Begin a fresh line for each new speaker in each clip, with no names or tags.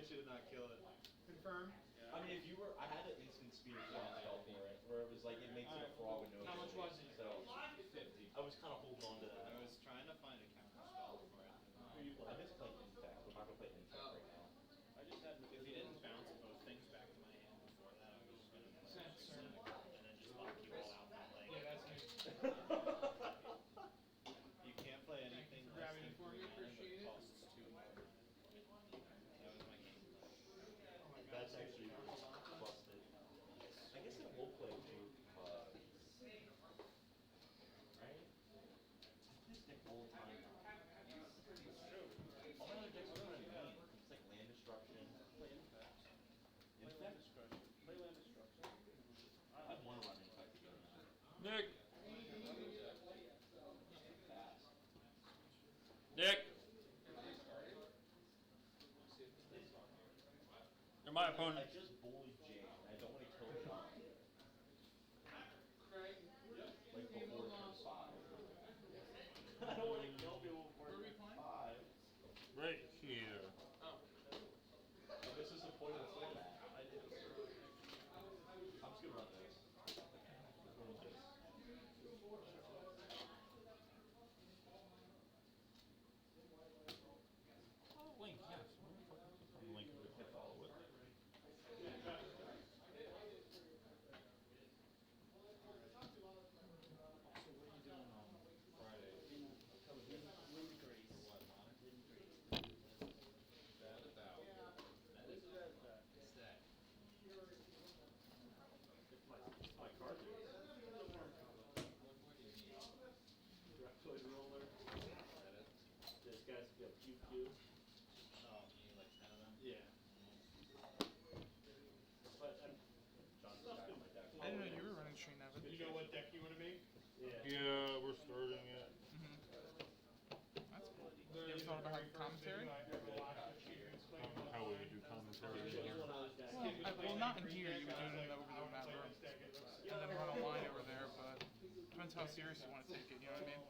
should have not killed it. Confirm.
I mean, if you were, I had an instant spear spell for it, where it was like it makes it a frog with no.
How much was it?
So
50.
I was kind of holding on to that.
I was trying to find a counter spell for it.
I just played Infect. We're not gonna play Infect right now.
I just had, if he didn't bounce both things back to my hand before that, I was just gonna and then just lock you all out from playing.
Yeah, that's me.
You can't play anything less
Grabbing
than
it for me,
3 mana, but
appreciate
it
it.
costs 2 more. That was my game plan.
Oh my God.
That's actually busted. I guess it will play too, right? This deck all the time. All my other decks are kind of mean. It's like land destruction.
Play Infect.
Infect.
Play Land Destruction.
I'd want to run Infect again.
Nick!
Fast.
Nick! You're my
I
opponent.
just bullied Jay. I don't want to kill John. Like before turn 5. I don't want to kill people before turn 5.
Right here.
So this is the point of the format. I'm just gonna run this. Let's run this.
Link, yes. Link if I follow it.
So what are you doing on Friday?
Wind Grace.
What, Monarch? That is out. That is
That is that.
It's that.
My card is.
Reptoid Roller.
Is that it?
This guy's got QQ.
Oh, you need like 10 of them?
Yeah. But
John's back on my deck.
I didn't know you were running Train Evan.
You know what deck you want to make?
yeah.
Yeah, we're starting it.
That's cool. You ever thought about having commentary?
How would we do commentary
It's
here?
one of those decks.
Well, not in here. You would do it over there in that room, and then run a line over there. But depends how serious you want to take it. You know what I mean?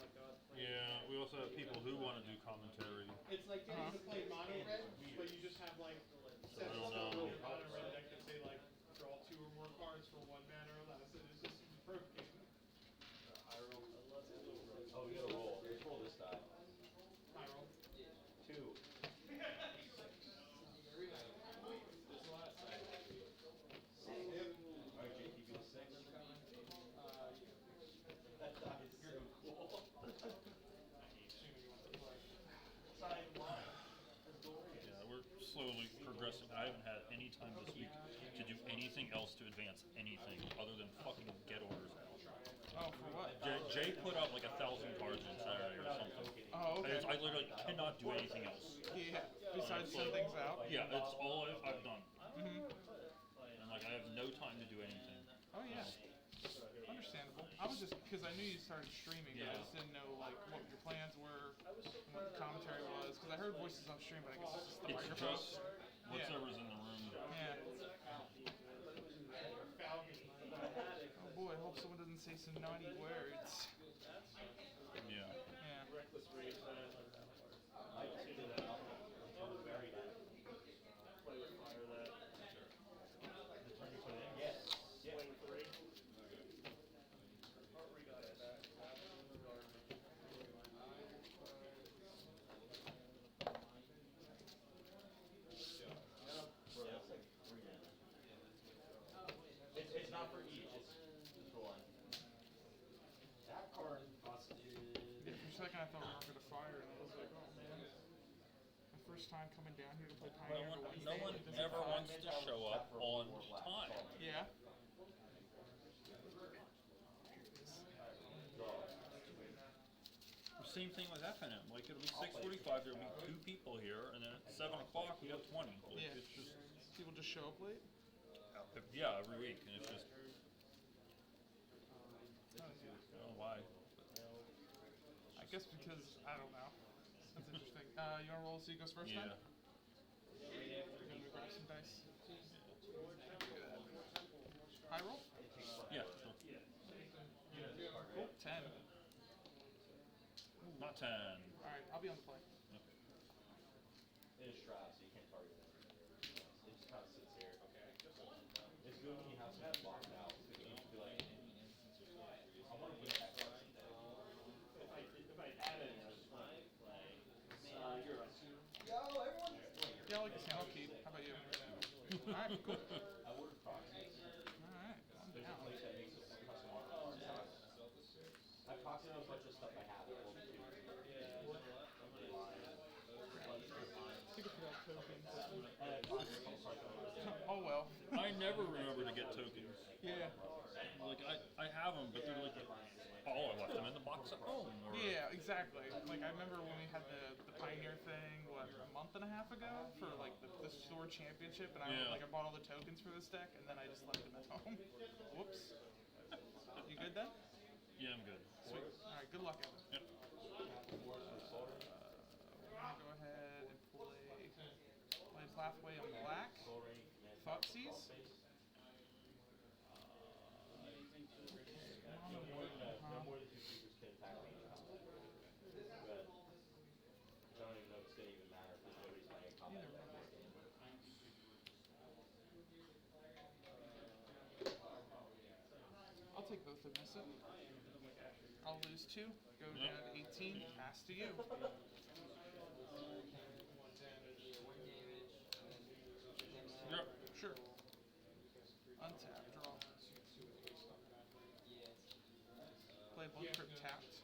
Yeah, we also have people who want to do commentary.
It's like getting to play mono red, but you just have like
I don't know.
mono red deck that say like draw 2 or more cards for 1 mana or less, and it's just broken.
Oh, we gotta roll. Let's roll this die.
I roll.
2. Alright, Jake, you do 6. That die is so cool. Side line.
Yeah, we're slowly progressing. I haven't had any time this week to do anything else to advance anything other than fucking get orders out.
Oh, for what?
Jay put out like 1,000 cards on Saturday or something.
Oh, okay.
I literally cannot do anything else.
Yeah. Besides send things out.
Yeah, it's all I've done. And like I have no time to do anything.
Oh yeah. Understandable. I was just because I knew you started streaming, but I just didn't know like what your plans were, and what the commentary was. Because I heard voices on stream, but I guess it's just the
It's
microphone.
just whatever's in the room.
Yeah. Oh boy, I hope someone doesn't say some naughty words.
Yeah.
Yeah.
Reckless Rage that.
I just did that. I'm very happy.
Play with fire that.
The turn you put it in? Yes. Yeah.
Play with 3. Heart Reguide back. In the garden.
Bro, that's like 3 mana. It's not for each, it's just for one. That card busted.
Yeah, for a second I thought we were gonna fire, and I was like, oh man. My first time coming down here to play Pioneer on a Wednesday.
No one
it doesn't
ever
fire.
wants to show up on time.
Yeah.
Same thing with FNM. Like it'll be 6:45. There'll be 2 people here, and then at 7 o'clock we have 20. Like,
Yeah.
it's just
People just show up late.
yeah, every week, and it's just I don't know why.
I guess because I don't know. That's interesting. You wanna roll so you goes first
Yeah.
then? We're gonna grab some dice. High roll?
Yeah.
Cool. 10.
Not 10.
Alright, I'll be on the play.
It is Shroud, so you can't target it. just kind of sits here. It's good when you have something locked out. Because you can be like, I want to win that card someday.
If I had any, I was fine. Like, you're right.
Yeah, I like this hand. I'll keep. How about you? Alright, cool.
I ordered proxies.
Alright, I'm
There's a
down.
place that makes it custom cards. I proxied a bunch of stuff I have at home too.
Think of that token.
And I proxied a couple cards online.
Oh well.
I never remember to get tokens.
Yeah.
Like I have them, but they're like, oh, I left them in the box at home. Or,
Yeah, exactly. Like I remember when we had the Pioneer thing, what, a month and a half ago for like the store championship, and
Yeah.
I bought all the tokens for this deck, and then I just left them at home. Whoops. You good then?
Yeah, I'm good.
Sweet. All right. Good luck, Evan.
Yep.
We're gonna go ahead and play Pathway on black. Thoughtseize.
No more than 2 creatures can attack me. But I don't even know if it's gonna even matter because nobody's playing combat deck this game.
I'll take both of them, miss it. I'll lose 2. Go
Yep.
down to 18. Pass to you.
Yep.
Sure. Untap. Draw. Play one crypt tapped.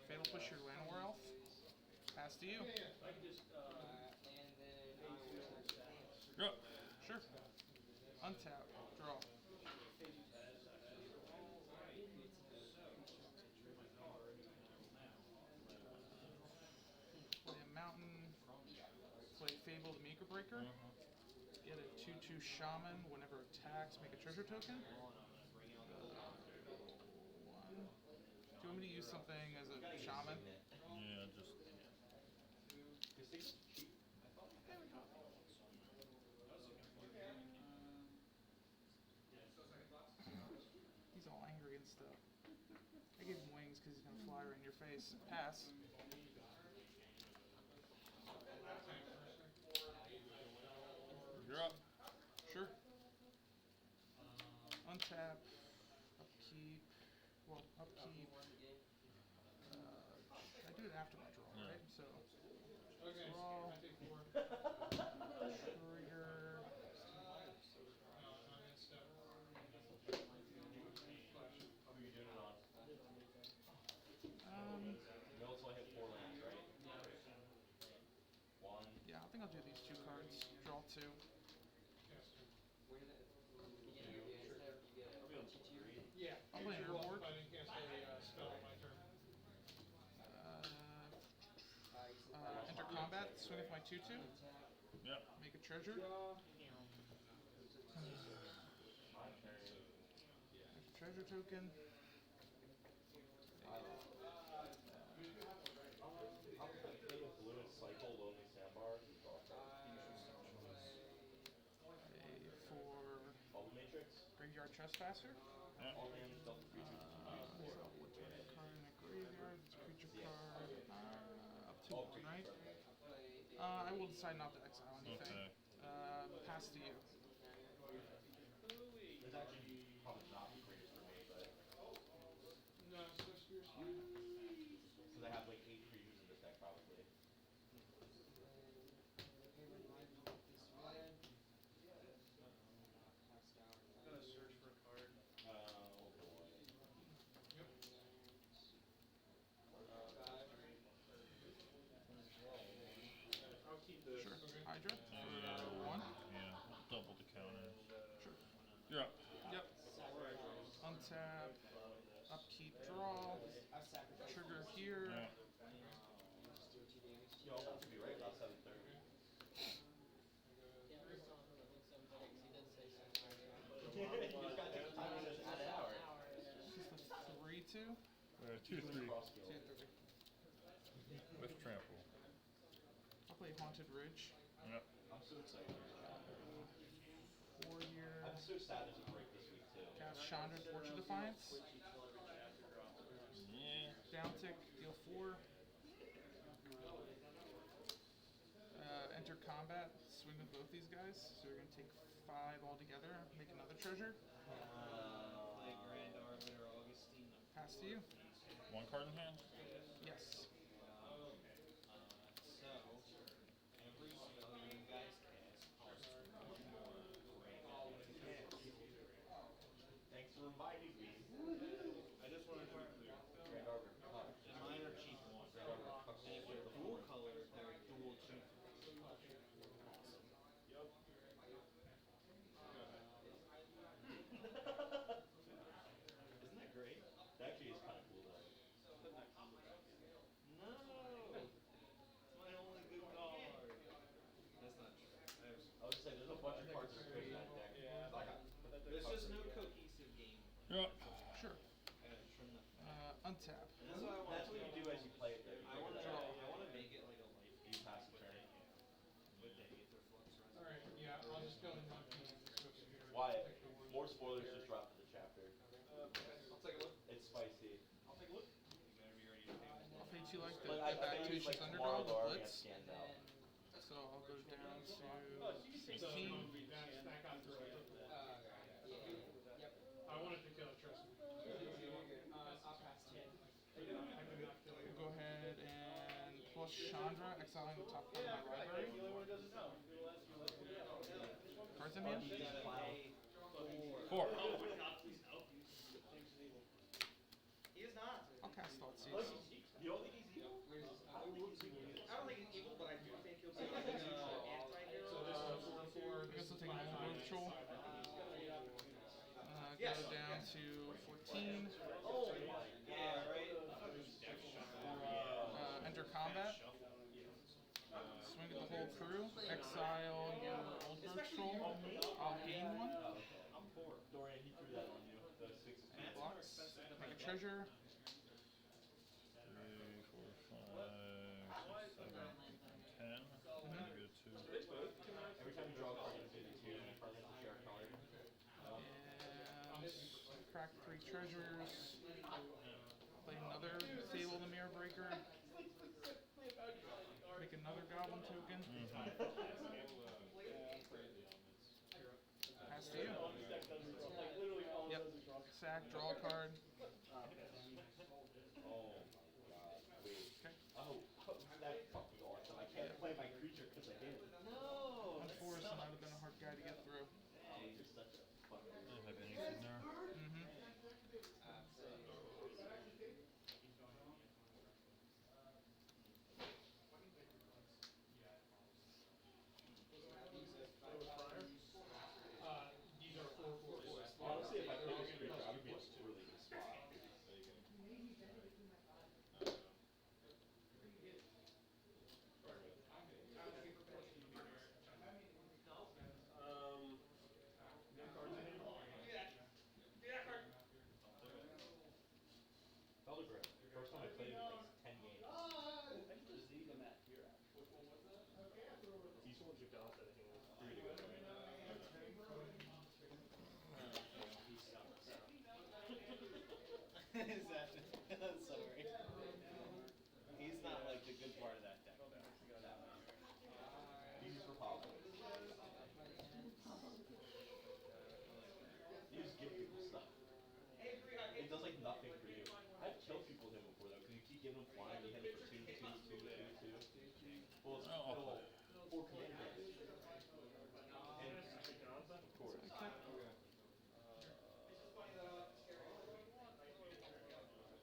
Fatal push your Llanowar Elf. Pass to you.
Yep.
Sure. Untap. Draw. Play a mountain. Play Fable the Maker Breaker. Get a 2/2 Shaman. Whenever attacks, make a treasure token. One. Do you want me to use something as a shaman?
Yeah, just.
He's all angry and stuff. I gave him wings because he's gonna fly right in your face. Pass.
You're up.
Sure. Untap. Upkeep. Well, upkeep. I do it after my draw,
Yeah.
right? So,
Okay, so
draw.
I take 4.
Trigger.
I'm in step.
Who are you doing it on? You also only have 4 lands, right? 1.
Yeah, I think I'll do these 2 cards. Draw 2.
Yeah.
I'll play an
Roll
airborne.
if I didn't cast a spell on my turn.
Enter combat. Swing with my 2/2.
Yep.
Make a treasure.
My turn.
Make a treasure token.
I'll play with blue and cycle Lonely Sandbar and draw a card.
For
Bubble Matrix.
Graveyard Trespasser.
All lands dealt 3/2.
So what's a card in a graveyard? It's a creature card. Up to 1, right? I will decide not to exile anything.
Okay.
Pass to you.
It's actually probably not the greatest for me, but
No, so Spears fine.
because I have like 8 creatures in this deck probably.
I'm gonna search for a card.
Oh boy.
I'll keep this.
Sure. Hydra.
Yeah.
For 1.
Yeah. Double the counter.
Sure.
You're up.
Yep. Untap. Upkeep. Draw. Trigger here.
Yeah.
Yo, I'm supposed to be right about 7:30. You just gotta take the time to just add an hour.
This is the 3/2.
2-3.
Cross skill.
2/3.
With trample.
I'll play Haunted Ridge.
Yep.
I'm so excited.
4 year.
I'm so sad there's a break this week too.
Cast Chandra, Torch of Defiance.
Yeah.
Down tick, deal 4. Enter combat, swing with both these guys. So we're gonna take 5 altogether. Make another treasure.
Play Grand Arbiter Augustine.
Pass to you.
1 card in hand?
Yes.
So, every spell you guys cast costs 1 more Grand.
Thanks for reminding me.
I just wanted to be clear.
Grand Arbor Cup.
And mine are cheap ones.
Grand Arbor Cup.
And if they're dual color, they're dual cheap.
Isn't that great? That actually is kind of cool though.
No! It's my only good card. That's not true.
I was just saying, there's a bunch of cards that are good in that deck.
Yeah.
Like,
There's just no cohesive game.
Yeah.
Sure.
I gotta trim the fat.
Untap.
And that's what I want.
that's what you do as you play it though. You
I
figure
wanna,
that out.
I wanna make it like a life
You pass the turn.
with the Aether Flux Resurrection.
Alright, yeah, I'll just go and knock you and switch here.
Wyatt,
Pick the one.
more spoilers just dropped in the chapter.
I'll take a look.
It's spicy.
I'll take a look. You better be ready to pay me.
I'll fade you like the,
But
the
I
back
think
to
it's like
Underdog
tomorrow
with
the RBS
Blitz.
scans out.
So I'll go down to
So,
16.
that got through. I wanted to kill it, trust me. I could not kill it.
Go ahead and plus Chandra, exiling the top card of my library. Cards in hand?
You gotta pay
4.
He is not.
I'll cast Thoughtseize.
You don't think he's evil?
I don't think he's evil, but I do think he'll be like an anti-hero.
I guess I'll take my own Troll. Go down to 14.
Oh my
Yeah, right.
Enter combat. Swing at the whole crew. Exile your old bird troll. I'll gain 1.
I'm poor.
Dorian, he threw that on you. The 6 of
That's more
Blocks.
expensive than
Make
my
a treasure.
3, 4, 5, 6, 7, 10. I'm gonna go to
Every time you draw a card, you get a 2 permanent to share a card.
And crack 3 treasures. Play another Sable the Mirror Breaker. Make another Goblin token. Pass to you. Yep. Sack, draw a card.
Oh my god. Wait.
Okay.
Oh, that's fucking awesome. I can't play my creature because I hit it.
No.
Unforced, that might have been a hard guy to get through.
Oh, you're such a fucker.
I don't have anything there.
Mm-hmm.
These are 4/4.
Honestly, if I play this creature, I would be in a really good spot. Telegram. First time I played it in like 10 games. He's so much a god that I think it's 3 to go.
Is that? Sorry. He's not like the good part of that deck, though.
These for politics. You just give people stuff. It does like nothing for you. I've killed people with him before though, because you keep giving him flying, you hit him for 2, 2, 2, 2, 2. Well, it's
Oh,
still 4 command damage. And of course.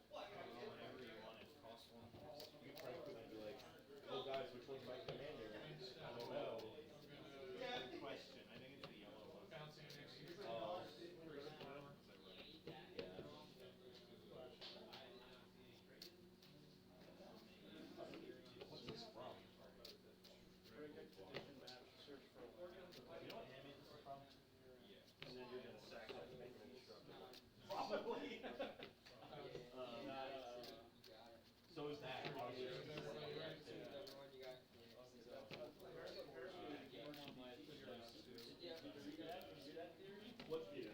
Whatever you want, it costs 1.
You can try to quickly be like, oh guys, which one's my commander? I don't know.
Good question. I think it's the yellow one.
Bouncing next to you.
Yeah. What's this from? Probably. So is that. What's the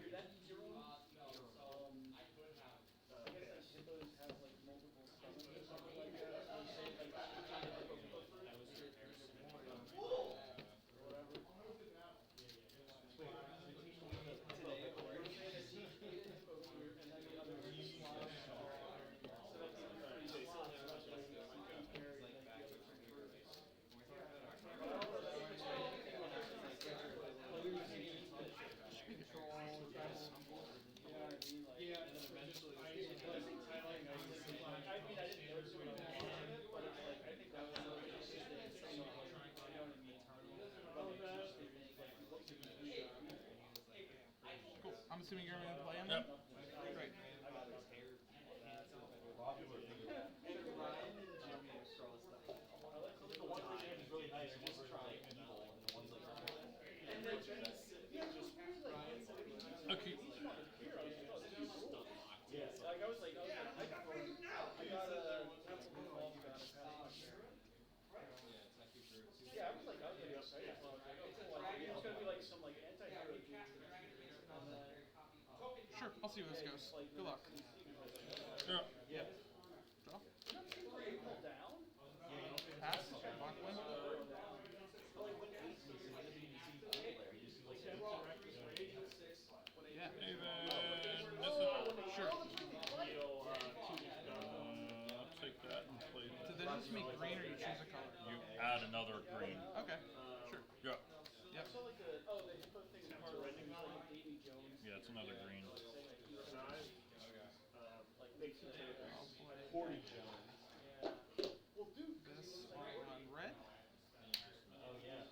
assuming you're gonna play him
Yep.
then? Great.
A lot of people are thinking that.
Either Ryan and Jimmy across the aisle.
So like the one thing is really nice, and one's trying evil, and the one's like.
And then Jimmy's sitting there just like,
Okay.
Yeah.
Like I was like,
I got for you now.
I got a Temple Revolve gun. Yeah, I was like, I was gonna be upset. Like, it's gonna be like some like anti-hero dude. And then,
Sure, I'll see where this goes. Good luck.
Yeah.
Yeah.
Draw.
pull down.
Pass. Block win. Yeah.
Even miss it.
Sure.
I'll take that and play.
So then just make green or you choose a color?
You add another green.
Okay. Sure.
Yeah.
Yep.
So like the hippo thing is part of it. It was like Davy Jones.
Yeah, it's another green.
Like big potatoes.
I'll play
40 Jones.
Well, dude,
this on red.
Oh yeah.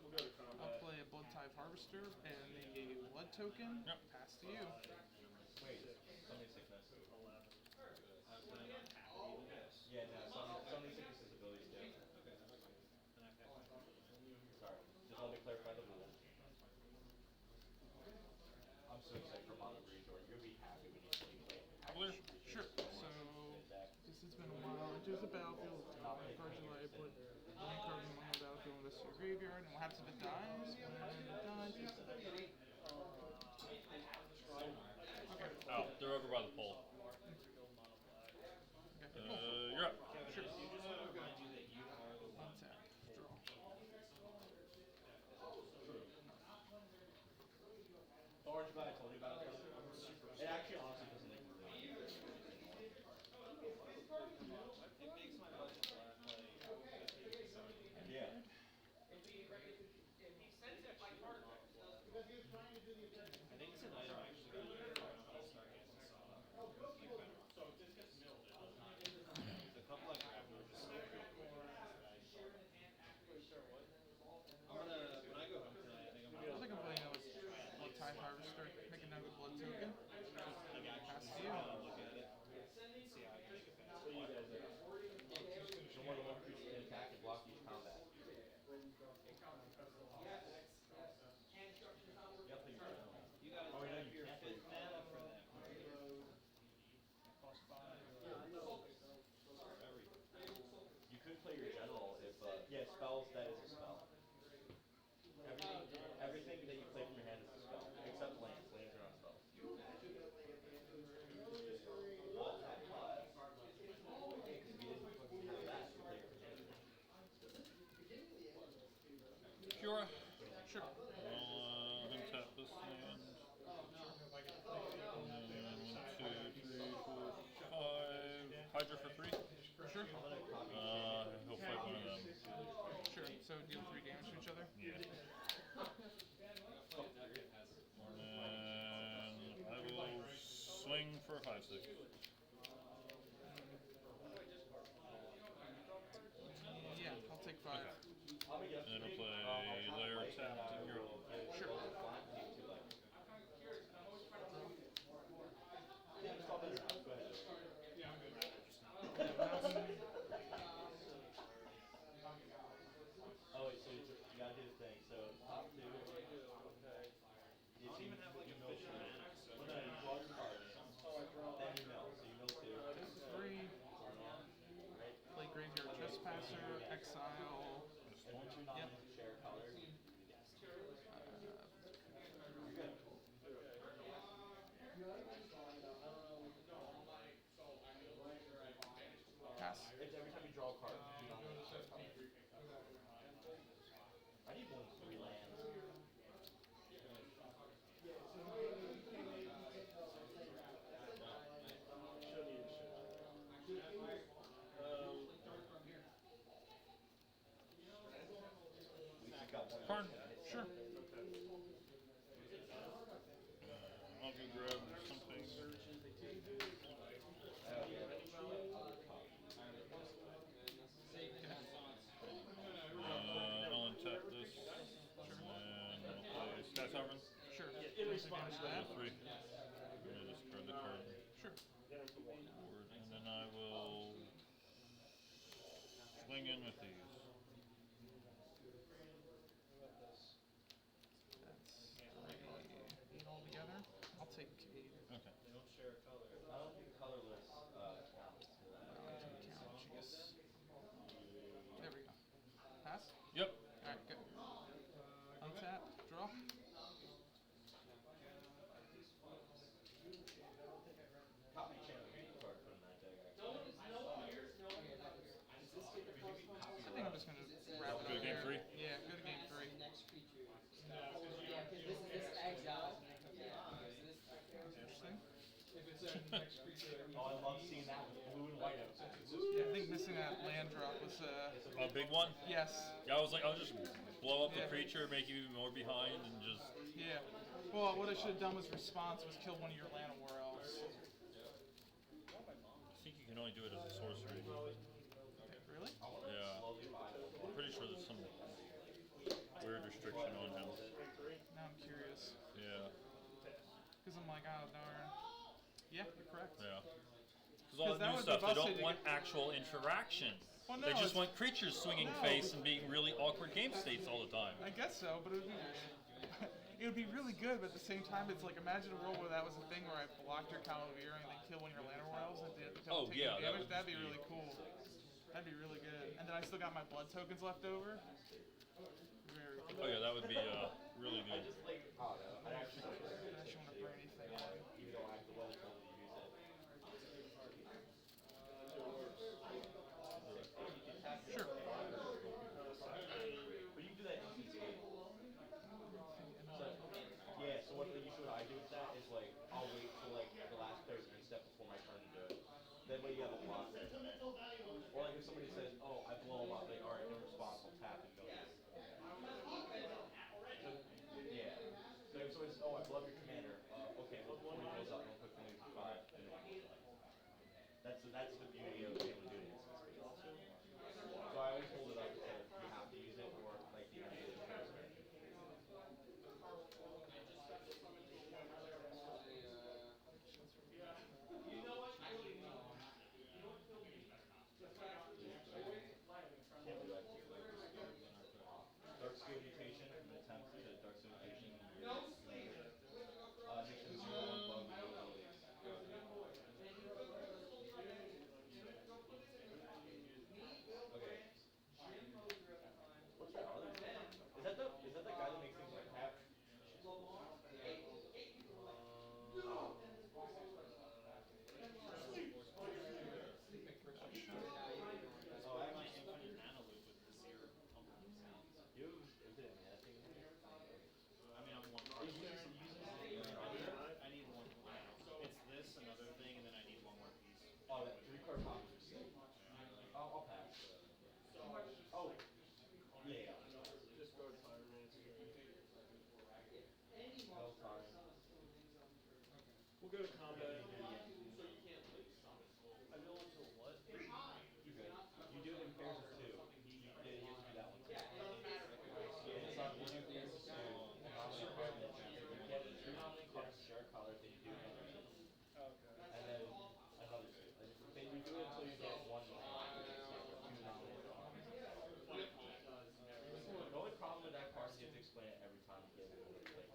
we'll go to
I'll
combat.
play a Blood Tithe Harvester and a blood token.
Yep.
Pass to you.
Wait, Summoning Sickness. Yeah, no, Summoning Sickness is abilities too. Sorry, just wanted to clarify the rule. I'm so excited for Mono Green Door. You're gonna be happy when you see play.
Cavalier.
Sure. So this has been a while. Enters the battlefield. Top card you like. Put one card from the battlefield in this your graveyard, and what happens if it dies? When it dies, it's okay.
Oh, they're over by the pole. You're up.
Sure. Untap. Draw.
The orange guy I told you about. It actually honestly doesn't make me really. Yeah.
I think I'm playing with Blood Tithe Harvester. Make another blood token. Pass to you.
So one creature can attack and block each combat. Yep, play your general. Oh, yeah, you can't play your You could play your general if, yeah, spells, that is a spell. Everything that you play from your hand is a spell, except lands. Lands are not spells. If you didn't fucking have that, you play your hand.
Cura.
Sure.
I'll untap this land. And then 1, 2, 3, 4, 5. Hydra for 3.
Sure.
He'll fight one of them.
Sure. So deal 3 damage to each other.
Yeah. And I will swing for a 5/6.
Yeah, I'll take 5.
And I'll play layer tap to hero.
Sure.
Oh wait, so you gotta do the thing. So top two. If you mill two. Well, no, you draw your cards. Then you mill. So you mill two.
3.
Right?
Play Graveyard Trespasser. Exile.
Two non-land share color.
Pass.
It's every time you draw a card. Two non-land share color. I need 1/3 lands. We just got one.
Karn.
Sure.
I'll go grab something.
disadvantage to that.
3. I'm gonna discard the card.
Sure.
Board, and then I will swing in with these.
That's 8 altogether. I'll take 8.
Okay.
They don't share a color. I don't think colorless counts.
Count, jeez. There we go. Pass?
Yep.
Alright, good. Untap, draw.
Copy channel card from that deck, actually.
I think I'm just gonna wrap it
Go to
up
game
here.
3.
Yeah, go to game 3. Interesting.
Oh, I love seeing that with blue and white out.
Yeah, I think missing that land drop was
A big one?
yes.
Yeah, I was like, I'll just blow up the
Yeah.
creature, make you even more behind, and just.
Yeah. Well, what I should have done was response was kill one of your land war elves.
I think you can only do it as a sorcery.
Really?
Yeah. I'm pretty sure there's some weird restriction on him.
Now I'm curious.
Yeah.
Because I'm like, oh darn. Yeah, you're correct.
Yeah. Because all
'Cause
the
that
new
would
stuff,
be
they
busted
don't
to
want
get-
actual interaction.
Well, no,
They just
it's-
want creatures swinging
No,
face
but-
and being really awkward game states all the time.
I guess so, but it would be it would be really good, but at the same time it's like imagine a world where that was a thing where I blocked your Calavera and then kill one of your Land War elves and
Oh,
take
yeah, that
damage.
would
That'd be
just be-
really cool. That'd be really good. And then I still got my blood tokens left over. Very cool.
Oh yeah, that would be really good.
Oh, no. I actually,
I actually want to bring anything in.
even though I have the weather told to use it.
Sure.
But you can do that in easy game. Yeah, so what I do with that is like, I'll wait till like the last player's end step before my turn to do it. That way you have a block. Or like if somebody says, oh, I blow them up, like, alright, in response, I'll tap and go. Yeah. So if somebody says, oh, I blow up your commander, okay, well, before he blows up, I'll quickly move to 5. And then that's the beauty of being able to do it in instant speed. So I always hold it up to you have to use it or like the end of the turn. Dark Steel Mutation, an attempt to Dark Steel Mutation. Makes them 0/1 bug with no abilities. Okay. What's that other thing? Is that the guy that makes things like half?
Oh, I have my infinite mana loop with the zero pumpkin sounds.
You is it a mana thing?
I mean, I'm one card. I need one. It's this, another thing, and then I need one more piece.
Oh, that 3-card pop is sick. I'll pass. Oh. Yeah.
Discard Pyromancer.
Hell time.
We'll go to combat. I go into what?
You good. You do it in pairs of 2. You have to do that one too. Yeah, it's not, you do pairs of 2. Nominate card and then you get 3 nominate cards, share color, then you do another 2.
Okay.
And then another 2. Then you do it until you get 1 nominate. 2 nominated cards. The only problem with that card is you have to explain it every time you get it over play.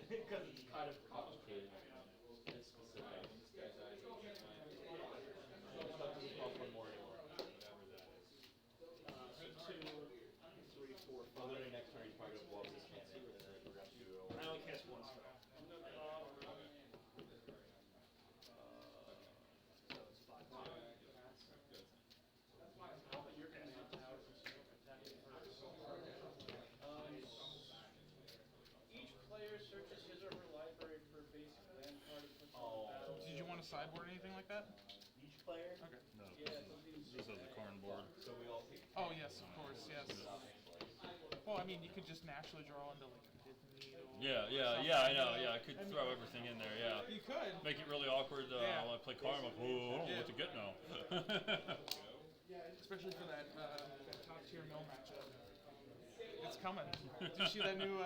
Because it's kind of complicated. It's specific. Stuff doesn't cost 1 more anymore.
So 2, 3, 4, 5.
Literally next turn he's probably gonna blow up this cannon and then we're gonna do it.
I only cast one spell.
So it's 5. You're gonna have to have attacking first. Each player searches his or her library for a basic land card and puts it on the battle.
Did you want to sideboard anything like that?
Each player,
Okay.
No,
Yeah,
this is a Karn board.
so we all take.
Oh yes, of course, yes. Well, I mean, you could just naturally draw into like a needle.
Yeah, I know. Yeah, I could throw everything in there. Yeah.
You could.
Make it really awkward
Yeah.
when I play Karn. I'm like, whoa, I don't know what to get now.
Especially for that top tier mill matchup. It's coming. Did you see that new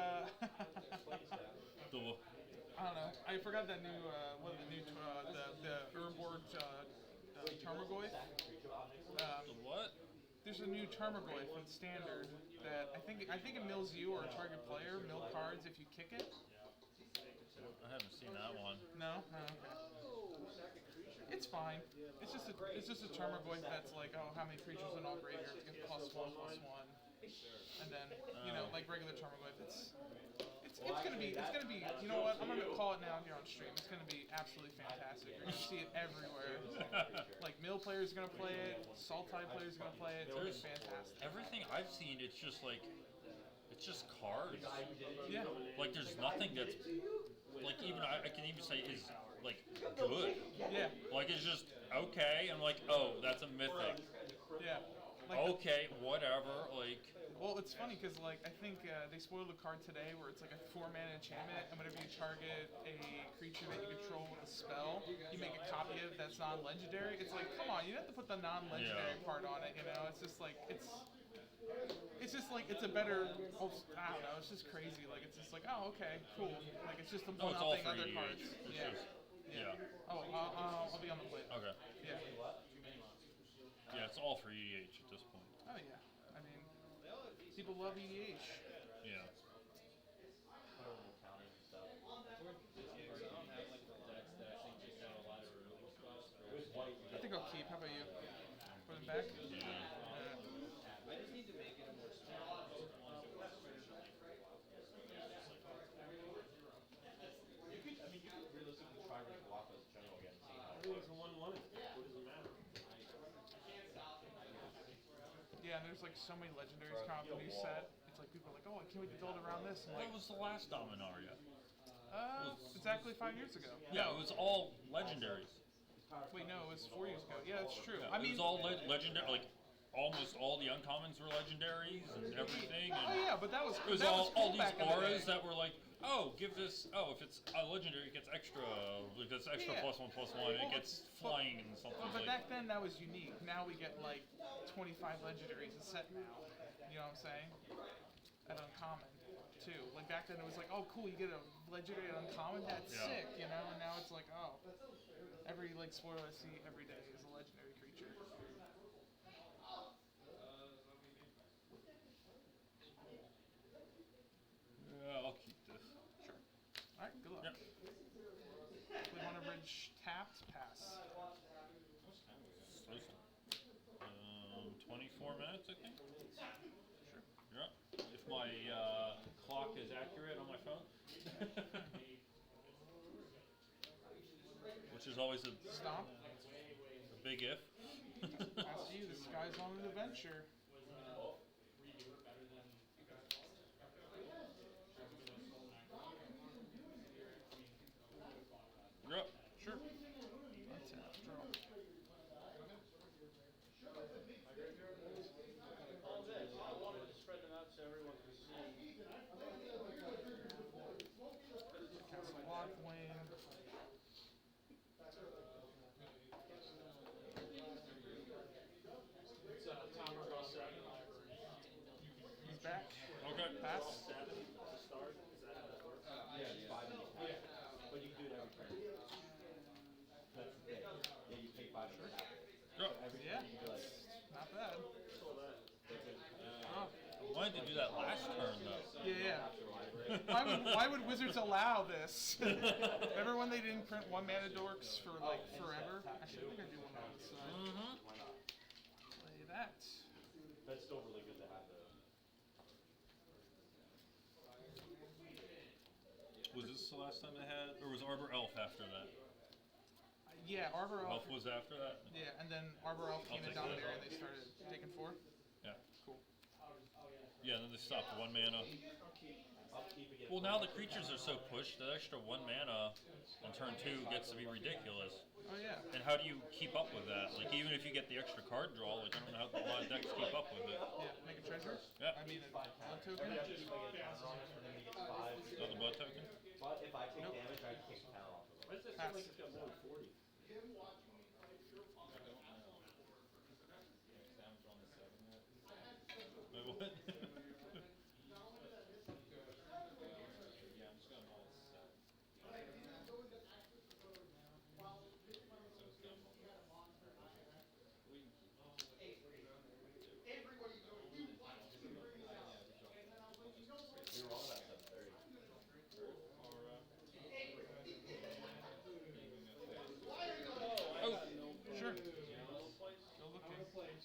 I don't know. I forgot that new what the new the Urborg Tarmogoyf.
The what?
There's a new Tarmogoyf in standard that I think it mills you or a target player mill cards if you kick it.
I haven't seen that one.
No, no, okay. It's fine. It's just a Tarmogoyf that's like, oh, how many creatures in all graveyards get +1/+1, and then like regular Tarmogoyf. It's gonna be. You know what? I'm gonna call it now here on stream. It's gonna be absolutely fantastic. You're gonna see it everywhere. Like mill players are gonna play it. Sultai players are gonna play it. It's gonna be fantastic.
Everything I've seen, it's just like, it's just cards.
Yeah.
Like there's nothing that's, like even I can even say is like good.
Yeah.
Like it's just okay. I'm like, oh, that's a mythic.
Yeah. Like
Okay, whatever. Like.
Well, it's funny because like I think they spoiled a card today where it's like a 4-mana enchantment, and whenever you target a creature that you control with a spell, you make a copy of it that's non-legendary. It's like, come on, you have to put the non-legendary part on it. You know, it's just like it's just like it's a better. I don't know. It's just crazy. Like it's just like, oh, okay, cool. Like it's just a
No, it's all
one-up thing
for
other
EDH.
cards.
It's
Yeah.
just, yeah.
Oh, I'll be on the plate.
Okay.
Yeah.
Yeah, it's all for EDH at this point.
Oh yeah. I mean, people love EDH.
Yeah.
I think I'll keep. How about you? Put it back?
Yeah.
I just need to make it a more
You could realistically try running Guapo as general again and see how it works.
What does it matter?
Yeah, and there's like so many legendaries come out with the new set. It's like people are like, oh, I can't wait to build around this. I'm
What
like,
was the last Dominaria?
exactly 5 years ago.
Yeah, it was all legendaries.
Wait, no, it was 4 years ago. Yeah, that's true.
Yeah,
I
it
mean,
was all legendary. Like almost all the uncommons were legendaries and everything.
oh
And
yeah, but that was
it was
that
all
was cool
these
back in the
auras
day.
that were like, oh, give this. Oh, if it's a legendary, it gets extra. It gets extra
Yeah.
+1/+1. It gets flying and something
But
like.
back then that was unique. Now we get like 25 legendaries a set now. You know what I'm saying? At uncommon too. Like back then it was like, oh cool, you get a legendary at uncommon. That's
Yeah.
sick, you know. And now it's like, oh, every like spoiler I see every day is a legendary creature.
Yeah, I'll keep this.
Sure. All right, good luck.
Yep.
We want to bridge tapped, pass.
24 minutes, I think.
Sure.
Yeah. If my clock is accurate on my phone. Which is always a
Stomp.
big if.
As to you, the sky's on an adventure.
Yep.
Sure. Untap, draw.
All this, I wanted to spread them out so everyone can see.
Castle Lockwing.
It's Tom Ross set in library.
He's back.
Okay.
Pass.
Yeah, it's 5 minutes. But you can do it every turn. That's the thing. Yeah, you pay 5 minutes after.
Yep.
Every
Yeah.
turn you can be like,
Not bad. Oh.
I wanted to do that last turn though.
Yeah, yeah. Why would Wizards allow this? Remember when they didn't print 1-mana dorks for like forever? Actually, I think I do one on this side.
Mm-hmm.
Play that.
that's still really good to have though.
Was this the last time they had, or was Arbor Elf after that?
Yeah, Arbor Elf.
Elf was after that?
Yeah, and then Arbor Elf came in
take that.
Dominaria and they started taking 4.
Yeah.
Cool.
Yeah, and then they stopped 1 mana.
I'll keep it.
Well, now the creatures are so pushed, that extra 1 mana on turn 2 gets to be ridiculous.
Oh yeah.
And how do you keep up with that? Like, even if you get the extra card draw, like, I don't know how a lot of decks keep up with it.
Yeah, make a treasure.
Yeah.
I mean, a blood token.
Is that the blood token?
But if I take damage, I can take the power off of it.
Why does that
Pass.
feel like it's got more than 40?
Wait, what?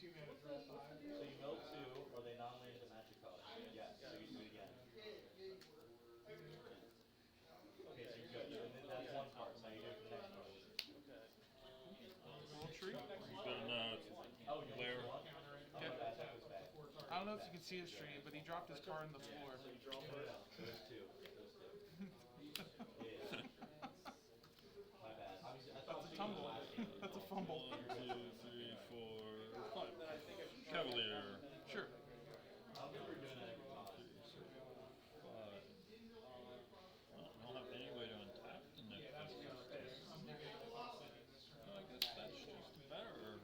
2-mana draw 5.
So you mill 2, or they non-land to match your color. Yes, so you do it again. Okay, so you're good. And then that's one part, so now you go to the next part.
Roll tree.
He's got
Oh, you
Blair.
only one? Oh,
Yeah.
my bad, that was bad.
I don't know if you can see his stream, but he dropped his card on the floor.
No, those two. Yeah. My bad. I thought
That's a
we
tumble.
were last game.
That's a fumble.
1, 2, 3, 4, 5. Cavalier.
Sure.
I don't think we're doing that every time.
5. Well, I don't have any way to untap the next. I guess that's just better.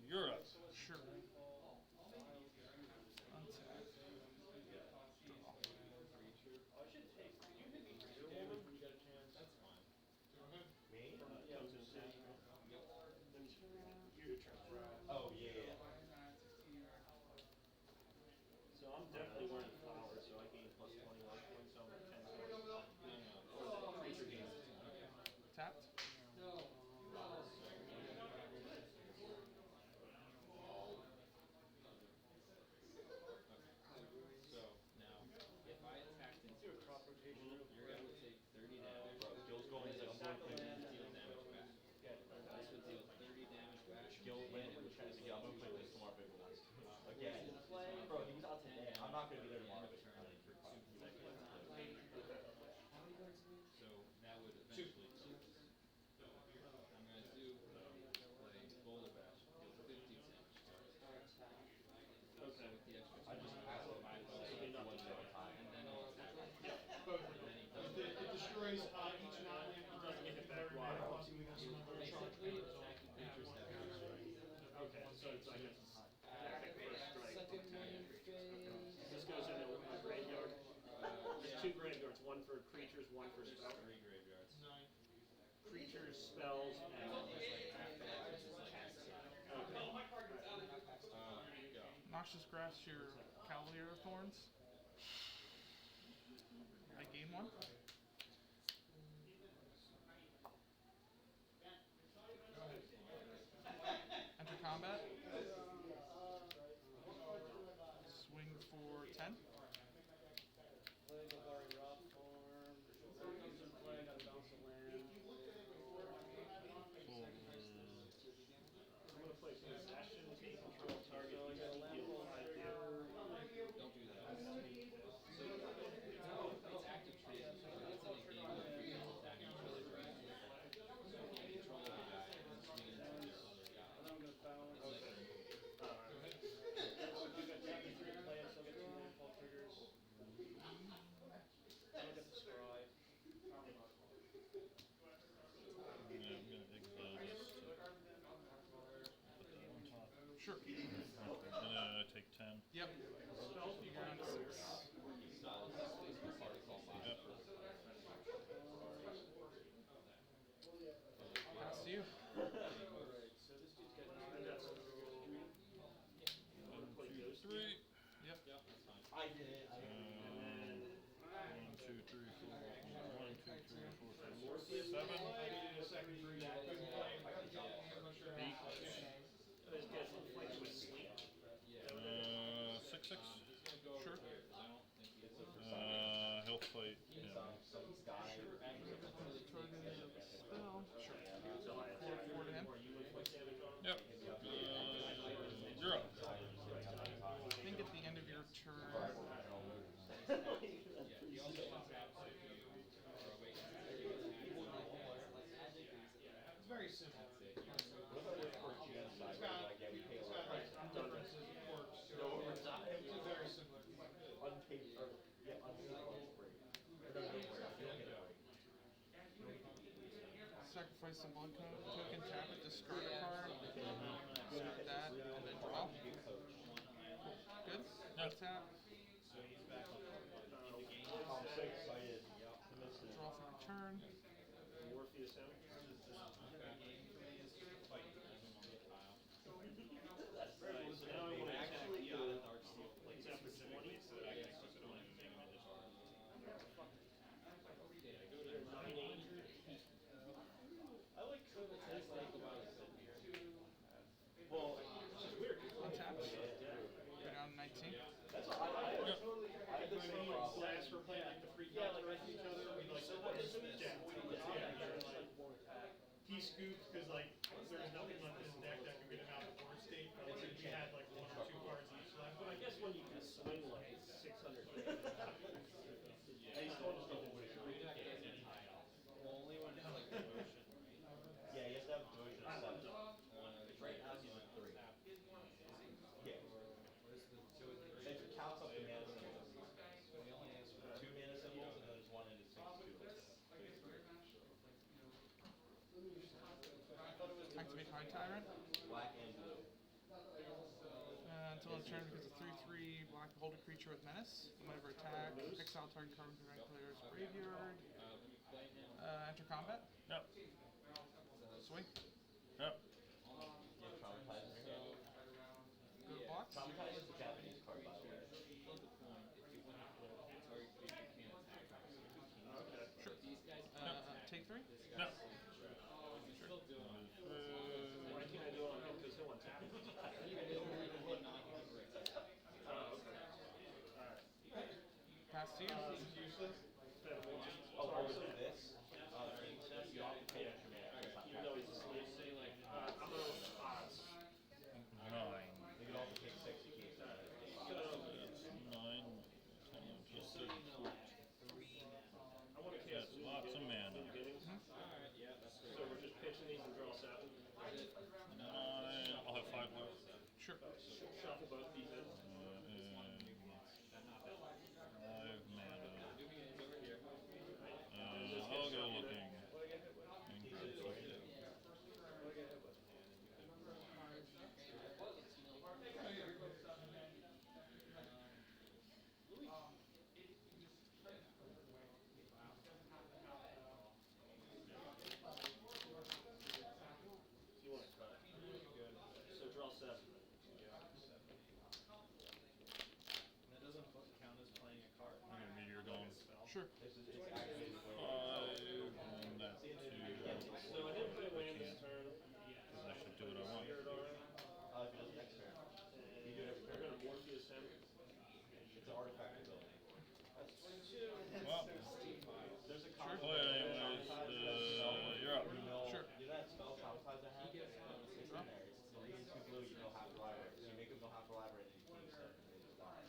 You're up.
Sure. Untap.
Me?
Yeah,
Oh, yeah.
so I'm definitely wearing flowers, so I gain plus 20 life points, so I'm at 10 points. Or the creature gains 10.
Tapped.
Bro, Gil's going to, I'm going to play Gil landed with Chaz. Yeah, I'm going to play this tomorrow if everyone wants to. Again. Bro, he was out today. I'm not going to be there tomorrow. But I'm for he's like, I just passed it by one time.
It destroys each non-land creature with 3rd mana plus you can summon or charge cards on.
Okay, so it's like a epic first strike. This goes into my graveyard. There's 2 graveyards, one for creatures, one for spells. Creatures, spells, and
Noxious Grass, your Cavalier of Thorns. I gain 1. Enter combat. Swing for 10.
I'm gonna play possession, take control of target, deal 5 damage.
Yeah, I'm gonna exile this. Put that on top.
Sure.
And then I take 10.
Yep. You're on 6.
Yep.
Pass to you.
Three.
Yep.
I did it.
1, 2, 3, 4. 1, 2, 3, 4, 5, 6, 7.
I needed a second breed. I couldn't play him.
Six, 6.
Sure.
He'll fight him.
Some guy.
Target spell. Sure. 4 to him.
Yep. You're up.
I think at the end of your turn.
It's very simple.
What about this for genocide? Where like, yeah, we pay a lot.
Differences and quirks.
No overtime.
It's very similar.
Unpaid, or, yeah, unpaid lunch break. Or no, no break. You don't get a break.
Sacrifice a blood token, tap it, discard a card. Insert that, and then draw. Good.
Yep.
Tap.
I'm so excited. To miss it.
Draw for return.
Morpheus out. Right, so now I want to attack the He's out for 20. They're 9-8.
scoop, cause like, there's nothing left in his deck that could get him out of board state, but like, we had like 1 or 2 cards each left.
But I guess when you can swing like 600 grand.
I used to always know what it is.
Only when it's like motion.
Yeah, you have to have a version of seven.
Right now he's at 3.
Yeah. It counts up the mana symbols. 2 mana symbols and then there's 1 into 6 tools.
Activate High Tyrant.
Black and blue.
Until end of turn, because a 3/3 black hold a creature with menace. Whenever attack, exile target card from the player's graveyard. Enter combat.
Yep.
Swing.
Yep.
You have Traumatize in your hand.
Go to blocks.
Traumatize is a Japanese card, by the way.
Sure. Take 3.
Yep.
Why can't I do it on him? Because he'll attack. Oh, okay. Alright.
Pass to you.
Oh, or with this? You have to pay extra mana. It's not
Even though
taxed.
he's asleep, say like, I'm gonna
9.
You can also take 6, you can't.
That's 9. 10 plus 6.
I wanna cast
That's lots of mana.
So we're just pitching these and draw 7.
9. I'll have 5 left.
Sure.
Shuffle both these in.
5 mana. I'll go looking.
You want to cut. So draw 7.
That doesn't count as playing a card.
I got a meteor going.
Sure.
It's activated for
5, and that's 2.
So I didn't play land this turn.
Because I should do what I want.
Spirit already.
if it does next turn. You do it every
We're
turn.
gonna Morpheus him.
It's an artifact ability.
Well,
There's a
well,
concept.
anyways, you're up.
You know,
Sure.
you know that spell Traumatize I have? It's in there. It's 3 and 2 blue, you know half the library. So you make them know half the library and then you use it and they just die.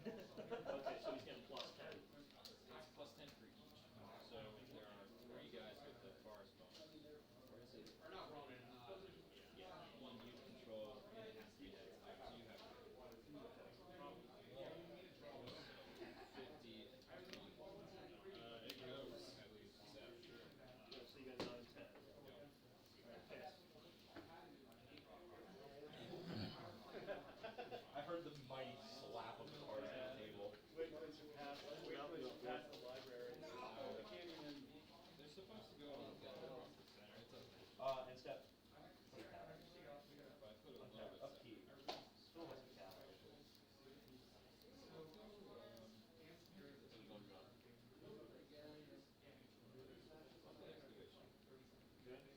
Okay, so he's getting plus 10.
It's plus 10 for each. So there are 3 guys with the forest bonus. Or is it? Or not Ronan. Yeah, one you control and it has to be dead type. So you have 50 and 20. It goes at least 7.
So you got 9, 10. Alright, pass.
I heard the mighty slap of the cards on the table.
Wait till you pass the library. I can't even.
They're supposed to go on the center. It's up.
And step.
If I put a little bit
Upkeep. Still has to be counted.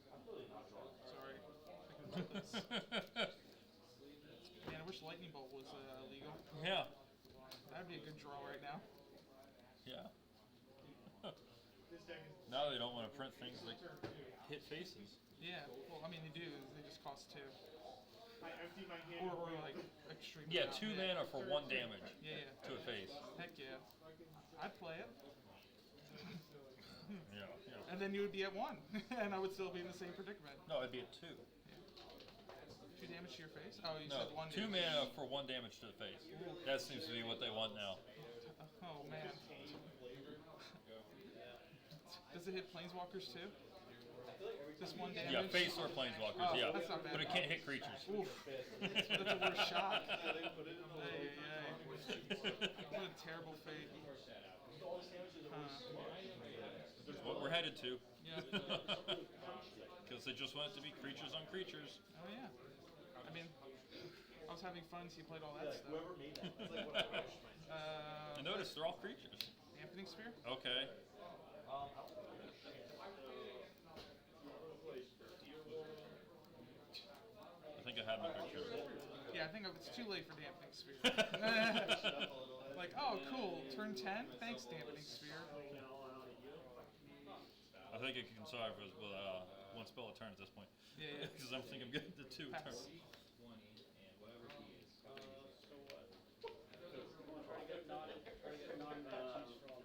I'm really not drawing.
Sorry. Man, I wish Lightning Bolt was illegal.
Yeah.
That'd be a good draw right now.
Yeah.
This deck is
Now they don't want to print things that hit faces.
Yeah. Well, I mean, they do. They just cost 2.
I empty my hand.
Or like extreme.
Yeah,
amount,
2 mana for 1 damage
Yeah, yeah.
to a face.
Heck yeah. I'd play it.
Yeah, yeah.
And then you would be at 1. And I would still be in the same predicament.
No, it'd be a 2.
2 damage to your face? Oh, you
No,
said 1
2
damage.
mana for 1 damage to the face. That seems to be what they want now.
Oh, man. Does it hit planeswalkers too? Just 1 damage?
Yeah, face or planeswalkers,
Oh,
yeah.
that's not bad.
But it can't hit creatures.
Oof. That's a worse shot. What a terrible fate.
That's what we're headed to.
Yeah.
Because they just want it to be creatures on creatures.
Oh yeah. I mean, I was having fun, so you played all that stuff.
Whoever made that. That's like what I wish.
And notice they're all creatures.
Dampening Sphere?
Okay. I think I have my picture.
Yeah, I think it's too late for Dampening Sphere. Like, oh cool, turn 10? Thanks, Dampening Sphere.
I I think it can survive with one spell a turn at this point.
Yeah, yeah.
Because I'm thinking I'm getting to 2
Pass.
turns.
20, and whatever he is.
So what? Try to get non-patches from.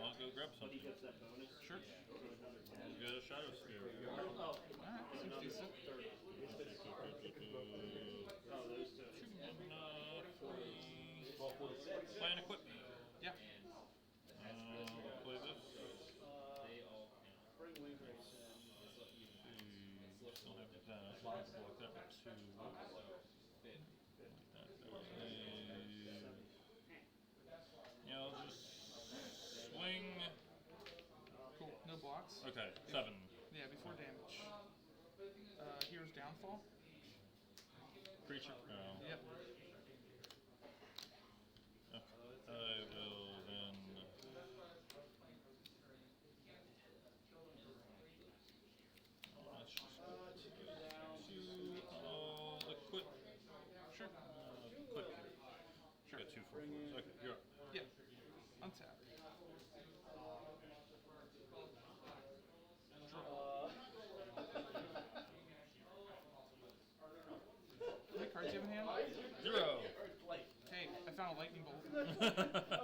I'll go grab
But he
something.
gets that bonus.
Sure.
I'll get a Shadow Spear.
Oh,
Alright, seems decent.
oh, those two.
Play and equip.
Yeah.
Play this.
They all count.
Bring wing race in.
Still have that. Block that with 2. Yeah, I'll just swing.
Cool. No blocks.
Okay, 7.
Yeah, before damage. Here's downfall.
Creature. No.
Yep.
I will then. Let's just go to equip.
Sure.
Equip. Sure. Got 2 4 4s. Okay, you're up.
Yeah. Untap. How many cards do you have in hand?
0.
Hey, I found a lightning bolt.
I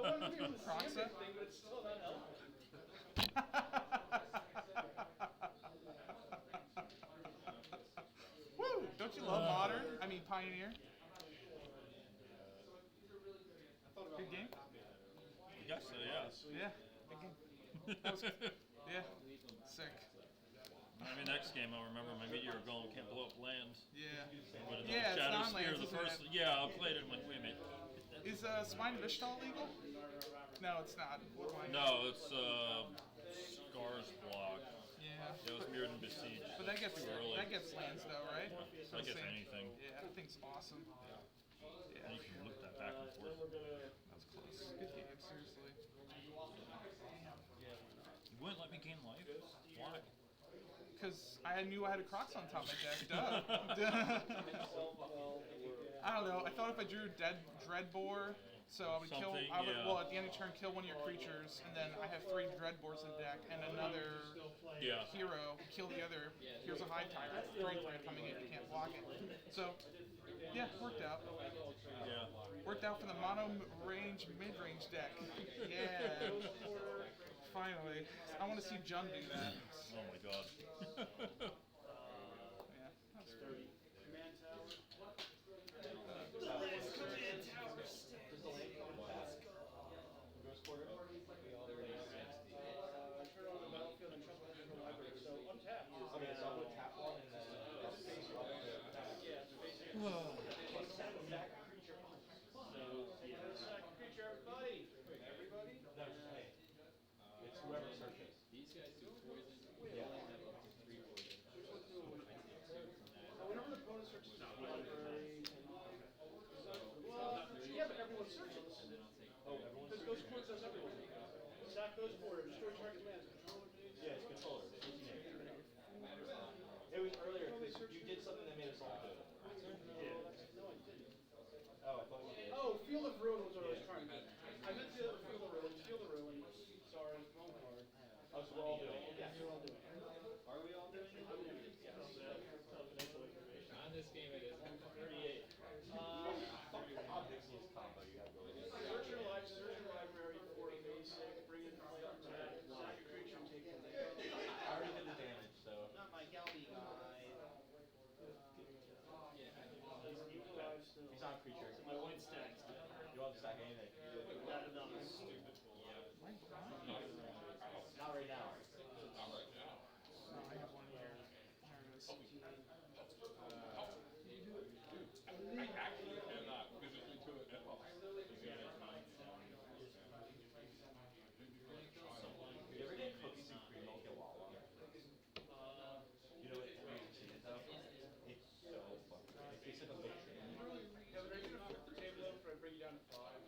wanted to be able to see
Proxa?
everything, but it's still not helping.
Woo! Don't you love modern? I mean Pioneer. Good game.
I guess so, yeah.
Yeah. Good game. That was yeah. Sick.
Maybe next game I'll remember my meteor golem can't blow up land.
Yeah.
But it's
Yeah, it's
Shadow
non-lands,
Spear, the
isn't
first.
it?
Yeah, I played it. I'm like, wait a minute.
Is Spine of Ishtal legal? No, it's not. What am I?
No, it's Scar's block.
Yeah.
It was Mirrored and Besieged.
But that gets
too early.
lands though, right?
I guess anything.
Yeah, that thing's awesome. Yeah.
You can look that back and forth.
That was close. Good game, seriously.
You wouldn't let me gain life? Why?
Because I knew I had a Crocs on top of my deck. Duh. I don't know. I thought if I drew Dreadbore, so I would kill.
Something,
I would,
yeah.
well, at the end of turn, kill one of your creatures, and then I have 3 Dreadbores in the deck, and another
Yeah.
hero kill the other. Here's a High Tyrant, 3/3 coming in. You can't block it. So, yeah, worked out.
Yeah.
Worked out for the mono range mid range deck. Yeah. Finally, I want to see Jun do that.
Oh my god.
Yeah, that's good.
Command tower. Turn on the battlefield and shuffle into the library. So untap.
Okay, so I'm gonna tap one and then.
Yeah, it's basically. Sack creature, everybody. Everybody.
No, just me. It's whoever searches.
These guys do poison. They only have up to 3 poison.
Whenever the opponent searches the library. Well, yeah, but everyone searches.
And then I'll take.
Because those cards does everyone. Sack those four, destroy target lands.
Yeah, it's controller. It was earlier, because you did something that made us all do it.
No, I didn't.
Oh, I thought you did.
Oh, Field of Ruin was what I was trying to do. I meant Field of Ruin, Field of Ruin. Sorry, wrong card.
Oh, so we're all doing it?
Yeah, you're all doing it.
Are we all doing it? On this game it is 38.
Obviously, it's combo, you have to go with it.
Search your library for a basic, bring in play on tap, sack a creature and take one.
I already did the damage, so.
Not my Galbi guy. He's alive still.
He's not a creature.
My white stacks.
You don't have to stack anything.
Not enough.
Not right now.
No, I have one here. There it is.
You ever get cookies and cream milk at Wawa? You know what it is though? It's so fucking. It tastes like a big tree.
Yeah, but are you gonna flip the table over or bring you down to 5?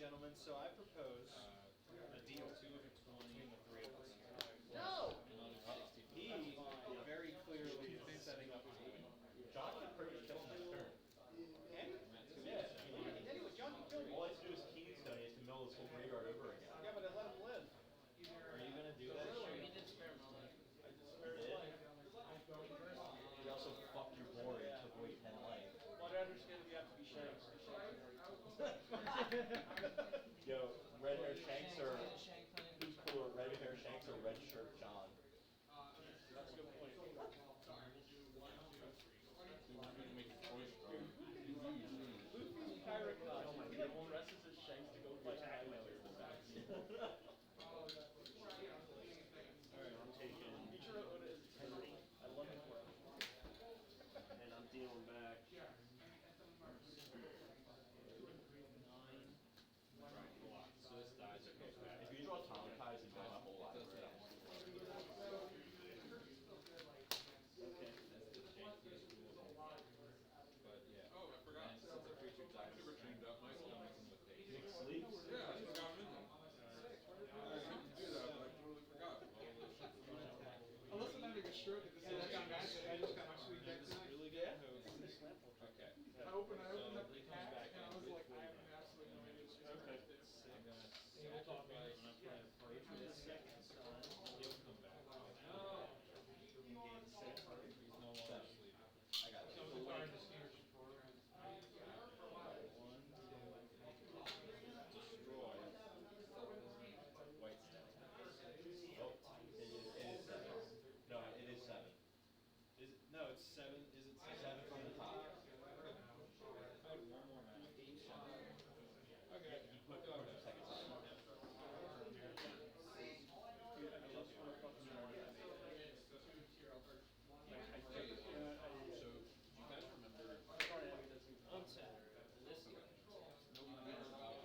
gentlemen, so I propose a deal
Two of 20
between the three of us.
No!
another 60.
He very clearly is setting up a deal. John can pretty much kill him next turn.
Can you?
Yeah.
Anyway, John can kill me.
All I have to do is Keenstone, he has to mill his whole graveyard over again.
Yeah, but I let him live.
Are you gonna do that shit?
He did spare him life. I just spared
He
his
did?
life.
He also fucked your board and took away 10 life.
Well, I understand we have to be shanks.
Yo, red hair Shanks or who's cooler, red hair Shanks or red shirt John?
That's a good point. Luffy's pirate class. He like dresses as Shanks to go fight highways.
I'm taking
Ichiro Oda is Henry. I love him for it.
and I'm dealing back.
So this dies, it goes back.
If you draw Tomatize and build up a lot,
Does that.
Okay.
That's the jankiest rule. But yeah. Oh, I forgot. And since the creature dies, I never changed up my stomach with haste.
Nick sleeps?
Yeah, I forgot him in there. I was going to do that, but I totally forgot.
Unless I'm having a stroke at the same time, I just got my sweet deck tonight.
Really good host. Okay.
I opened up
So
the
he comes
pack
back
and I
in
was
with
like, I have
40.
absolutely no idea what's
Okay.
I'm gonna sacrifice my approach this second son. He'll come back.
You gain 6.
He's no longer sleeping.
I got
So
it.
it's hard to see your support.
One, destroy white stack.
Oh, it is 7. No, it is 7.
Is it, no, it's 7. Is it
7 from the top.
I had one more mana.
Okay. He put for the second time.
So, do you guys remember on Saturday, this year, nobody knows about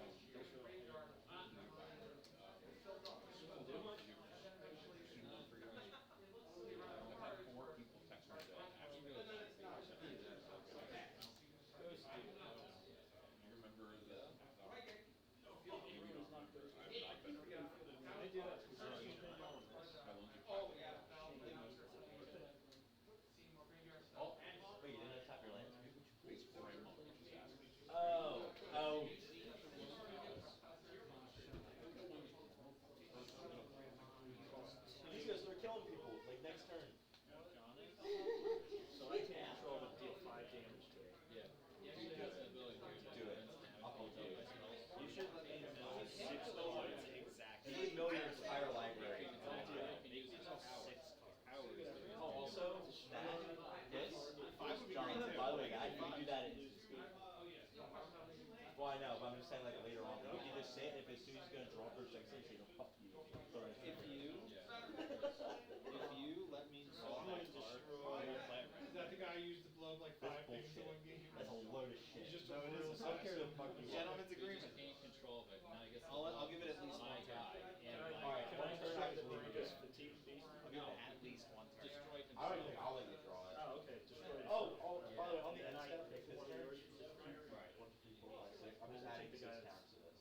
I had 4 people text me that actually goes to you remember the maybe you don't remember. I better.
I do that.
I loaned you
Oh, wait, you didn't attack your land?
Please frame up what you asked.
Oh. These guys are killing people, like next turn.
So I take control and deal 5 damage to it.
Yeah. Dude has the ability to
Do it. I'll hold you.
You should mill 6 cards exactly.
You can mill your entire library. Oh, also, that, this, John, by the way, guys, you can do that in well, I know, but I'm just saying, like, later on, you can just say it, if as soon as he's gonna draw for 6 things, you know, fuck you. Throw it in his
If you let me draw that card, I will play it.
Is that the guy who used to blow up like
That's
5 things in one
bullshit.
game?
That's a load of shit.
He's just
No, it
a
isn't.
real
I don't care the fuck you want.
Gentlemen's agreement. Gain control of it. Now I guess
I'll give it at least
my
one turn.
guy and my
Alright,
Can I
one turn,
distract
I
the
can leave
Vegas
it.
fatigue beast?
I'll give it at least one turn.
destroy
I don't think I'll let you draw it.
Oh, okay. Destroy it.
By the way, on the
And
end
then I
step,
pick
this
one of
turn,
yours.
Right.
1, 2, 3, 4, 5, 6. I'm just adding 6 counters to this.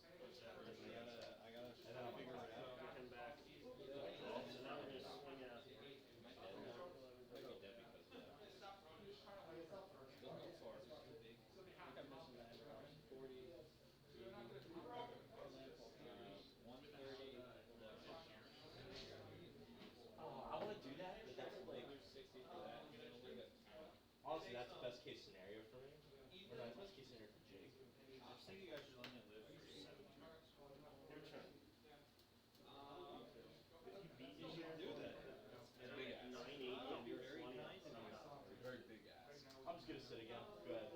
I gotta
And then I'm
figure it out.
Pick him back. So now we're gonna swing out.
Might be dead because of that. Still go far. Too big. I think I'm missing that. 40, 80, 130, 11.
I want to do that, but that's like,
Another 60 for that. You know, leave it.
honestly, that's the best case scenario for me. Or that's the best case scenario for Jake.
I just think you guys should let me live for 7 turns.
Your turn. If you beat me
You should
here,
do that.
and I'm at 980 and you're
Very
20.
kind to me. Very big ass.
I'm just gonna sit again. Go ahead.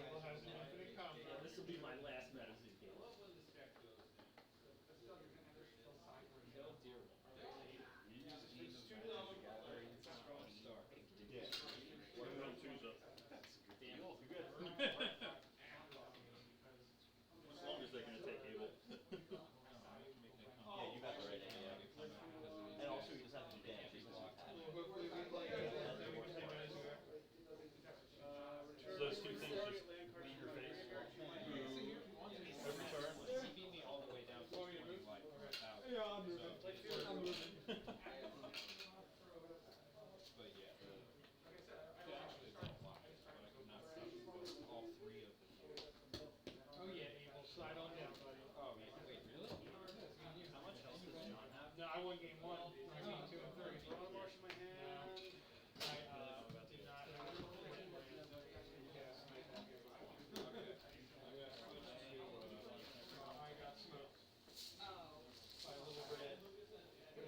Will has an infinite
Yeah,
combo.
this will be my last medicine game.
Kill deer. You just need the magic together. Strong start.
Yeah.
Round 2's up.
Damn.
You're good.
won game 1, I mean 2 and 3.
I'm washing my hands.
I did not have a plan. I got smoked by a little bit.
So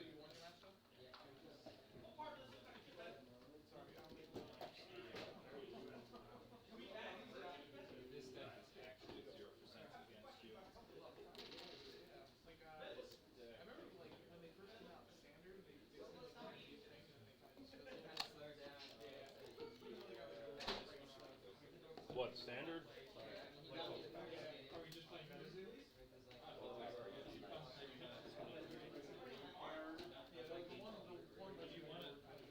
you won your match though?
This deck is actually 0% against you.
Like, I remember like when they first came out standard, they said like a new thing and then they kind of just fizzled out.
What, standard?
Are we just playing Metazoo?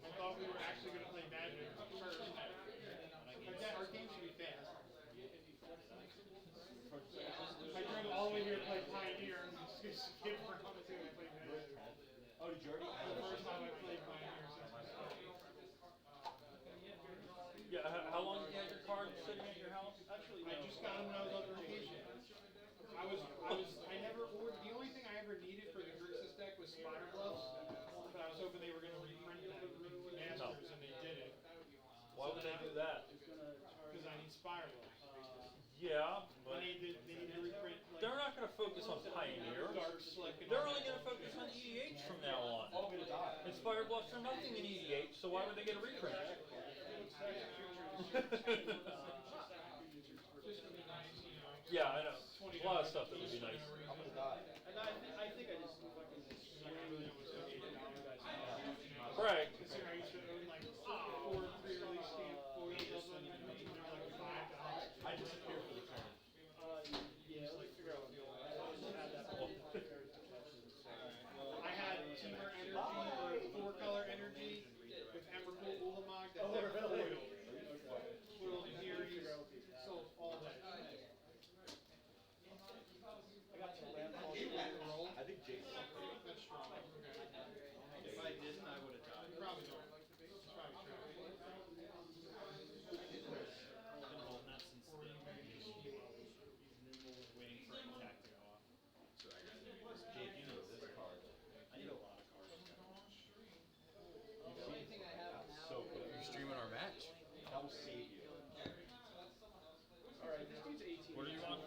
I thought we were actually going to play Magic first. Our game should be fast. I drove all the way here to play Pioneer and just skip around the two and play Magic.
Oh, did you already?
The first time I played Pioneer since we started.
Yeah, how long have you had your card sitting at your house?
Actually, I just got them when I was on vacation. I never ordered, the only thing I ever needed for the Grixis deck was Spire Bluffs, but I was hoping they were gonna reprint them in Masters, and they didn't.
Why would they do that?
Because I need Spire Bluffs.
Yeah, but
They need to reprint, like,
they're not gonna focus on Pioneer.
Dark Slick and
They're
all
only
that.
gonna focus on EDH from now on.
Oh, I'm gonna die.
Inspired Bluffs are nothing in EDH, so why would they get a reprint? Yeah, I know. A lot of stuff that would be nice.
I'm gonna die.
And I think I just fucking swing.
Right.
Considering I used to own like 4 pre-release stamp foils of them, and they're like $5.
I disappear for the turn.
Yeah, let's figure out what the old. I just had that.
I had Teamer Energy or 4-color energy with Emrakul Ulamog that had foil. Foil Furies, sold all that.
I got some landfall roll.
I think Jason.
That's strong.
If I didn't, I would have died.
You probably don't. It's probably true.
I've been holding that since the waiting for an attack to go off. So I got
Jake, you need this card.
I need a lot of cards.
So good.
You streaming our match?
That will save you.
Alright, this dude's 18.
What are you on?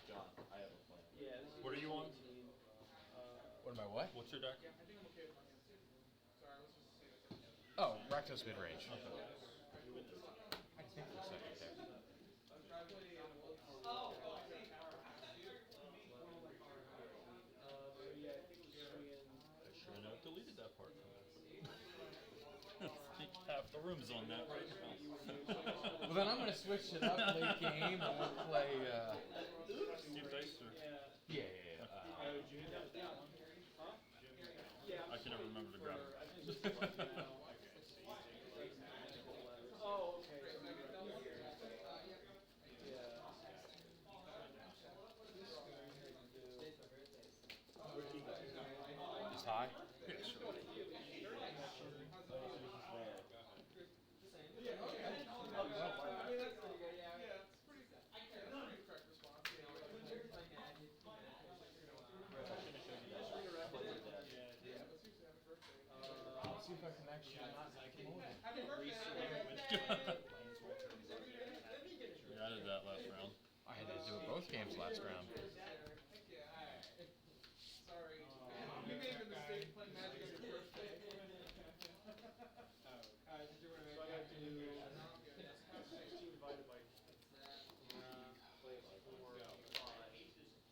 John, I have a plan.
Yeah, this
What are you on?
What am I what?
What's your deck?
I think I'm okay with my hand. Sorry, let's just say that.
Oh, Rakdos mid-range.
Okay.
I think it's second there.
yeah, I think it was swinging.
I should have deleted that part. I think half the room's on that right now.
Well, then I'm gonna switch it up late game and we'll play,
Steve Dice or?
yeah.
Yeah.
I can never remember to grab it.
Oh, okay.
Just high?
Yeah, sure.
See if I can actually not promote it.
We added that last round.
I had to do it both games last round.
Sorry. You made the mistake playing Magic on your first day.
So I got to do 16 divided by 4, 5.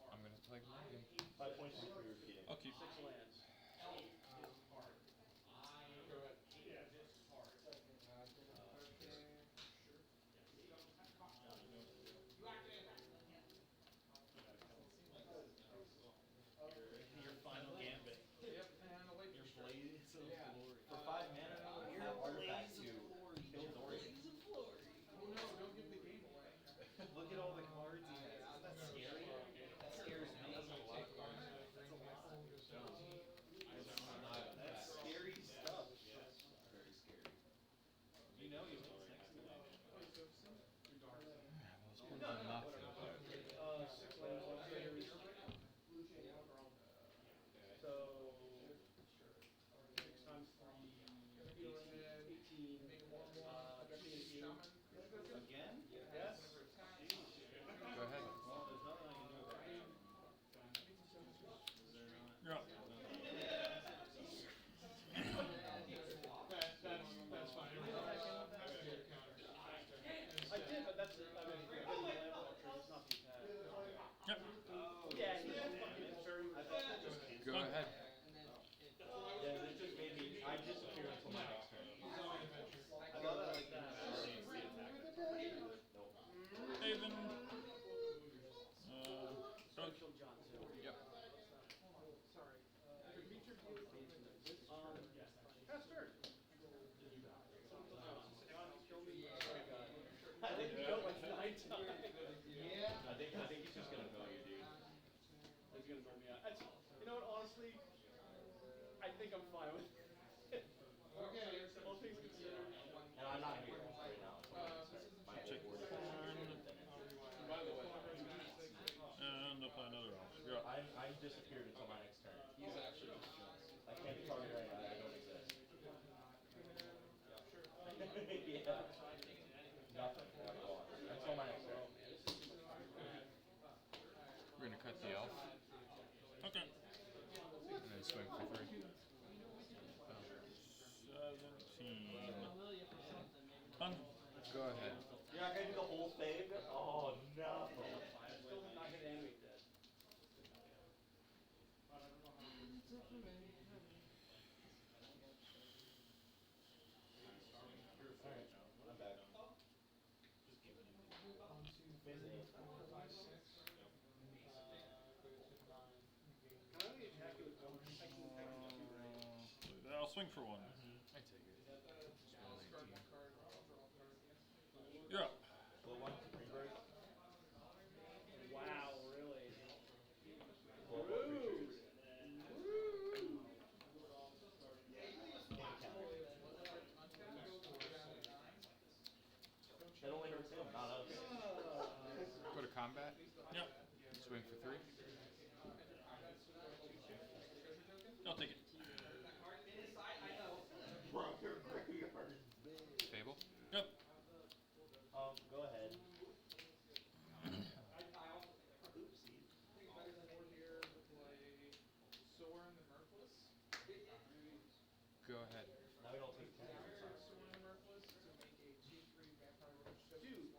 I'm gonna play Morgan.
5 points for repeating.
I'll keep.
6 lands.
Your final gambit.
Yep, and I'll wait
Your
for
blaze of glory.
For 5 mana, you have artifact to kill Dorian.
Oh no, don't give the game away.
Look at all the cards he has. Isn't that scary? That scares me. That's a lot of cards. That's a lot.
time.
Yeah.
I think he's just gonna mill you, dude.
He's gonna mill me out. That's, you know what, honestly, I think I'm fine with it.
Okay.
All things considered.
And I'm not here right now. My
Check
whole board is
By the way,
And I'll play another elf. You're up.
I'm disappeared until my next turn.
He's actually just Jones.
I can't target right now. I don't exist. Yeah. Nothing. Until my next turn.
We're gonna cut the elf
Okay.
and then swing for 3.
17. Fun.
Go ahead.
You're not gonna do the whole thing? Oh no.
still not gonna animate that.
Alright, I'm back.
Can I only attack you with one? I can attack you with 2, right?
I'll swing for 1.
I take it. Spell 19.
You're up.
Blow 1, rebirth.
Wow, really?
Blow 1
Rude.
creatures. It only hurts him, not us.
Go to combat.
Yep.
Swing for 3.
I'll take it.
Bro, your graveyard is big.
Fable.
Yep.
Go ahead.
Go ahead.
Now we don't take 10.
Dude,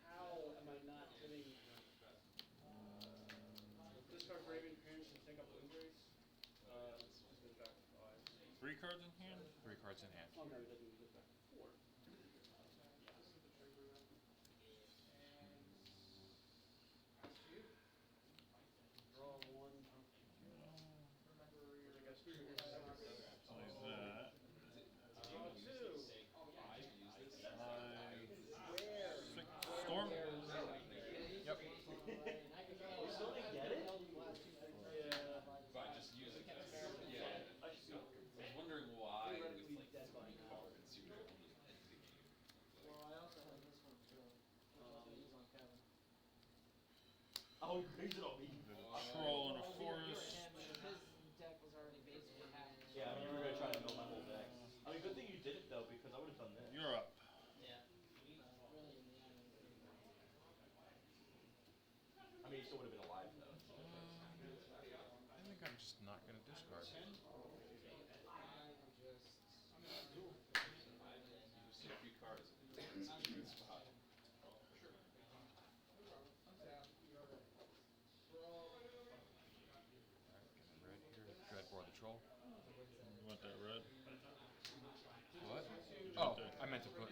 how am I not hitting? Discard Raven Parents and take up Blueberries. It's just gonna back to 5.
3 cards in hand.
3 cards in hand.
Oh no, it doesn't go back to 4. Draw 1.
Play that.
Draw 2.
Play 6 storm.
Yep.
You still didn't get it?
Yeah.
Fine, just use it. Yeah. I was wondering why with like 3 cards you would only end the game.
Oh, he grades it on me.
Troll in a forest.
Yeah, I mean, you were gonna try to mill my whole deck. I mean, good thing you did it though, because I would have done this.
You're up.
I mean, you still would have been alive though.
I think I'm just not gonna discard.
You see a few cards. It's a good spot.
Red here. Dreadbore the troll.
You want that red?
What?
Did you
Oh,
want that?
I meant to put.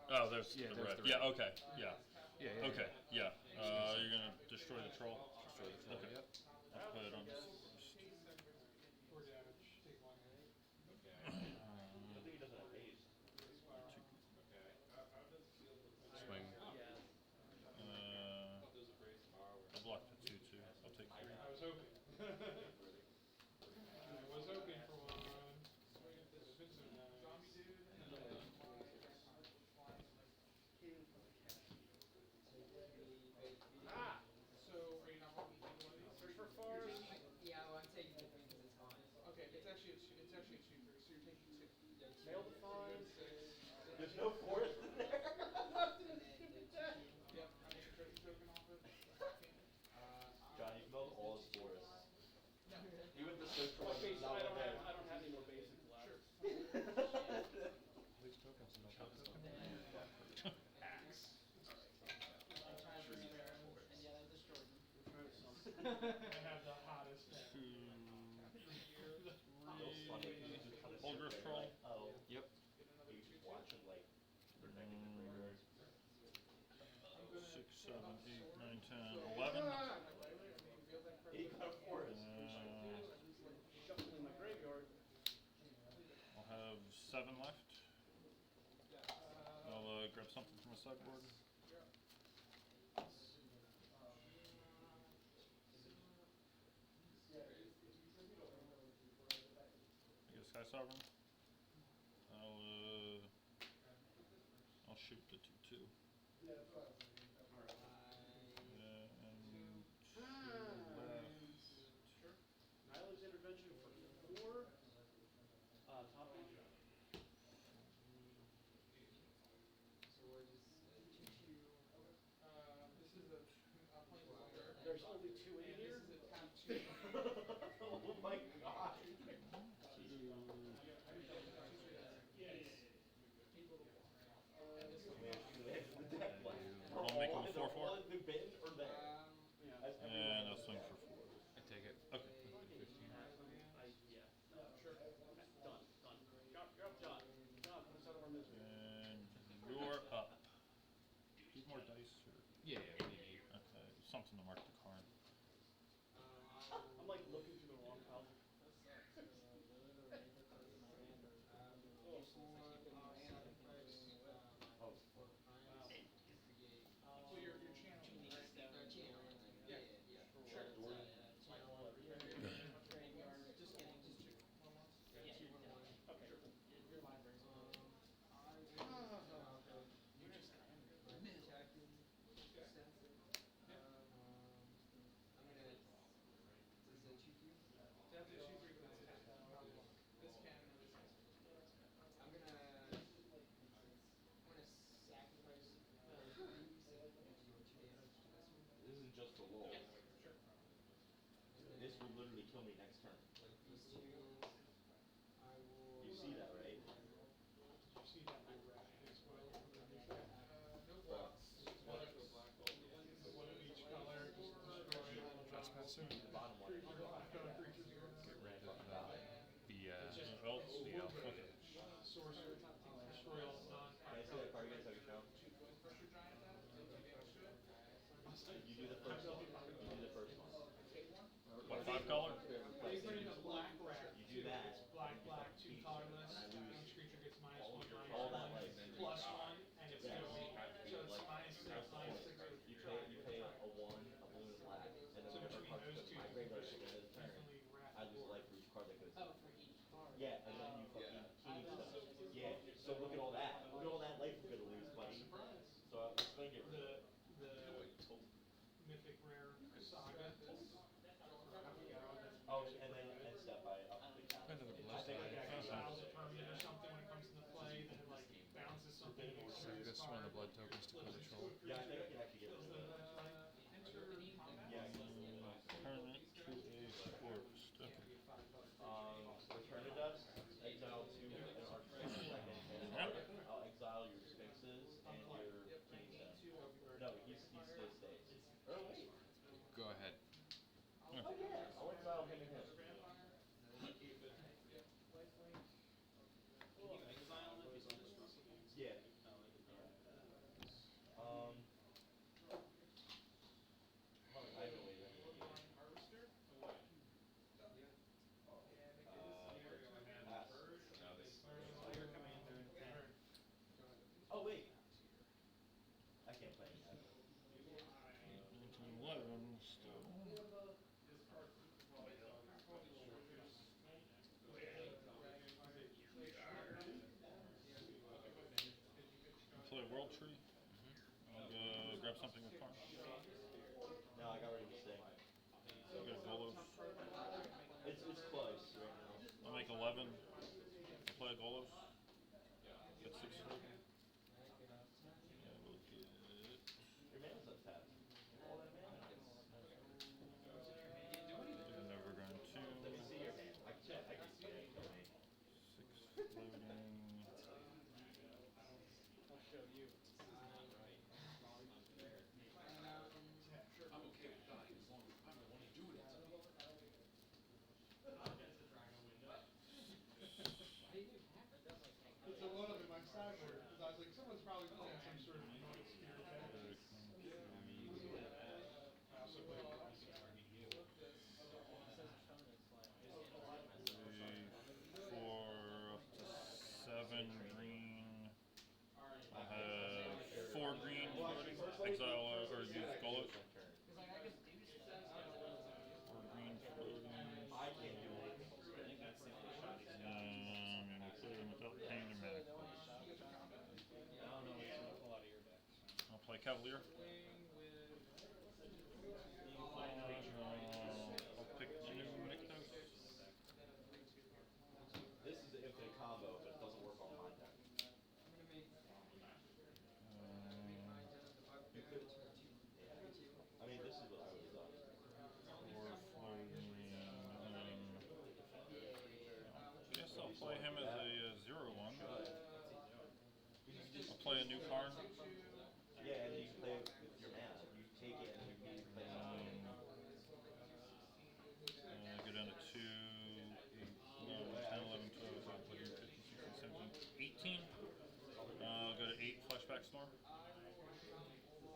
Oh, there's
Yeah,
the
there's
red.
the red.
Yeah, okay. Yeah.
Yeah, yeah.
Okay, yeah. You're gonna destroy the troll?
Destroy the troll.
Okay.
Yep.
Let's put it on this first.
Or damage. Take 1.
Good thing he doesn't have haste.
Swing.
I'll block the 2 too. I'll take 3.
I was hoping. I was hoping for 1. It's been so nice. Ah! So, are you not wanting to take one of these?
Search for forest.
Yeah, well, I'm taking the 3 because it's fine.
Okay, it's actually a 2-3, so you're taking 2.
Mail the fine.
There's no forest in there.
Yep, I made a treasure token off it.
John, you milled all his forests. Even the search for
Okay, so
not
I don't
there.
have any more basic left.
Which tokens? No tokens.
Axe.
And yet I destroyed them.
I have the hottest deck.
2,
It's funny, 'cause you just kinda sit
Old Rift
there
Troll.
like, oh.
Yep.
You just watch him like protecting the graveyard.
6, 7, 8, 9, 10, 11.
He got a forest.
Shuffling my graveyard.
I'll have 7 left. I'll grab something from a sideboard. I guess Sky Sovereign. I'll shoot the 2/2. And 2 left.
Nyla's intervention for 4. Top end.
So we're just 2/2.
This is a planeswalker.
There's only 2 in
And
here?
this is a tap 2.
Oh my god.
I'll make him a 4/4.
All in the bin or there?
Yeah.
And I'll swing for 4.
I take it.
Okay.
Yeah. Sure. Done. You're up, John. John, put us out of our misery.
And you're up. Do you have more dice or?
Yeah, we need 8.
Okay, something to mark the card.
I'm like looking through the wrong pile.
So you're channeling, right?
Yeah.
Check door.
That's a 2/3, but it's tap. This can and this can.
I'm gonna sacrifice
This isn't just the roll.
Sure.
This will literally kill me next turn.
these 2. I will.
You see that, right?
Did you see that blue rat? It's what? No
Blocks.
One of each color, just destroy all of
Trespasser.
The bottom one.
creatures you're on.
Get rid of the
Elf.
the elf.
Okay.
Sorcerer, destroy all
Can I see that card again so I can show?
pressure giant that, so you damage to it.
You do the first one. You do the first one.
What, 5 color?
They put in a black rat.
You do that.
It's black,
and you
black,
fucking
2
beat
colorless.
and I lose.
Each creature gets -1,
all
-1,
that life.
+1, and it's
Yeah.
going. So it's -6, -6
You
with
pay a 1, a blue and a black, and then
So
whenever
between
cards
those
go to
two,
my graveyard at the end of the turn,
definitely rat.
I lose life for each card that goes in.
Oh, for each card.
Yeah, and then you fucking team stuff. Yeah, so look at all that. Look at all that life we're gonna lose, buddy. So let's swing it.
The mythic rare saga.
Oh, and then end step I up the count.
Kind of a
I
blessed
think I
Like
can
exiles a permanent or something when it comes into play, then it like bounces something.
So this one of the blood tokens to control.
Yeah, I think I can actually get rid of it. Yeah, I can.
Permanent to a forest. Okay.
Return to dust, exile 2 and artifact second, and I'll exile your sphinxes and your king set. No, he stays. Or wait.
Go ahead.
Oh yeah, I'll exile him and him. Yeah. I have no way of ending the game. Pass. Oh wait. I can't play any of that.
1911 still. Play World Tree. I'll go grab something with farm.
No, I got rid of the stick.
I'll get a Golos.
It's close right now.
I'll make 11. Play a Golos. Get 6 token. Yeah, we'll get.
Your mana's untapped. All that mana.
And then we're going to
Let me see your hand. I can check.
6 floating.
I'll show you.
It's a lot of in my sideboard, because I was like, someone's probably playing some sort of noise here. I also play Classic.
4 up to 7 green. I'll have exile or use Golos. Or green floating.
I can't do it.
And we play them without paying their mana cost.
I don't know what's gonna pull out of your deck.
I'll play Cavalier. I'll pick New Nykthos.
This is the infinite combo, but it doesn't work on my deck. You could. I mean, this is what I would have done.
Or floating. Guess I'll play him as a 0/1. I'll play a new card.
Yeah, and you can play it with your mana. You take it and you play it.
Go down to 2, 8, 9, 10, 11, 12, 13, 14, 15, 16, 17, 18. Go to 8 Flashback Storm.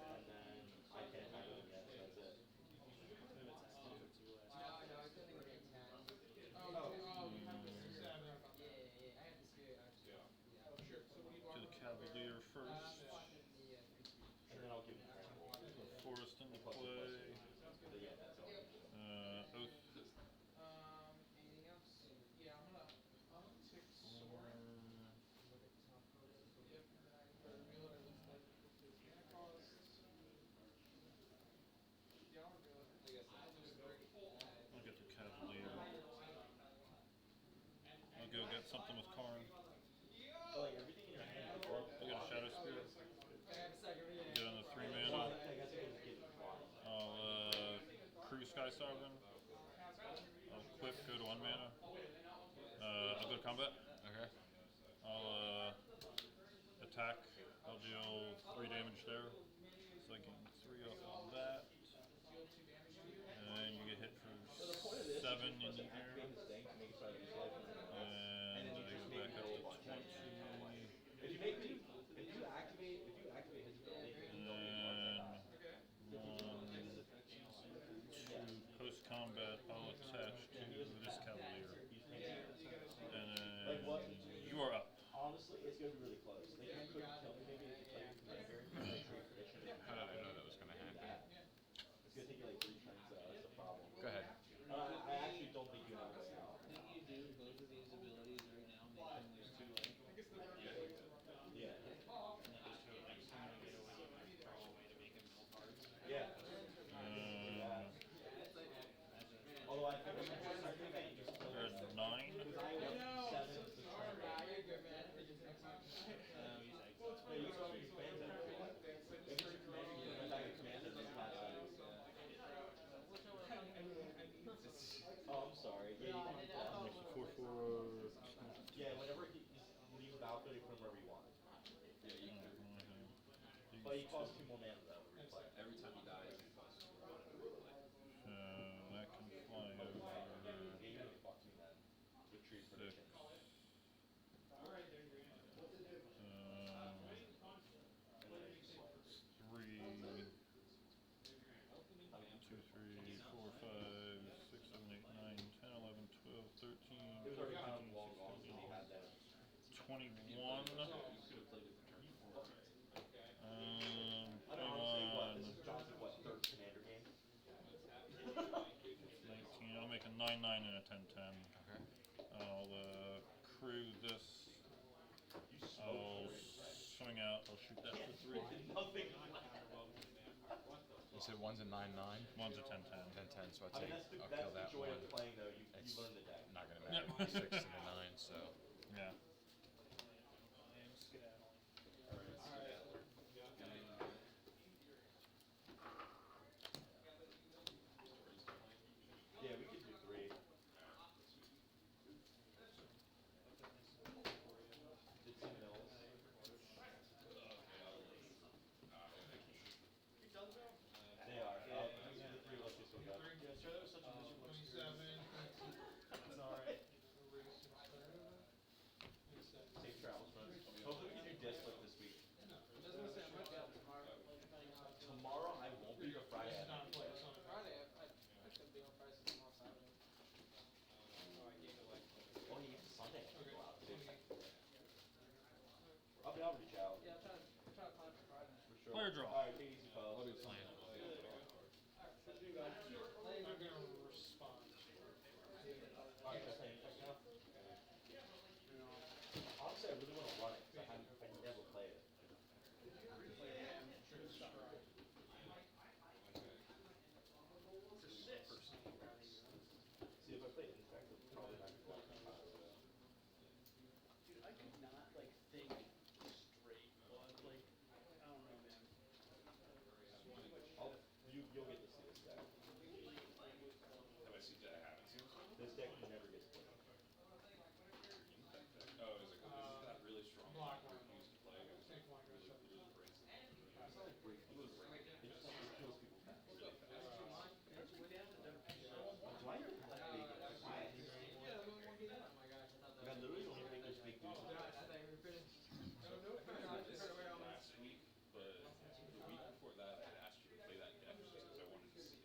And then I can't have it yet, so that's it.
To the Cavalier first.
And then I'll give it Trample.
Forest into play.
But yeah, that's all.
Oath.
Anything else?
Yeah, I'm gonna take sword. Yep. Reveal it or list it. Mana cost. Yeah, I'll reveal it.
I'll get the Cavalier. I'll go get something with Karn.
Oh, like everything in your hand is
I'll get a Shadow Spirit. Get on the 3
Well,
mana.
I guess I can just give it flying.
I'll Crew Sky Sovereign. I'll equip, go to 1 mana. I'll go to combat.
Okay.
I'll attack. I'll deal 3 damage there. So I gain 3 off of that. And you get hit for 7 in the air.
Create this thing to make it so I can use life.
And I go back up to 20.
If you make me, if you activate his ability,
And 1, 2, post combat, I'll attach to this Cavalier. And then you are up.
honestly, it's gonna be really close. They can quick kill me maybe if you play Commander, like trade tradition.
How did I know that was gonna happen?
It's gonna take you like 3 turns, that's the problem.
Go ahead.
I actually don't think you have a way out.
Didn't you do both of these abilities right now, make them lose 2 life?
Yeah.
And then just throw it next to him and get away, throw away to make him pull cards?
Yeah. Although I think I think you just kill
You're
it.
at 9.
Because I went 7 to the turn.
You're good, man.
He's
Yeah, you can always expand it. If it's your commander, you can back a commander, then pass it. Oh, I'm sorry. Yeah, you can do that.
Makes it 4/4.
Yeah, whenever you leave the battlefield, you put him wherever you want.
Yeah, you can.
But he costs 2 more mana though to replay.
Every time he dies, it costs 2 mana to replay.
That can fly over.
Yeah, you really fucked me then. With trade
6.
prediction.
3. 2, 3, 4, 5, 6, 7, 8, 9, 10, 11, 12, 13,
It was already
14,
kind of long
16,
gone, so he had that.
21.
You could have played it for turn 4.
I don't know, honestly, what,
21.
this is John's, what, 3rd commander game?
19. I'll make a 9/9 and a 10/10.
Okay.
I'll crew this. I'll swing out. I'll shoot that for 3.
Nothing.
You said one's a 9/9,
1's a 10/10.
10/10, so
I
I'll
mean,
kill
that's the
that
joy
one.
of playing though, you
It's
learn the deck.
not gonna matter. 6 and a 9, so.
Yeah.
Yeah, we could do 3. Did some mills. They are. These are the 3 of us just looked up.
Sir, that was such a miserable
27.
It's alright.
Player draw.
Alright, take it easy, fellas.
What are we playing?
I'm not gonna respond.
Alright, you're playing check now? Honestly, I really wanna run it, cause I never play it. See, if I play Infect, it's probably not gonna work.
Dude, I could not like think straight. Like, I don't know, man.
You'll get to see this deck.
Have I seen that happen to you?
This deck never gets played.
Oh, is it, 'cause this is that really strong
Block
block
one.
we used to play? It was
Take one, go
really,
shut
really breaks it.
It's not like break, it just like, it kills people fast.
Really fast.
Do I even have that big of a Like, I literally only make those fake dudes.
Last week, but the week before that, I asked you to play that deck just because I wanted to see it.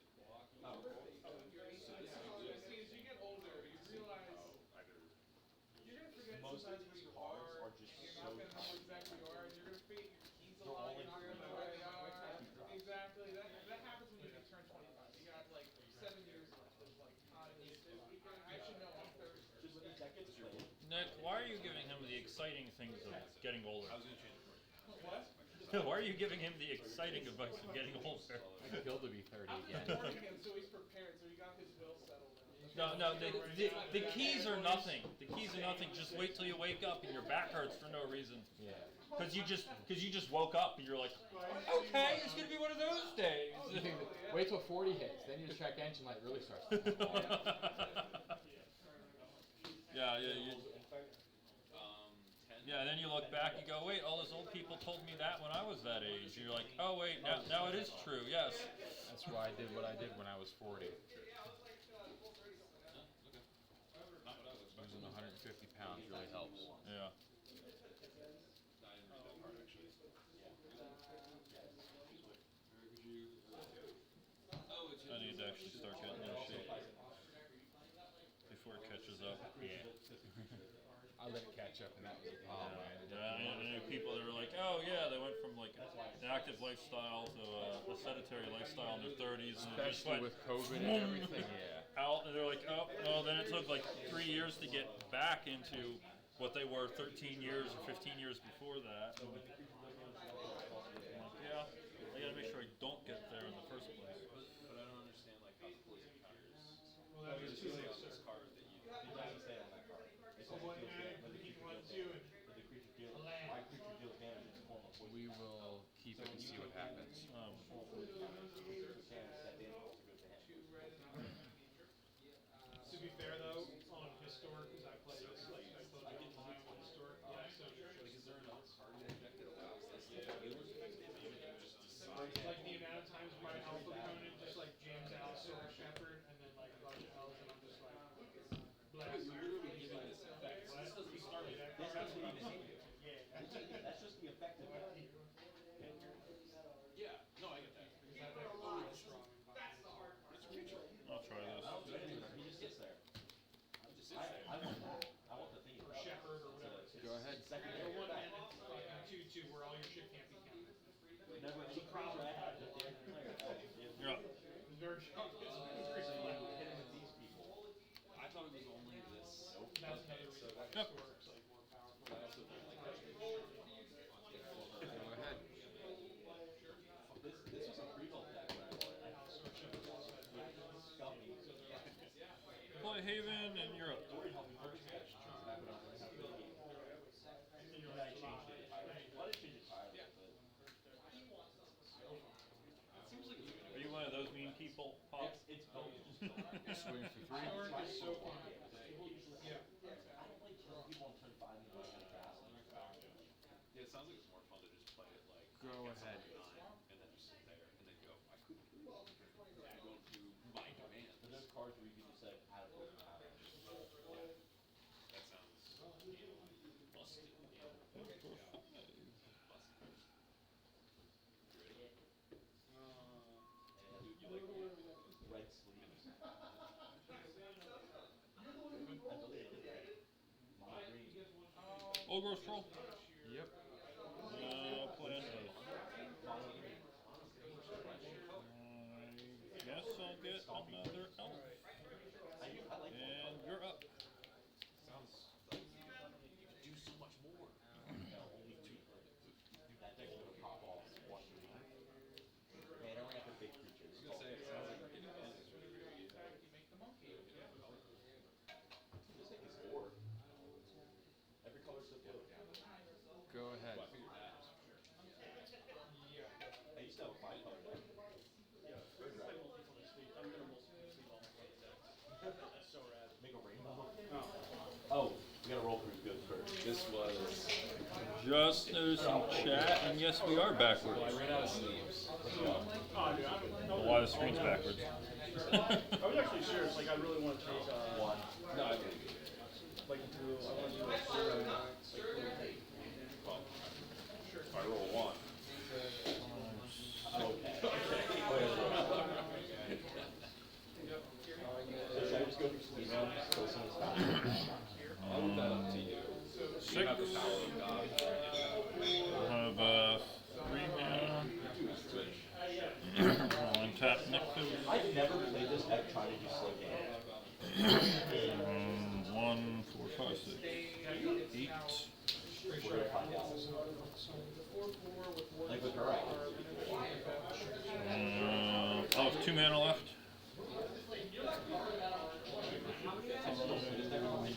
Oh.
So this is good.
See, as you get older, you realize
Either
you're gonna forget
Most of
sometimes who
these
you
cards
are.
are just
You're
so
not gonna know
tough.
exactly who you are, and you're gonna forget your keys a
They're
lot.
all
You're
like
not gonna know
free
where they
drops.
are.
Free drops.
Exactly. That happens when you turn 25. You got like 7 years left of like, I should know I'm 30.
Just when this deck gets played.
Nick, why are you giving him the exciting things of getting older?
I was gonna change it for you.
What?
Why are you giving him the exciting advice of getting older?
I'd kill to be 30
I'm
again.
just warning him so he's prepared, so he got his will settled now.
No, the keys are nothing. The keys are nothing. Just wait till you wake up and your back hurts for no reason.
Yeah.
Cause you just woke up and you're like, okay, it's gonna be one of those days.
You think that, wait till 40 hits, then your check engine light really starts to come on.
Yeah,
10.
yeah. Then you look back, you go, wait, all those old people told me that when I was that age. You're like, oh wait, now it is true. Yes.
That's why I did what I did when I was 40.
Not what I was expecting.
Losing 150 pounds really helps.
Yeah.
I didn't read that part actually. Oh, it's
I need to actually start getting in shape before it catches up.
Yeah. I let it catch up, and that was a problem. I ended up
Yeah, I knew people that were like, oh yeah, they went from like an active lifestyle to a sedentary lifestyle in their 30s, and they just
especially
went
with COVID and everything. Yeah.
out, and they're like, oh, well, then it took like 3 years to get back into what they were 13 years or 15 years before that. And I'm like, yeah, I gotta make sure I don't get there in the first place.
But I don't understand like how the poison counters.
Well, that was too late,
on
sir.
this card that you.
It doesn't say on that card. It says
What
it deals
man
damage, but the
he
creature
wants
deals
you
damage. But the creature deals,
land.
my creature deals damage in the form of poison.
We will keep it and see what happens.
To be fair though, on Historic, because I play this, like, I told you I'm playing on Historic, yeah, so
Is there enough card in the deck that allows this to heal effectively, or you just decide?
like the amount of times my alpha opponent just like jams out Soul Shepherd and then like a bunch of elves and I'm just like blast.
You're literally giving this effect.
What?
This doesn't start with
That-
This
that's
doesn't
what I'm
even
saying.
hit you.
Yeah.
That's just the effective deck.
Yeah, no, I get that.
That deck is really strong in my opinion.
It's a creature.
I'll try
I
this.
don't do anything, he just sits there.
Just sits there.
I want that. I want the thing.
Or Shepherd or whatever.
Go ahead.
Secondary.
Or 1 mana, fucking 2/2 where all your shit can't be countered.
Never any creature I have that damn player.
You're up.
It's very strong. It's
So
very
you
strong.
hit him with these people.
I thought it was only this.
That's another reason why
Yep.
Historic's like more powerful.
I also don't like that.
Go ahead.
This was a pre-built deck when I bought it.
Soul Shepherd also has
Scummy.
Play Haven, and you're up.
Dory helped me purchase it. Back when I was in the game. And I changed it entirely. Well, I didn't change it entirely, but.
It seems like it's
Are you one of those mean people, Pop?
It's both.
Swing for 3.
Historic is so fun. Yeah.
I don't like killing people on turn 5 and then I'm gonna cast them.
Yeah, it sounds like it's more fun to just play it like.
Go
get
ahead.
something 9, and then just sit there, and then go, I could do this. I'm going to my demand.
But there's cards where you can just say, add a poison power.
That sounds busted. Busted. You ready?
And red sleeves. I believe it did that. Mono green.
Ogre's Troll.
Yep.
Plan those.
Mono green. We gotta roll through good first.
This was.
Just noticing chat, and yes, we are backwards.
I ran out of sleeves.
Oh, dude,
Why the screen's backwards?
I was actually serious, like, I really want to take,
One.
No, I didn't.
like, do, I want to do, like, zero,
Well, I roll one.
Okay. So should I just go through some emails? So as soon as possible?
I'll leave that up to you. You have the power of God.
I'll have 3 mana. I'll untap Nexus.
I've never played this deck trying to do slow game.
1, 4, 5, 6, 8.
We're gonna find out. Like with her, I
I'll have 2 mana left.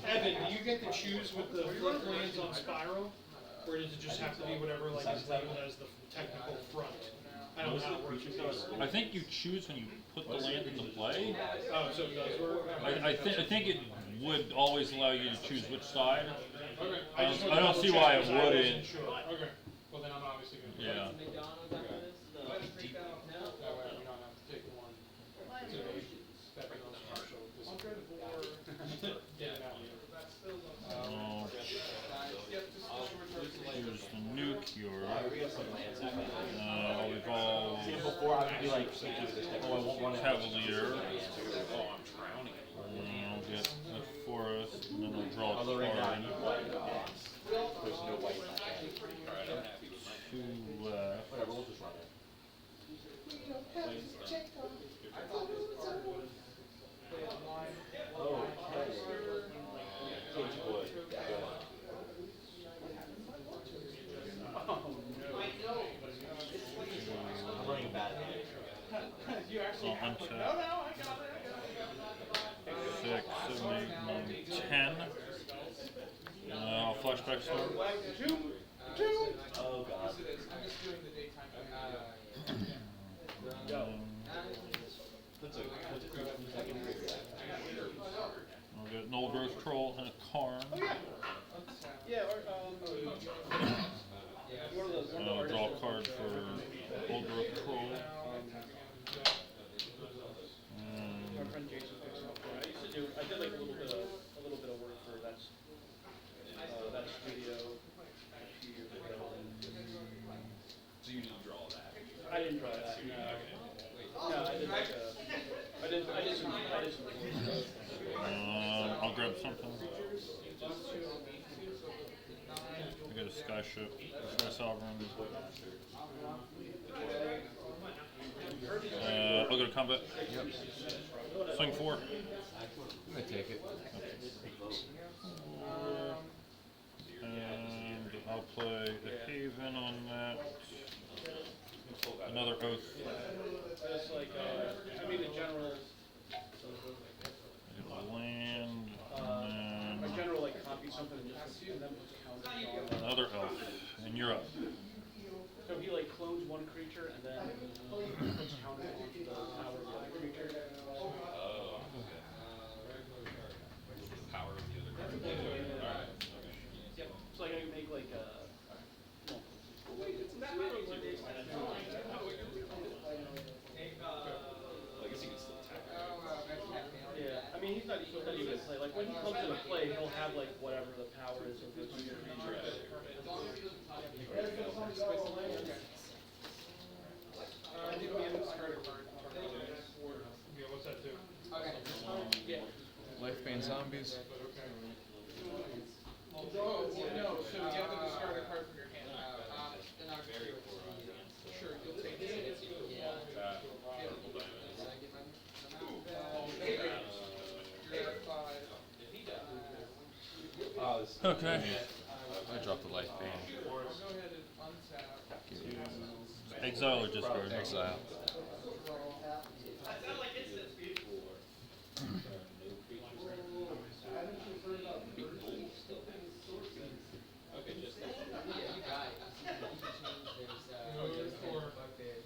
Evan, do you get to choose with the flip lands on Spiral? Or does it just have to be whatever like is labeled as the technical front? I don't know how it works.
I think you choose when you put the land into play.
Oh, so it does work?
I think it would always allow you to choose which side.
Okay.
I don't see why it wouldn't.
Okay. Well, then I'm obviously gonna.
Yeah.
McDonald's after this? The
That way we don't have to take the one to the that becomes partial. Get it out here.
Oh, here's the nuke.
we have some lands.
I'll evolve
See, before I would be like, oh, I won't run it.
Cavalier.
Oh, I'm drowning.
And I'll get the forest, and then I'll draw a
Although right now I
card.
need white in my decks. There's no white in my deck.
Alright, I'm happy with mine.
2 left.
Whatever, we'll just run it. Oh, Cage Boy. I'm running a bad hand.
I'll untap. 6, 7, 8, 9, 10. I'll flashback start.
Oh god.
I'm just doing the daytime
That's a second trigger.
I'll get an old growth troll and a Karn.
yeah, or,
I'll draw a card for old growth troll.
my friend Jason picks up. I used to do, I did like a little bit of work for that studio a few years ago.
So you didn't draw that.
I didn't draw that, no. No, I did like I did some work.
I'll grab something. I got a Sky Ship, Sky Sovereign. I'll go to combat.
Yep.
Swing 4.
I'm gonna take it.
And I'll play a Haven on that. Another Oath.
Just like, I mean, the general,
I get a land, and
my
then
general like copied something and just and then puts counters on.
another Elf. And you're up.
So he like clones one creature and then puts counters on the power of the other creature.
Oh, okay. The power of the other card. Alright.
Yep. So like I can make like
Well, I guess you can still attack.
yeah. I mean he's not even play. Like when he comes into play, he'll have like whatever the power is of the creature.
Yeah, what's that do?
Lifebane zombies.
Oh, no, so you have to discard a card from your hand. Sure, you'll take it. You're at 5.
Oh, this
Okay.
I dropped the life bane.
Go ahead and untap.
Exile or discard?
Exile.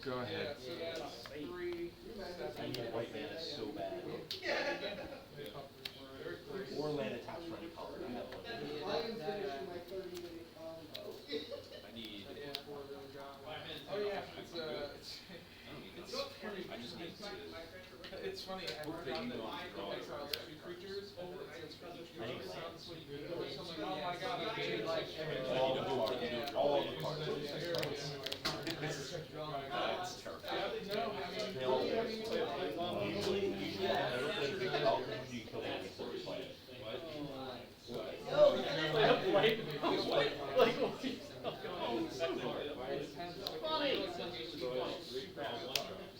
Go ahead.
So that's 3,
I need white mana so bad. Or land attacks for any color. I have one.
It's funny, I found that exiles two creatures over sounds like so I'm like, oh my god, I actually like
all of the cards. Usually, I never play big out when you kill them before you play it.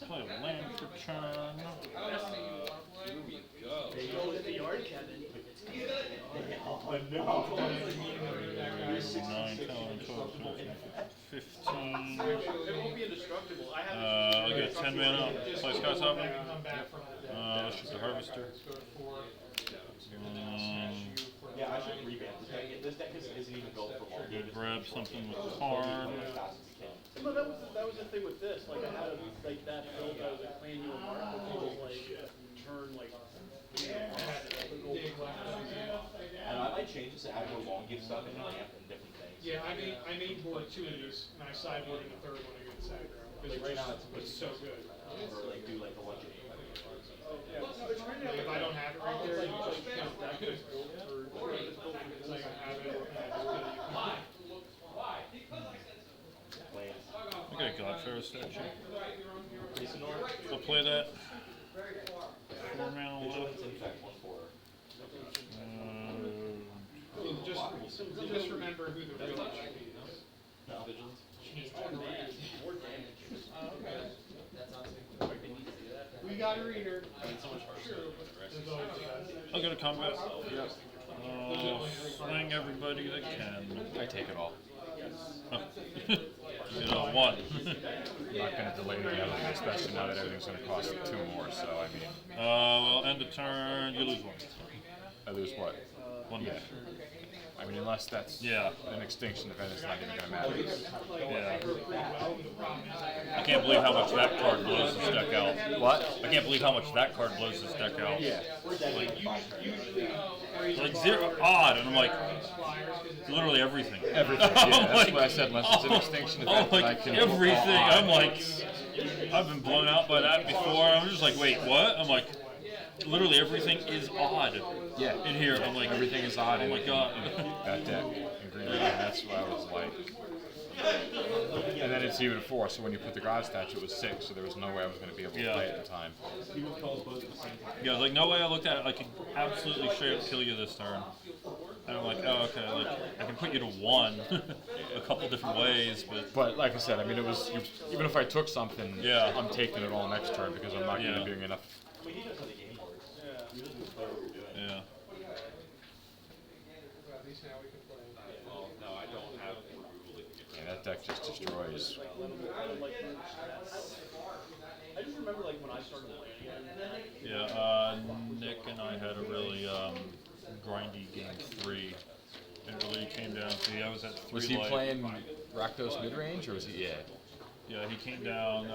Play a land for turn.
The yard, Kevin.
9, 10, 12, 15.
It won't be indestructible. I have
I got 10 mana. Play Sky Sovereign. Let's shoot the Harvester.
Yeah, I should revamp this deck. This deck isn't even built for long games.
Grab something with Karn.
No, that was the thing with this. Like I had like that build as a clan you mark, which was like turn like.
And I might change this to add more long game stuff in ramp and different things.
Yeah, I made board 2 of these, and I sideboarded the third one against aggro. Because
Like right now
it's so good.
Or like do like a lunch.
Like, if I don't have it right there, you just count that as built for it's built because I have it, and I just
I got a Godfair statue.
Isidore.
I'll play that. 4 mana
Vigilance,
left.
in fact, 1/4.
just remember who the real HP is.
No.
We got a reader.
I'll go to combat. Swing everybody that can.
I take it all.
You know, 1.
I'm not gonna delay the other, especially now that everything's gonna cost 2 more, so I mean.
Well, end of turn, you lose 1.
I lose what?
1
Yeah. I mean, unless that's
Yeah.
an extinction event, it's not even gonna matter.
Yeah. I can't believe how much that card blows this deck out.
What?
I can't believe how much that card blows this deck out.
Yeah.
Like 0 odd, and I'm like, literally everything.
Everything. Yeah,
I'm
that's
like,
what I said. Unless it's an extinction event,
like
then I can.
everything. I'm like, I've been blown out by that before. I'm just like, wait, what? I'm like, literally everything is odd.
Yeah.
In here, I'm like,
Everything is odd.
Oh my god.
That deck. In Green Lantern, that's what I was like. And then it's even 4, so when you put the God statue, it was 6, so there was no way I was going to be able to
Yeah.
play it in time.
Yeah, like no way I looked at it. I could absolutely straight up kill you this turn. And I'm like, oh, okay, like I can put you to 1 a couple different ways,
But like I said, I mean, it was even if I took something,
Yeah.
I'm taking it all next turn because I'm not going
Yeah.
to be doing enough.
I mean, he knows how the game works. He doesn't even play what we're doing.
yeah.
Well, no, I don't have removal.
Yeah, that deck just destroys.
I just remember like when I started playing.
Yeah, Nick and I had a really grindy game 3. It really came down to I was at 3
Was he
life.
playing Rakdos midrange or was he? Yeah.
Yeah, he came down.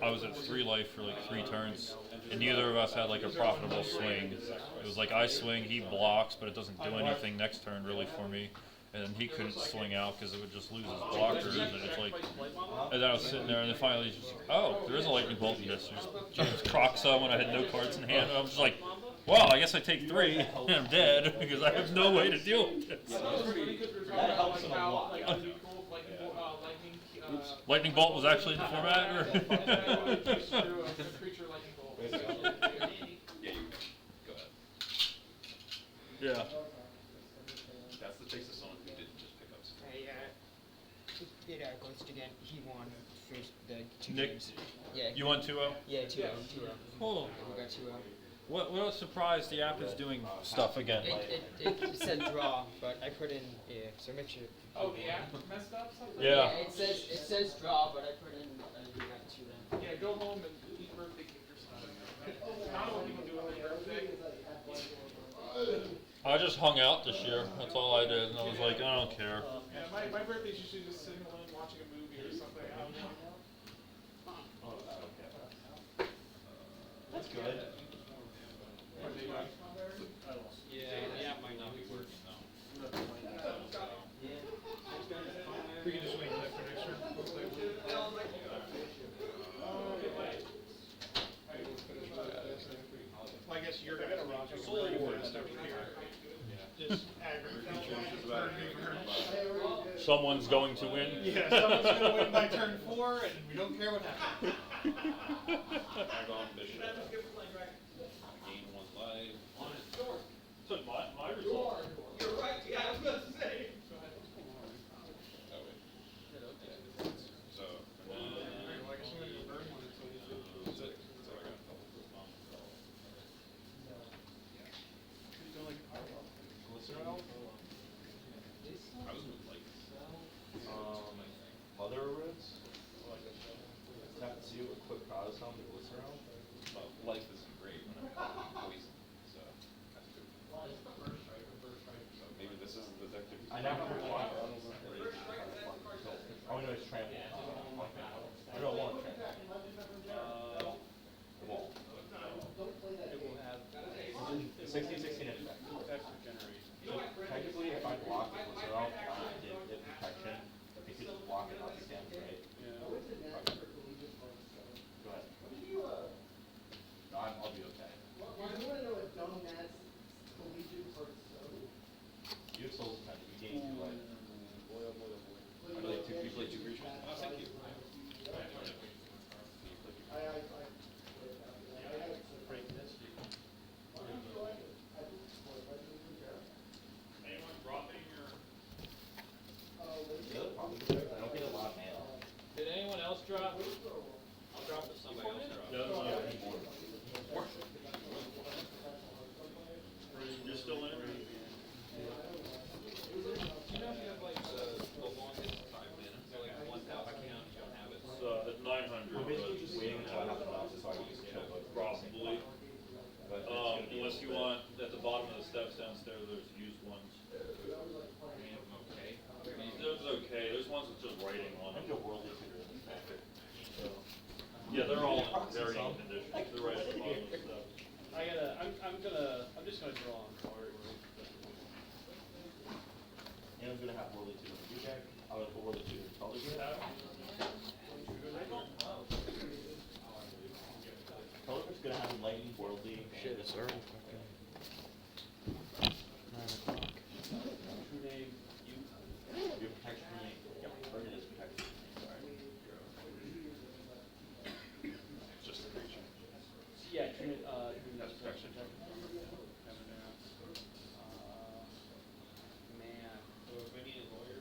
I was at 3 life for like 3 turns, and neither of us had like a profitable swing. It was like I swing, he blocks, but it doesn't do anything next turn really for me. And he couldn't swing out because it would just lose his blockers, and it's like. And then I was sitting there, and then finally, he's just like, oh, there is a lightning bolt in this. There's James Croxa when I had no cards in hand, and I'm just like, well, I guess I take 3 and I'm dead because I have no way to deal with this.
That helps him a lot.
Lightning bolt was actually in the format, or? Yeah.
That's the takes of someone who didn't just pick up some.
He did Ghost again. He won first the 2
Nick,
games. Yeah.
you won 2-0?
Yeah, 2-0.
Cool.
We got 2-0.
What a surprise the app is doing stuff again.
It said draw, but I put in so make sure.
Oh, the app messed up something?
Yeah.
It says draw, but I put in we got 2-0.
Yeah, go home and eat birthday cake or something. I don't know what people do on their birthday.
I just hung out this year. That's all I did, and I was like, I don't care.
Yeah, my birthday's usually just sitting alone watching a movie or something. I don't know.
That's good.
Yeah, might not be working though.
We can just wait for next turn.
someone's going to win.
Yeah, someone's gonna win by turn 4, and we don't care what happens.
Dragon Bishop. Gain 1 life.
So my result.
You're right, yeah, I was gonna say.
Oh wait. So, and then,
Well, I guess I'm gonna burn one until you
that's it. So I got a couple.
Glycerol?
I was with like,
Mother of Roots? Tap 2, equip Cosmo to Glycerol?
well, life isn't great when I'm poisoned, so that's good. So maybe this isn't the deck to be.
I now have a block. Oh, no, it's trample. I don't want trample. The wall.
It will have
16 impact.
extra generation.
So technically, if I block with Glycerol, I did hit protection. You could just block it, not be damage, right?
Yeah.
Go ahead. No, I'll be okay. You have Soul's Defense, you gain 2 life.
I play 2, you play 2 creatures. Oh, thank you.
Break this.
Anyone dropping or?
The other problem is I don't get a lot of mana.
Did anyone else drop? I'll drop if somebody else drops.
You're still in?
Do you know if you have like the longest 5 minutes? So like 1,000 count, you don't have it.
It's 900.
I'm basically just waiting until I have enough so I can just kill it.
Probably.
But it's gonna be
Unless you want, at the bottom of the steps downstairs, there's used ones.
Okay.
Those okay. There's ones with just writing on
I
them.
think a worldly tutor in this packet.
So, yeah, they're all in
Proxy
varying
some.
condition. They're right at the bottom of the steps.
I'm just gonna draw on cards.
And I'm gonna have worldly tutor in your deck. I'm gonna put worldly tutor in color deck. Color's gonna have lightning, worldly.
Shit, it's already fucking 9 o'clock.
True name, you.
You have protection from me. Yep. Or it is protection from me, sorry.
Just a creature.
Yeah, true,
That's protection.
Man.
So if we need a lawyer,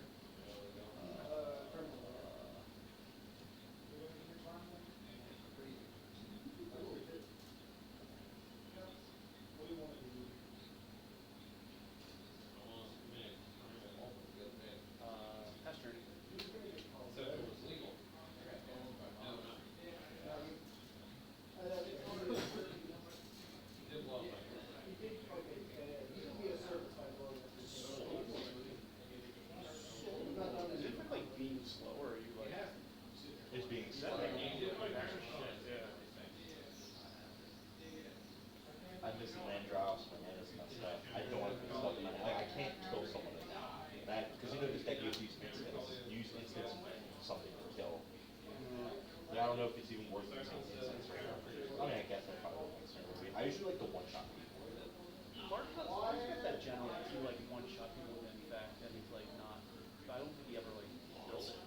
Pass turn.
so if it was legal. No, no. Did blow up.
Is it like being slow, or are you like?
It's being
Is
slow.
that like shit?
I miss land drops, my mana's messed up. I don't want to put stuff in my hand. I can't kill someone right now. Because you know this deck you have to use instants. Use instants and something to kill. But I don't know if it's even worth using instants right now. I mean, I guess I probably would consider it. I usually like the one-shot people with it.
Mark has that general, he like one shot people with infect, and he's like not, I don't think he ever like kills it.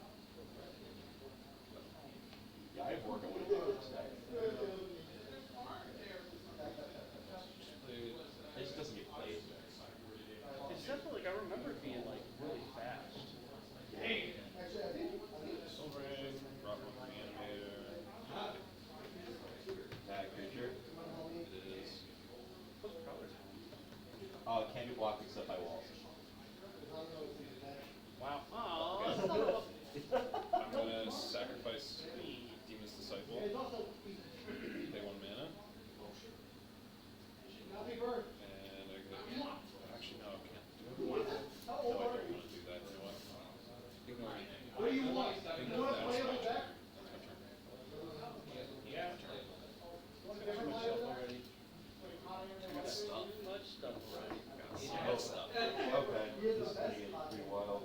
Yeah, I have work I want to do with this deck. It just doesn't get played.
It's definitely like, I remember it being like really fast.
Drop 1 reanimator.
That creature.
It is.
What's the colors?
Can't be blocked except by walls.
Wow.
I'm gonna sacrifice Demon's Disciple. Pay 1 mana. And I could. Actually, no, I can't do it. No, I don't want to do that. You know what? Ignore me. What do you want? You want to play with that?
Yeah. Too much stuff already. Too much stuff already.
Okay. This is gonna get pretty wild.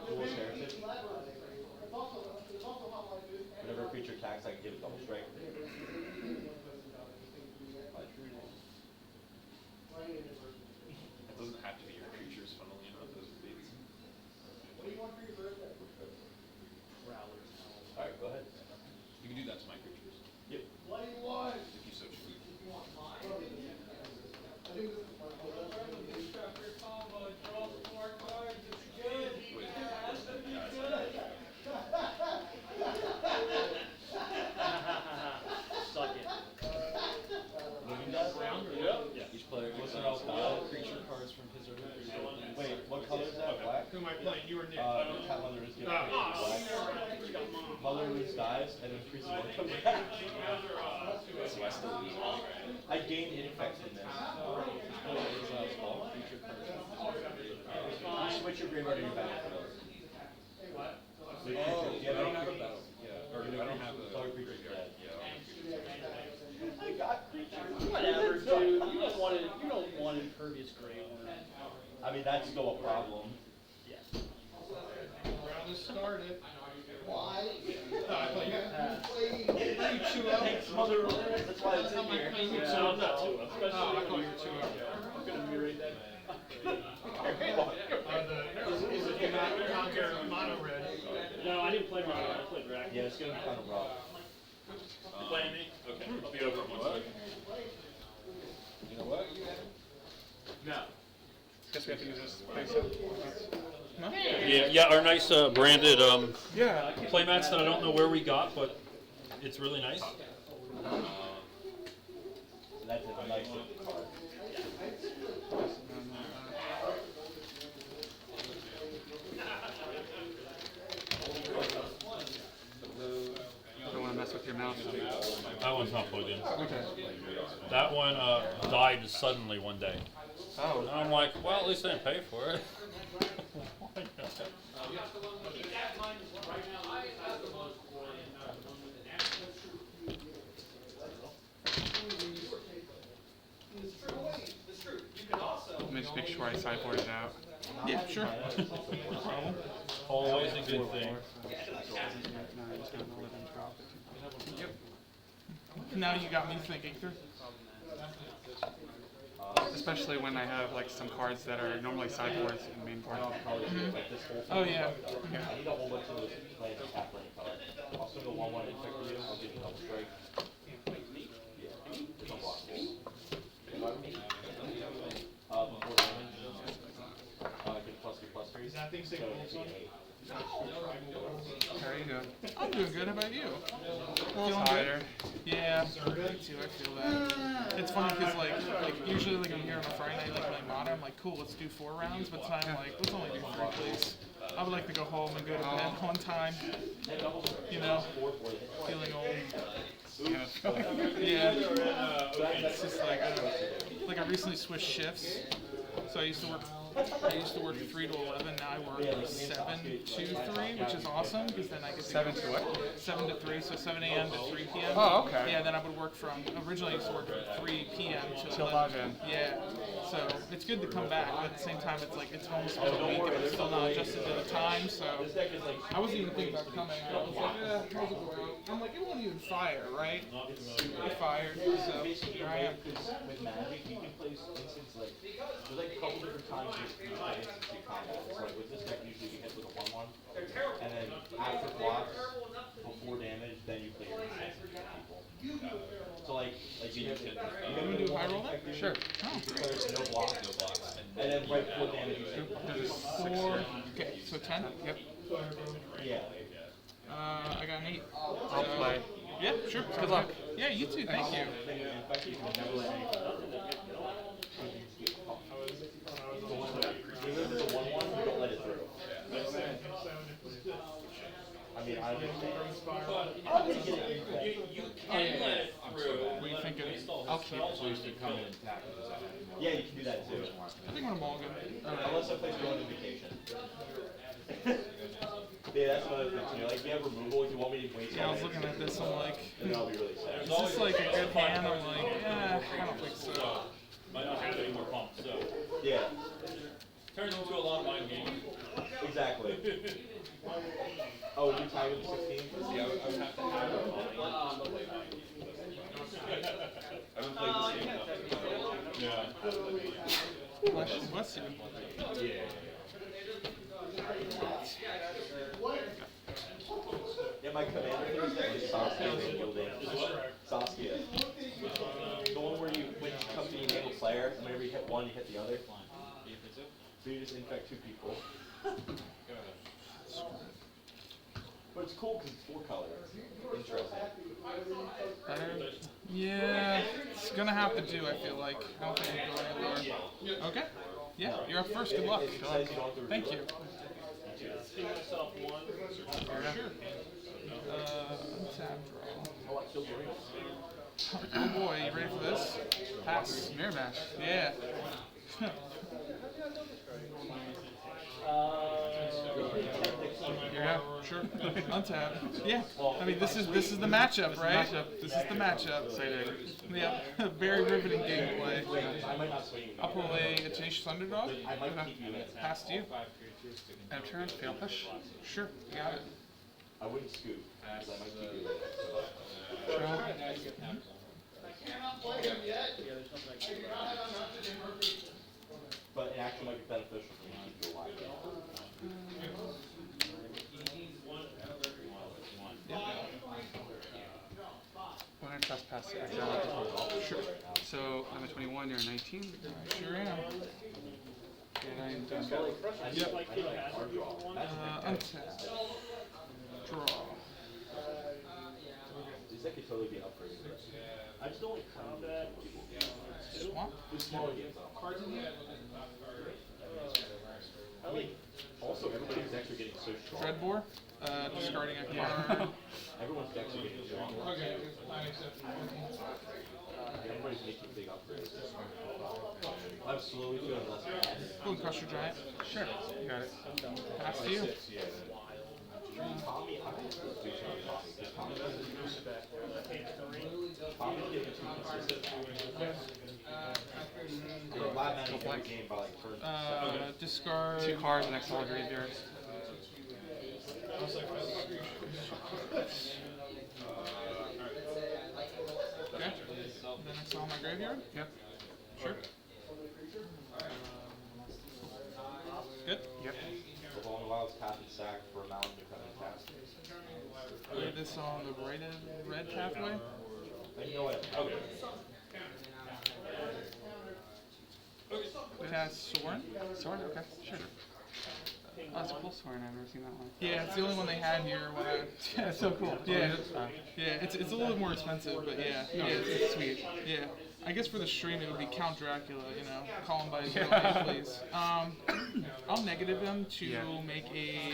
Fool's Heritage. Whenever a creature attacks, I can give it double strike.
It doesn't have to be your creatures, funnily enough, those would be. You can do that to my creatures.
Yep.
If you so choose.
Suck it.
Living death?
Each player
What's
examines
it all
all
about?
creature cards from his or her graveyard.
Wait, what color is that? Black?
Who am I playing? You or Nick?
Cat Mother is giving me black. Mother Lose dies and then Priest Lord comes back.
So I still lose all.
I gain infect from this.
Each player exiles all creature cards from his or her graveyard.
You switch your graveyard to your battlefield.
Oh,
Do you
I
have
don't have a
any
battle. Yeah, or I don't have a
Color creatures
graveyard.
dead.
Yeah, I don't have creatures.
I got creatures.
Whatever, dude. You don't want impervious grave.
I mean, that's still a problem.
Yeah.
Round has started.
Why?
No, I thought you two up.
Mother, that's why it's in here.
So I'm not too up,
Oh, I
especially
thought you were two up.
I'm gonna mirror that.
Is it not conquer mono red?
No, I didn't play mono, I played Drac.
Yeah, it's gonna be kind of rough.
Playing me?
Okay, I'll be over in 1 second. You know what?
No.
Guess we have to use this face up.
Yeah, our nice branded
Yeah.
playmats that I don't know where we got, but it's really nice.
That's a nice looking card.
I don't want to mess with your mouse.
That one's not plugged in.
Okay.
That one died suddenly one day.
Oh.
And I'm like, well, at least I didn't pay for it.
Let me just make sure I sideboard it out. Yeah, sure. No problem.
Always a good thing.
Yep. Now you got me thinking through. Especially when I have like some cards that are normally sideboards in main board.
Like this whole thing.
Oh yeah. Yeah.
I need a whole bunch of those play and tap lane color. I'll still go 1/1 infect for you. I'll give you double strike. Yeah. Don't block this. Before damage. Get +2/+3.
Is that thing
So
sick?
it's an 8.
How are you doing? I'm doing good. How about you? A little Feeling tired. Yeah. Me too. I feel that. It's funny because like usually like I'm here on a Friday night like playing Modern. I'm like cool. Let's do 4 rounds. But tonight I'm like let's only do 3 please. I would like to go home and go to bed on time. You know, feeling old. Yeah. It's just like I recently switched shifts. So I used to work 3 to 11. Now I work 7 to 3, which is awesome because then I get to 7 to what?
7 to 3, so 7 a.m. to 3 p.m.
Oh, okay.
Yeah, then I would work from originally I used to work from 3 p.m.
Till 11.
Yeah. So it's good to come back, but at the same time it's like it's almost been a week and I'm still not adjusted to the time. So I wasn't even thinking about coming. I was like, how's it going? I'm like, it won't even fire, right? It fired. So here I am.
With Magic, you can play instants like there's like a couple different times you can play instants in combat. So like with this deck, usually you hit with a 1/1, and then after blocks, before damage, then you play your instants and hit people. So like you hit.
You want me to do high roll then? Sure. Oh.
No blocks, and then right before damage, you hit.
There's 4. Okay, so 10. Yep.
Yeah.
I got an 8. I'll play. Yeah, sure. Good luck. Yeah, you too. Thank you.
In fact, you can never let anything even if it's a 1/1, you don't let it through. I mean, I understand.
You can let it through.
What are you thinking?
I'll keep it so you can come in and tap it.
Yeah, you can do that too.
I think I'm gonna mulligan.
Unless I place your own indication. Yeah, that's another thing too. Like, if you have removal, if you want me to waste
Yeah, I
all
was
my
looking at this. I'm like,
then I'll be really sad.
is this like a good hand? I'm like, yeah, I don't think so.
Might not have any more pumps, so.
Yeah,
Turns into a lot of mind games.
exactly. Oh, you tied with 16?
See, I would have to have a money. I haven't played this game enough.
Yeah.
Bless you.
Yeah. And my commander for this deck is Saskia Van Gilding. Saskia. The one where when you come to the enable player, and whenever you hit one, you hit the other. So you just infect 2 people. But it's cool because it's 4 colors. Interesting.
Better? Yeah, it's gonna have to do, I feel like. I don't think we go anywhere. Okay. Yeah, you're up first. Good luck. Thank you.
See myself one.
Sure. Untap draw.
Oh, I killed Marina.
Oh boy, you ready for this? Pass. Mirror match. Yeah. Here you go. Sure. Untap. Yeah. I mean, this is the matchup, right? This is the matchup. Yep. Very riveting gameplay. I'll play a Tenacious Underdog. Pass to you.
And turn, fail push.
Sure. You got it.
I wouldn't scoop, because I might keep you. But it actually might be beneficial for me to keep you alive.
When I trespass, exile. Sure. So I'm at 21, you're at 19.
Sure am.
And I'm done.
Yep. Untap. Draw.
This deck could totally be upgraded.
I just don't like combat.
Swamp.
With smaller games though.
Cards in here?
I like.
Also, everybody's decks are getting so strong.
Dreadbore. Discarding a card.
Everyone's decks are getting stronger.
Okay, that makes sense.
Everybody's making big upgrades. I'm slowly feeling less bad.
Blue Crusher Giant.
Sure, you got it.
Pass to you.
Tommy, I want to do something Tommy, because Tommy's getting too consistent. You're live manning every game by like turn 7.
Discard.
2 cards and exile graveyard.
Okay. Then exile my graveyard.
Yep.
Sure. Good.
Yep.
Revolving Wilds, tap and sack for a mountain to come and cast.
Play this on the red pathway.
You know what? Okay.
Cast Sorin.
Sword? Okay, sure. Oh, it's a cool sword. I've never seen that one.
Yeah, it's the only one they had here when I.
Yeah, it's so cool.
Yeah. Yeah, it's a little bit more expensive, but yeah.
No,
Yeah,
it's sweet.
Yeah. I guess for the stream it would be Count Dracula, you know, call him by his real name, please. I'll negative him to make a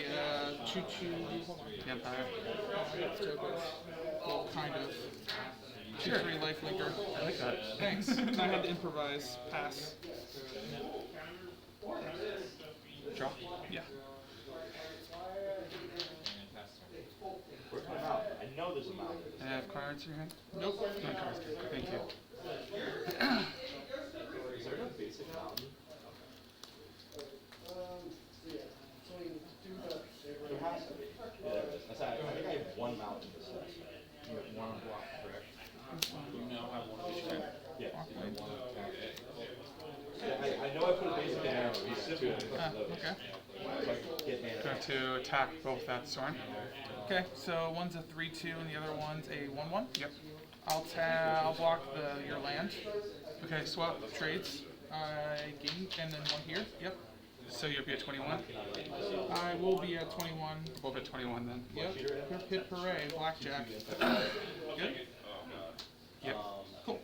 2/2
Vampire.
well, kind of.
Sure.
2/3 life linker.
I like that.
Thanks. I had to improvise. Pass.
Draw.
Yeah.
Where's my mount? I know there's a mount.
And I have cards in your hand?
Nope.
No cards. Thank you.
Is there no basic mountain? There has to be. Yeah, there is. I think I have 1 mount in this set.
You have 1 block, correct? You now have 1 of each type.
Yeah.
You have 1 attack.
I know I put a basic in there, but it's just 2 of those.
Okay.
So I can get mana.
Going to attack both that sword.
Okay, so one's a 3/2 and the other one's a 1/1.
Yep.
I'll block your land.
Okay, swap.
Trades. I gain and then 1 here. Yep.
So you'll be at 21?
I will be at 21.
Both at 21 then.
Yep. Hit parade. Blackjack. Good.
Yep.
Cool.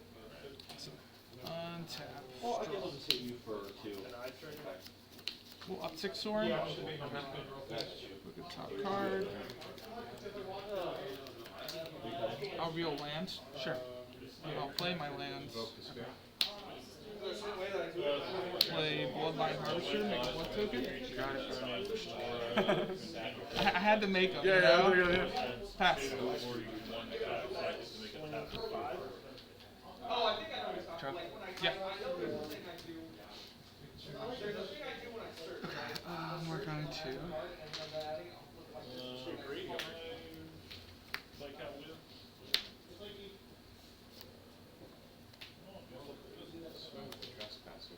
Untap.
Well, I guess I'll just hit you for 2.
We'll uptick Sorin. Look at top card. I'll real land.
Sure.
I'll play my lands. Play Bloodline Harvester, make a blood token.
Got it.
I had to make them.
Yeah,
you know?
yeah.
Pass.
Draw.
Yeah.
We're going to.
Trespasser.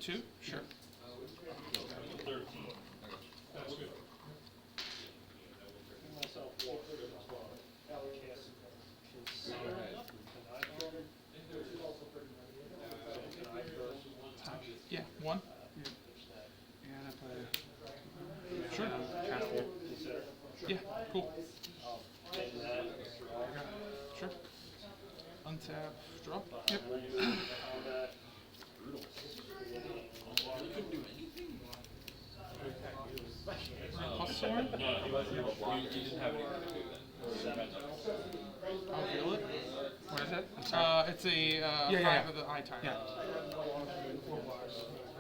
2? Sure.
13.
That's good.
Myself Walker as well.
Yeah, 1.
Yeah, I play.
Sure.
Castle.
Yeah, cool. Sure. Untap, draw. Yep. Hustle.
No, you didn't have anything to do then.
I'll feel it.
What is it? I'm sorry.
It's a
yeah.
5 of the eye tyrant.
Yeah.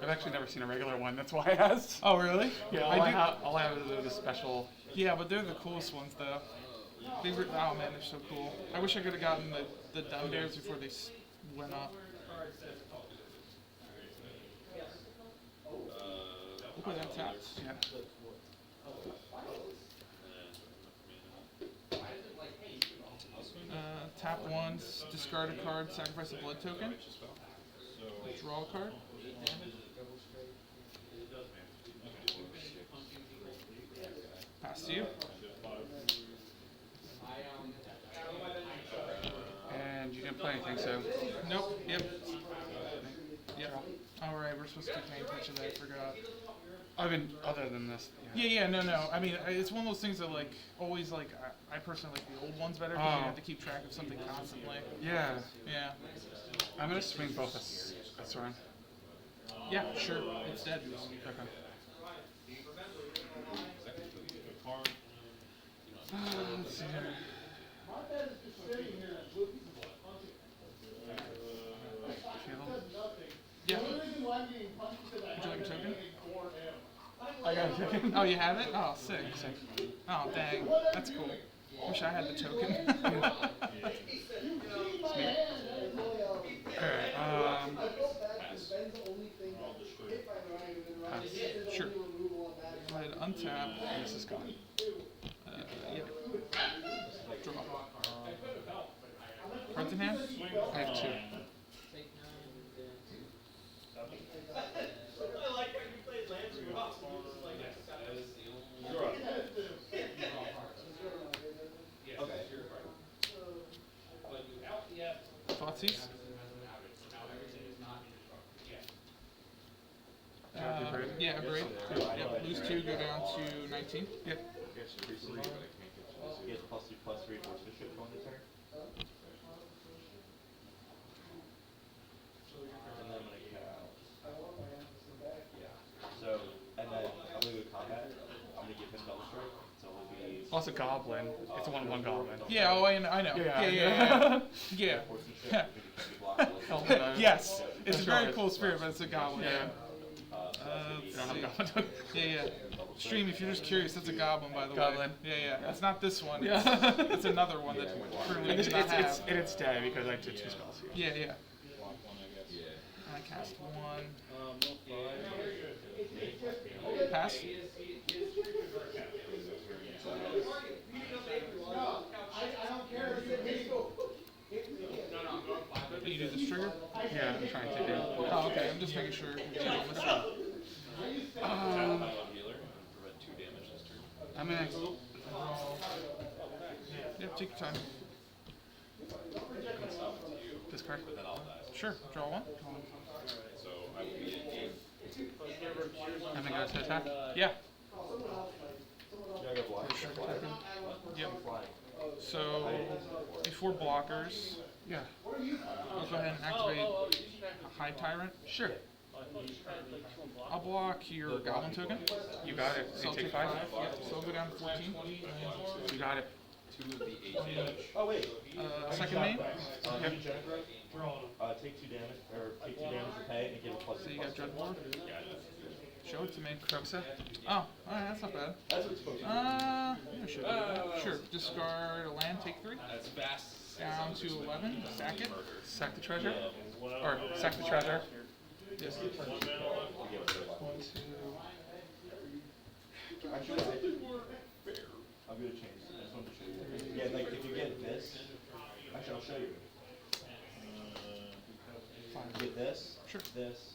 I've actually never seen a regular one. That's why I asked.
Oh, really?
Yeah, all I have is the special.
Yeah, but they're the coolest ones, though. Oh man, they're so cool. I wish I could have gotten the down bears before they went up. Look at that taps.
Yeah.
Tap once, discard a card, sacrifice a blood token. Draw a card. Pass to you.
And you didn't play anything, so.
Nope. Yep. Yep. All right, we're supposed to keep paying attention to that. I forgot.
I mean, other than this.
Yeah, no. I mean, it's one of those things that like always like I personally like the old ones better because you have to keep track of something constantly.
Yeah.
Yeah.
I'm gonna swing both this turn.
Yeah, sure. It's dead.
Okay. Let's see here.
Yeah. Would you like a token?
I got a token.
Oh, you have it? Oh, sick. Oh, dang. That's cool. Wish I had the token.
Alright,
Sure. Go ahead, untap.
this is gone.
Yep. Draw. Cards in hand?
I have 2.
Thoughtseize? Yeah, great. Yep, lose 2, go down to 19. Yep.
He has +2/+3 horsemanship on the turn. And then I'm gonna so, and then I'm gonna go combat. I'm gonna give him double strike. So he'll be.
Well, it's a goblin. It's a 1/1 goblin.
Yeah, oh, I know.
Yeah.
Yeah.
Horsemanship. He can be blocked.
Yes, it's a
That's
very
right.
cool spirit, but it's a goblin.
Yeah.
Let's
You don't have
see.
a goblin.
Yeah. Stream, if you're just curious, that's a goblin, by the
Goblin.
way. Yeah. It's not this one.
Yeah.
It's another one that currently
It's,
does not
it's,
have.
it's, and it's dead because I did 2 spells.
Yeah.
Block one, I guess. Yeah.
I cast 1. Pass. You do this trigger?
Yeah, I'm trying to do.
Oh, okay. I'm just making sure.
Healer and prevent 2 damage this turn.
I'm gonna.
Yep, take your time.
Discard.
But then I'll die.
Sure. Draw 1.
So I would be in game.
I'm gonna go to attack.
Yeah.
Yeah, I got blocked.
Yep. So, before blockers,
Yeah.
I'll go ahead and activate a High Tyrant.
Sure.
I'll block your Goblin token.
You got it.
So
You
I'll
take
take
5.
5. Yep. So I'll go down to 14.
You got it.
2 of the 8 damage.
Oh wait.
Second main.
Yep. Take 2 damage, or take 2 damage to pay and give a +2/+2.
So you got Dreadlord. Show it to me.
Croxa.
Oh, alright, that's not bad.
That's what it's supposed to be.
Yeah, sure. Discard a land, take 3.
That's fast.
Down to 11. Sack it.
Sack the treasure. Or sack the treasure.
Yes.
1, 2. Actually, I'm gonna change this. I just wanted to show you. Yeah, like if you get this, actually I'll show you. Get this,
Sure.
this,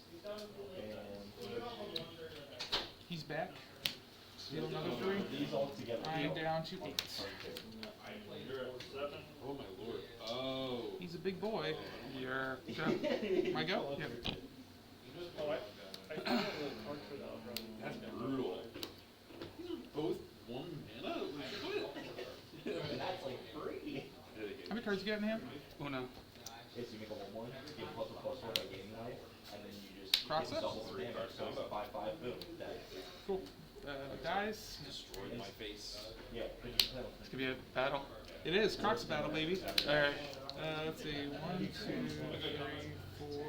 He's back. Steal another 3.
These all together.
I am down to 8.
You're at 7.
Oh my lord. Oh.
He's a big boy.
Your go.
My go? Yep.
Oh, I found the card for that, bro.
That's brutal. These are both 1 mana?
That's like free.
How many cards you got in hand?
Uno.
Is you make a 1/1, you get +1/+1 by gaining life, and then you just
Cross
get
it?
double the damage. So it's a 5/5 boom. That,
Cool. Dice.
Destroyed my face.
yeah, but you can
It's gonna be a battle.
It is. Croc's battle, baby.
Alright.
Let's see. 1, 2, 3, 4.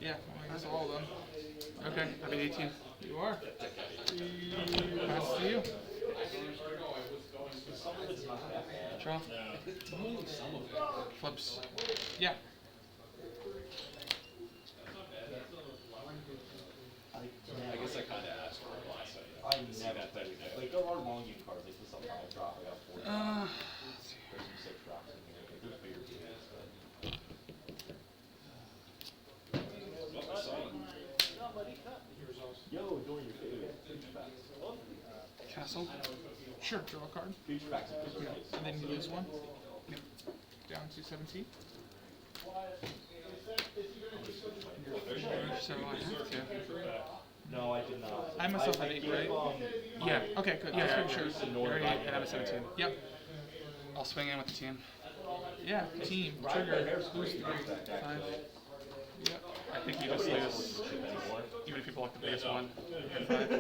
Yeah, I guess all of them.
Okay, I beat 18.
You are. Pass to you.
Draw.
Only some of it.
Flips.
Yeah.
I guess I kind of asked for it last night.
I never play with that. Like, there are long game cards, like this something I drop, I got 4 There's some 6 drops in here. Like, there's bigger pieces, but. Yo, doing your favorite. Future Facts.
Castle.
Sure. Draw a card.
Future Facts is pretty nice.
And then you lose 1. Down to 17.
So I have to.
No, I did not.
I myself have 8, right?
Yeah.
Okay, good.
Yeah,
Just
yeah,
make sure.
You're 8 and I'm a 17.
Yep.
I'll swing in with the team.
Yeah. Team. Trigger. Boost 3.
5.
Yep.
I think you just lose. Even if you block the biggest one. Get 5.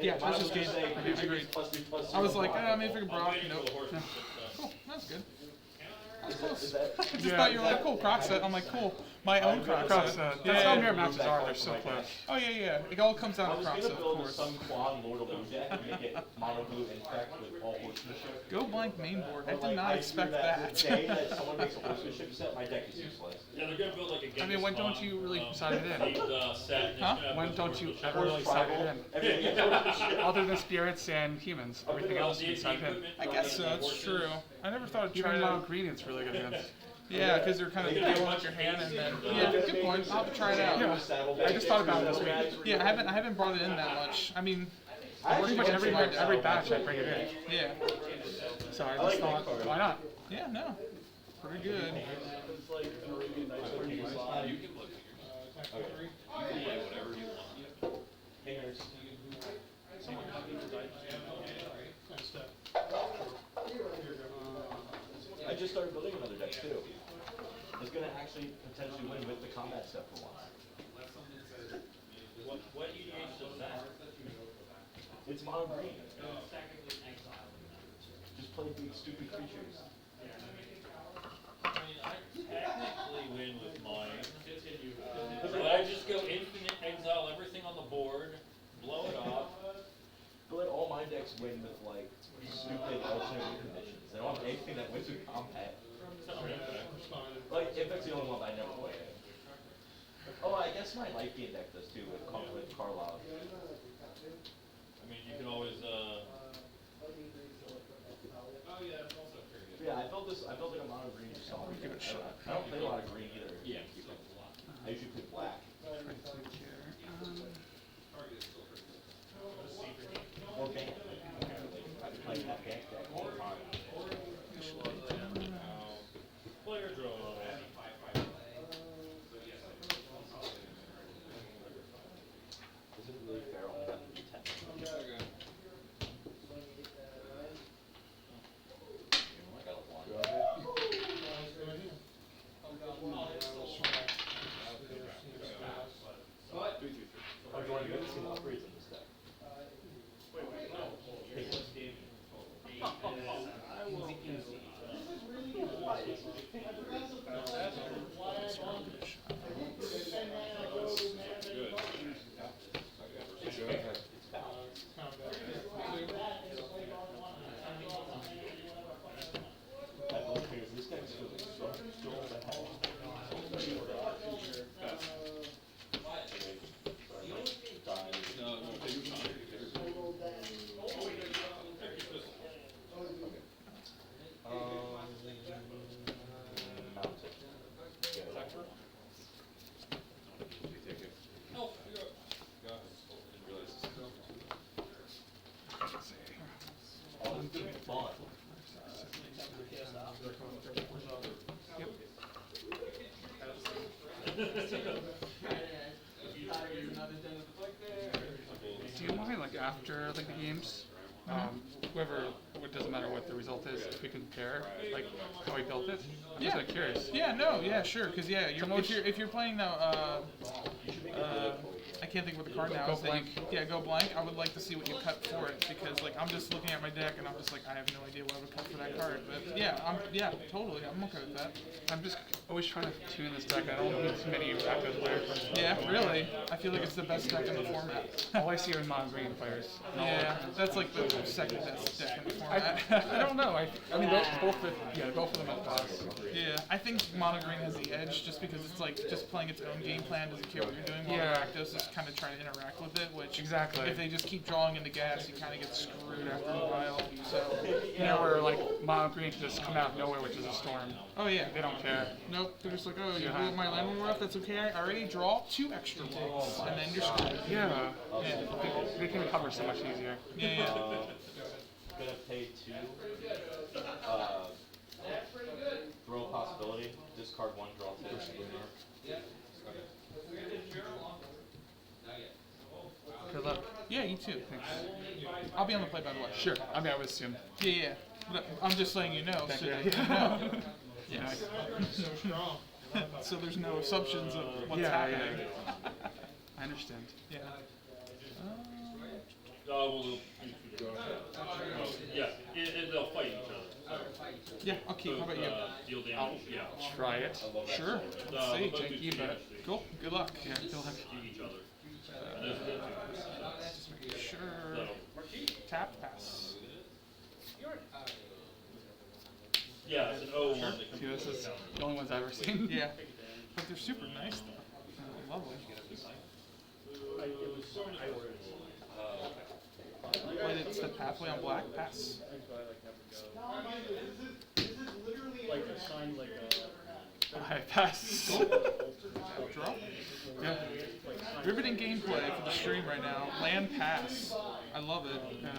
Yeah, that's just good.
Okay, agreed.
I was like, maybe if I could Brock. Nope.
No.
Cool. That's good. That's close.
that?
I just
Yeah.
thought you were like, cool, Croc set. I'm like, cool. My own Croc
Cross,
set.
that's how
Yeah.
mirror matches are, they're so close.
Oh, yeah, yeah. It all comes
I
down to
was
Croc
gonna
set, of
build a
course.
Sun Quan Lord of Blue deck and make it mono blue infect with all horsemanship.
Go blank main board. I
But,
did
like,
not
I
expect
fear
that.
The day that someone makes a horsemanship set, my deck is useless.
Yeah, they're gonna build like a
I mean, when don't you really
Decide it in?
set. and
Huh?
it's gonna
When
have
don't you
the
ever really side it in?
Everything else.
Other than spirits and humans, everything else you side in.
I guess so. That's true. I never thought I'd try
Even mono
to.
green is really good against.
Yeah, because they're kind of dealing with your hand and then. Yeah, good point. I'll have to try it out.
Yeah, I just thought about it this week.
Yeah, I haven't brought it in that much. I mean,
Pretty much every batch I bring it in.
yeah,
So I just thought, why not?
yeah, no, pretty good.
It's like an Arabian Nights where you slide.
You can look at your. You can play whatever you want.
Hangers. I just started building another deck too. It's gonna actually potentially win with the combat step for once.
What EDH does that?
It's mono green. Just play big stupid creatures.
I mean, I technically win with mine. But I just go infinite exile everything on the board, blow it off.
But all my decks win with like stupid alternate win conditions. They don't have anything that wins with combat. Like Infect's the only one that I never play. Oh, I guess my life gain deck does too with Karlov.
I mean, you can always,
Yeah, I built like a mono green song.
Give it a shot.
I don't play a lot of green either.
Yeah.
I usually play black. Or band. I play that band deck all the time.
player draw.
Isn't it really fair only having to be 10?
I got a 1.
Do you mind, like, after, like, the games, whoever, it doesn't matter what the result is, if we compare, like, how he built it? I'm just, like, curious.
Yeah, no, yeah, sure, because, yeah, if you're playing now, I can't think of what the card now
Go
is.
blank.
Go blank. I would like to see what you cut for it, because, like, I'm just looking at my deck, and I'm just like, I have no idea what I would cut for that card. But, yeah, totally, I'm okay with that.
I'm just always trying to tune this deck. I don't need too many active players.
Yeah, really. I feel like it's the best deck in the format.
All I see are non-green players.
Yeah, that's like the second best deck in the
I,
format.
I don't know. I mean, both of them at pass.
Yeah, I think mono green has the edge just because it's like just playing its own game plan, doesn't care what you're doing. While
Yeah.
Rakdos is kind of trying to interact with it, which
Exactly.
if they just keep drawing into gas, you kind of get screwed after a while. So
You know, where like mono green can just come out of nowhere, which is a storm.
oh yeah,
They don't care.
nope. They're just like, oh, you blew up my land war up. That's okay. I already draw 2 extra ones, and then you're screwed.
Yeah.
Yeah,
They can recover so much easier.
yeah.
Gonna pay 2. Throw a possibility. Discard 1, draw 2.
Good luck.
Yeah, you too. I'll be on the play by the way.
Sure. I mean, I would assume.
Yeah. But I'm just letting you know so
you.
that you know.
Yeah.
So strong.
So there's no assumptions of what's
Yeah,
happening.
yeah. I understand.
Yeah.
Well, yeah, they'll fight each other.
Yeah, I'll keep. How about you?
Deal damage, yeah.
Try it.
Sure. Let's see.
Both
Janky,
do
but
Cool. Good luck.
yeah, good luck.
Shoot each other.
Just making sure.
So,
Tap, pass.
yeah, it's an 0-1 that comes
See, this
with
is
the
the only ones I've ever seen.
Yeah. But they're super nice though. Lovely. Wait, it's the pathway on black? Pass.
Like a sign, like a.
I pass.
Draw.
Yeah.
Riveting gameplay for the stream right now. Land pass. I love it.
Yeah.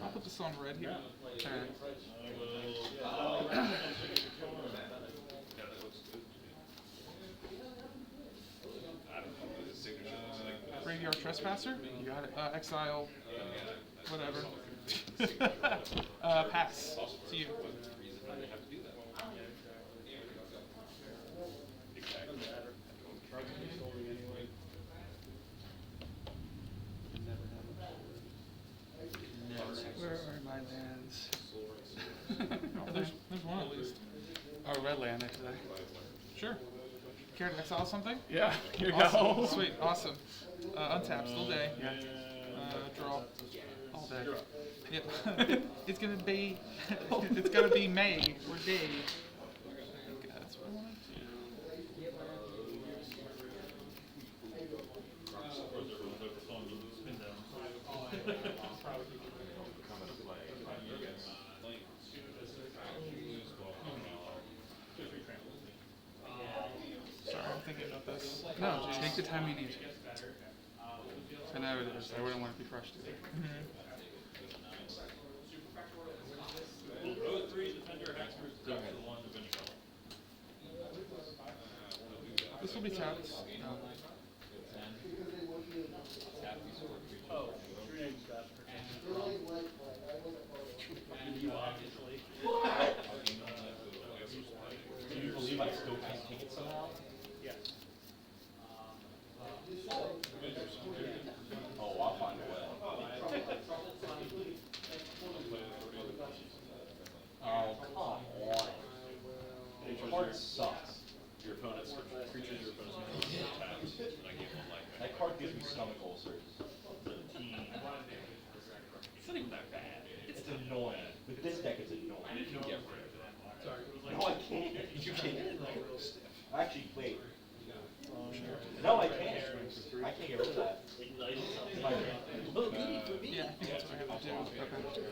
I'll put this on red here. Graveyard Trespasser?
You got it.
Exile. Whatever. Pass. To you.
Where are my lands?
There's one at least.
Oh, red land, actually.
Sure. Care to exile something?
Yeah, here you
Awesome.
go.
Sweet. Awesome. Untap. Still day.
Yeah,
Draw.
all day.
Yep. It's gonna be. It's gonna be May or day. That's what I wanted Sorry, I'm thinking about this.
No, take the time you need. I know it is. I wouldn't want to be crushed either.
Well, 03 Defender Hexer's the one eventually.
This will be tapped.
Oh, your name's got you, obviously.
Do you believe I still can't take it somehow?
Yeah.
Oh, I'll find a way. Oh, come on. The card sucks.
Your opponent's creatures, your opponent's attacked, and I gave one life.
That card gives me stomach ulcers.
17. It's not even that bad.
It's annoying. With this deck, it's annoying. You can get rid of it. No, I can't. You can't. Actually, wait. No, I can't. I can't get rid of that. It's my turn.
Yeah, I think that's what I have to do. Okay.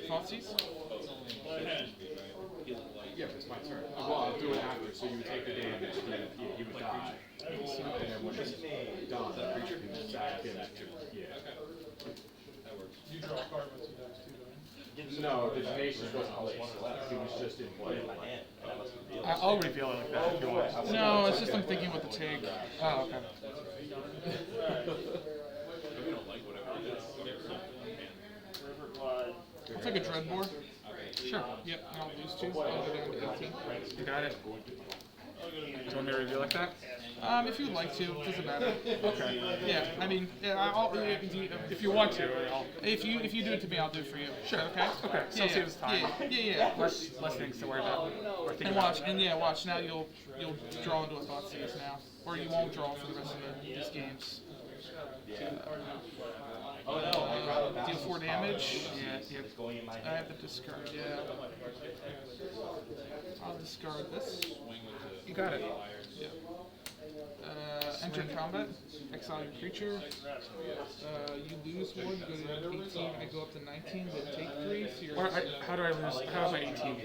Thoughtseize?
Yeah, but it's my turn. Well, I'll do it after, so you would take the damage, and then he would die. And then when he's done, the creature can sack him to, yeah.
You draw a card once he dies too, don't you?
No, the Tenacious wasn't placed. He was just in play.
I'll reveal it like that if you want. No, it's just I'm thinking what the take. Oh, okay.
Maybe don't like whatever it is. Whatever something in hand.
River Glide.
I'll take a Dreadbore. Sure. Yep, and I'll lose 2. I'll go down to 18. You got it. Do you want me to reveal like that? If you'd like to, doesn't matter. Okay. Yeah, I mean, yeah, If you want to, I'll.
if you do it to me, I'll do it for you.
Sure. Okay. Okay. So
Yeah,
save us time.
yeah.
Less things to worry about. Or think
And
about.
watch. Now you'll draw into a thought series now, or you won't draw for the rest of these games. Deal 4 damage.
Yeah. Yep.
I have to discard. Yeah. I'll discard this.
You got it.
Yeah. Enter combat. Exile your creature. You lose 1. You go to 18. I go up to 19. Then take 3. So you're.
How do I lose? How am I 18?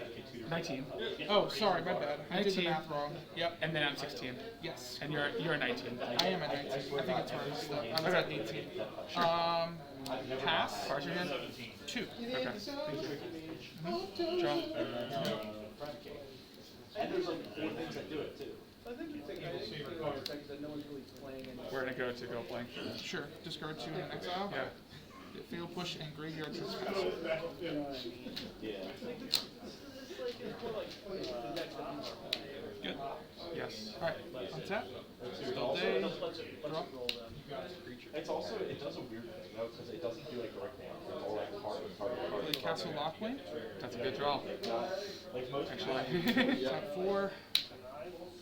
19.
Oh, sorry, my bad. I did the
19.
math wrong. Yep.
And then I'm 16.
Yes.
And you're 19.
I am at 19. I think it's hard. I was at 18. Pass.
Cards your hand?
2.
Okay. Thank you. Draw.
And there's like 4 things that do it too.
I think you take that no one's really playing any.
We're gonna go to go blank.
Sure. Discard 2 and exile.
Yeah.
Fatal push and graveyard says pass.
Yeah.
Good.
Yes.
Alright. Untap. Still day. Draw.
It's also, it does a weird thing though, because it doesn't do like direct damage. Or like hard.
Castle Lockwing.
That's a good draw.
Like most
Actually.
Tap 4.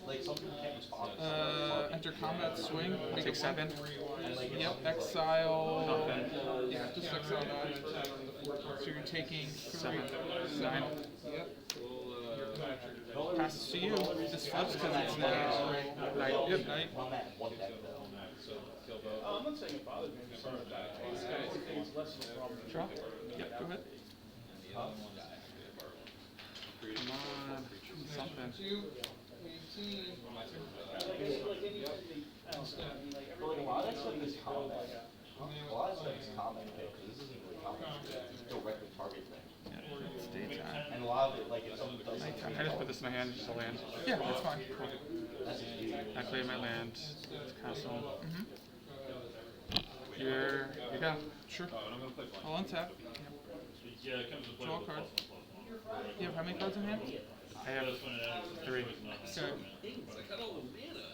like some people can't respond.
Enter combat swing.
I'll
Make
take
a
7.
Yep. Exile.
Nothing.
Yeah, just exile that. So you're taking 3.
7. 9.
Yep. Passes to you. This flips because it's now
Night.
Yep. Night.
I'm not saying it bothers me, I'm just saying it's less of a problem.
Draw.
Yep. Go ahead.
Come on. Something.
2. 18.
But like a lot of that stuff is combat. A lot of stuff is combat because this isn't really combat. It's directly target thing.
Yeah. It's daytime.
And a lot of it, like if someone does
Nighttime. I just put this in my hand. Just a land.
Yeah, that's fine.
that's just you.
I play my land. Castle.
Mm-hmm.
Here you go.
Sure.
Oh, and I'm gonna play blind.
I'll untap.
Yeah, it comes with
Draw a card. You have how many cards in hand?
I have 3.
Okay.
It's like, I don't mana.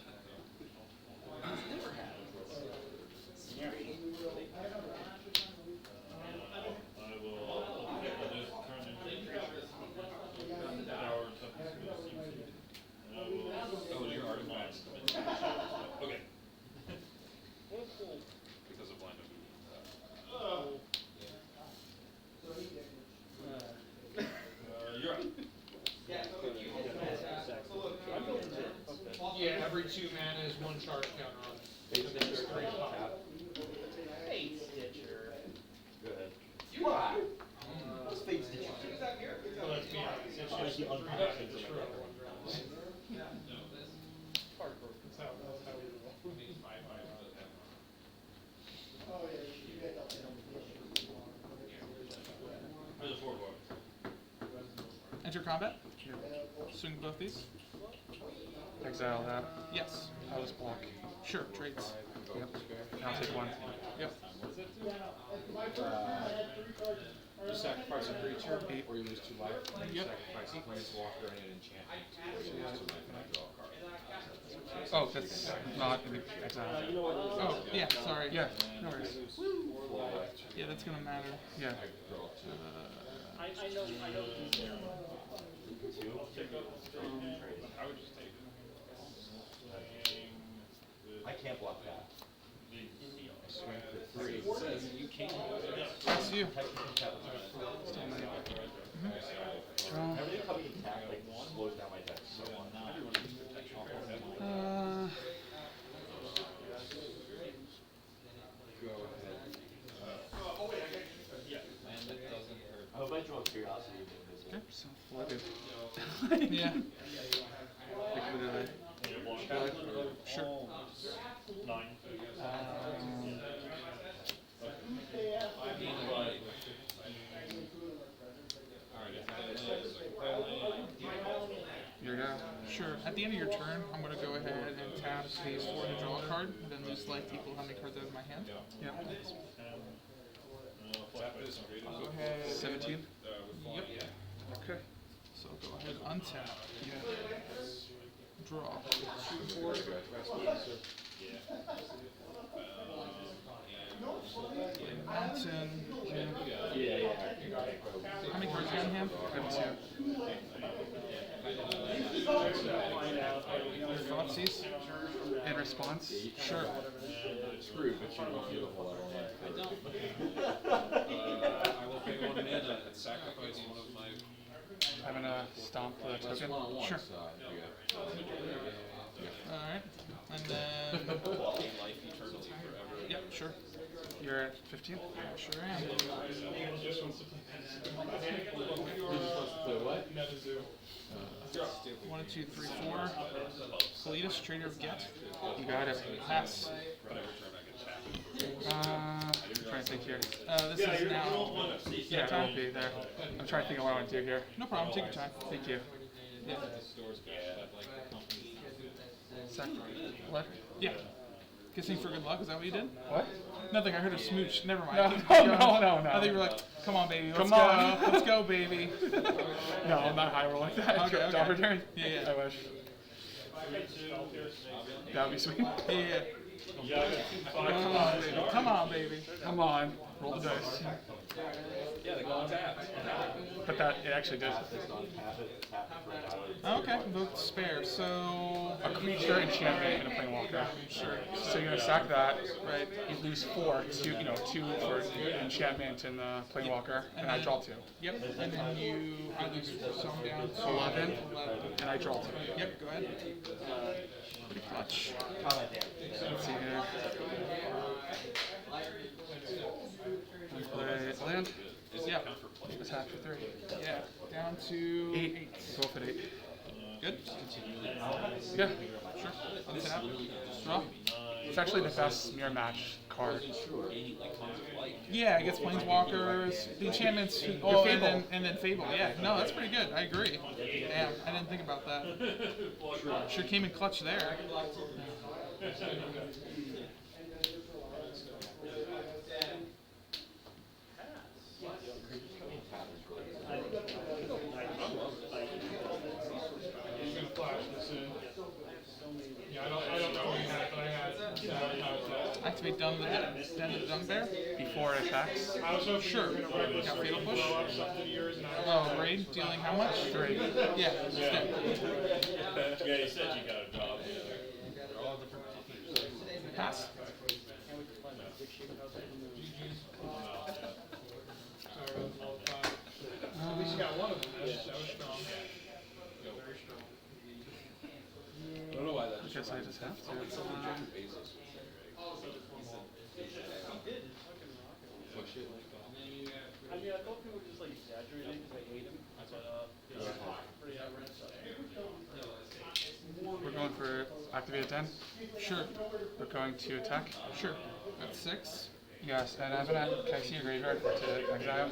He's never had it.
I will just turn into a creature. Power and toughness to a CC. And I will.
Oh, your artifacts.
Okay.
Because of blind.
You're up.
Yeah, every 2 mana is 1 charge counter on it. So there's 3 pop.
Fate Stitcher. Go ahead. What? What's Fate Stitcher?
So let's be honest, it's
Like
just
the
3
unpacked
dice,
things
just
or
roll.
whatever.
That's how we roll.
There's a 4 bar.
Enter combat. Swing both these.
Exile that.
Yes.
I'll just block.
Sure. Trades.
Yep. I'll take 1.
Yep.
You sacrifice a creature,
8.
or you lose 2 life.
Yep.
Sacrifice a planeswalker and an enchantment. So you lose 2 life and I draw a card.
Oh, that's not in the exile.
Oh, yeah. Sorry.
Yeah. No worries.
Yeah, that's gonna matter.
Yeah.
I know he's there.
I would just take it.
I can't block that. Swing for 3.
It says you can't do it.
Pass to you.
Technically, that was
Still night.
Draw. Everything coming attack like slows down my deck so much.
Go ahead.
Land that doesn't hurt.
I hope I draw Curiosity of Invisible.
Okay, so flooded.
Yeah.
Liquidity.
Sure.
9.
the end of your turn, I'm gonna go ahead and tap phase 4 to draw a card, and then lose life equal how many cards out of my hand.
Yeah.
I'll go ahead.
17.
Yep.
Okay.
So I'll go ahead and untap.
Yeah.
Draw. Mountain. How many cards do you have in hand?
I have 2.
Your thoughtseize?
In response?
Sure.
Screwed, but you don't feel a whole lot of life. I will pay 1 mana and sacrifice one of my.
I'm gonna stomp the token.
Sure. Alright. And then.
Life eternally forever.
Yep, sure.
You're at 15?
Sure am. One, two, three, 4. Kalidas, Trader of Get.
You got it.
Pass.
I'm trying to think here.
This is now.
Yeah, it won't be there. I'm trying to think of what I want to do here.
No problem, take your time.
Thank you.
Yeah.
What?
Yeah. Kissing for good luck, is that what you did?
What?
Nothing, I heard a smooch. Never mind.
No,
Keep
no,
going.
no.
I think you were like, come on, baby, let's
Come
go.
on.
Let's go, baby.
No, I'm not high roll like that.
Okay, okay.
Dollar turn?
Yeah, yeah.
I wish. That would be sweet.
Yeah. Come on, baby. Come on, baby.
Come on. Roll the dice.
Yeah, they go on tap.
But that, it actually did.
Okay, vote spare. So
A creature, enchantment, and a planeswalker.
sure.
So you're gonna sack that,
Right.
you lose 4, 2 for enchantment and the planeswalker, and I draw 2.
Yep. And then you lose some down to
11,
11.
and I draw 2.
Yep. Go ahead.
Pretty clutch. Let's see here. Play land.
Yeah.
Attack for 3.
Yeah. Down to
8. Go for 8.
Good.
Yeah.
Sure. Untap. Draw.
It's actually the best mirror match card.
Yeah, it gets planeswalkers, the enchantments, oh, and then Fable. Yeah, no, that's pretty good. I agree. Damn, I didn't think about that. Sure came in clutch there.
He's gonna flash this in. Yeah, I don't know what he had, but I had
Activate Den of the Dung Bear.
Before it attacks.
I was hoping
Sure.
you were gonna write
Got Fatal Push.
blow up something to yours and I was
Oh, raid, dealing how much?
3.
Yeah, it's dead.
Yeah, you said you got a job.
Pass.
At least you got one of them. That was strong. Very strong.
I don't know why that
I guess I just have to.
basis. What shit?
I mean, I thought people were just like exaggerating because I hate him, but pretty outright stuff.
We're going for activate 10.
Sure.
We're going to attack.
Sure. That's 6.
Yes, and I'm gonna, can I see your graveyard to exile?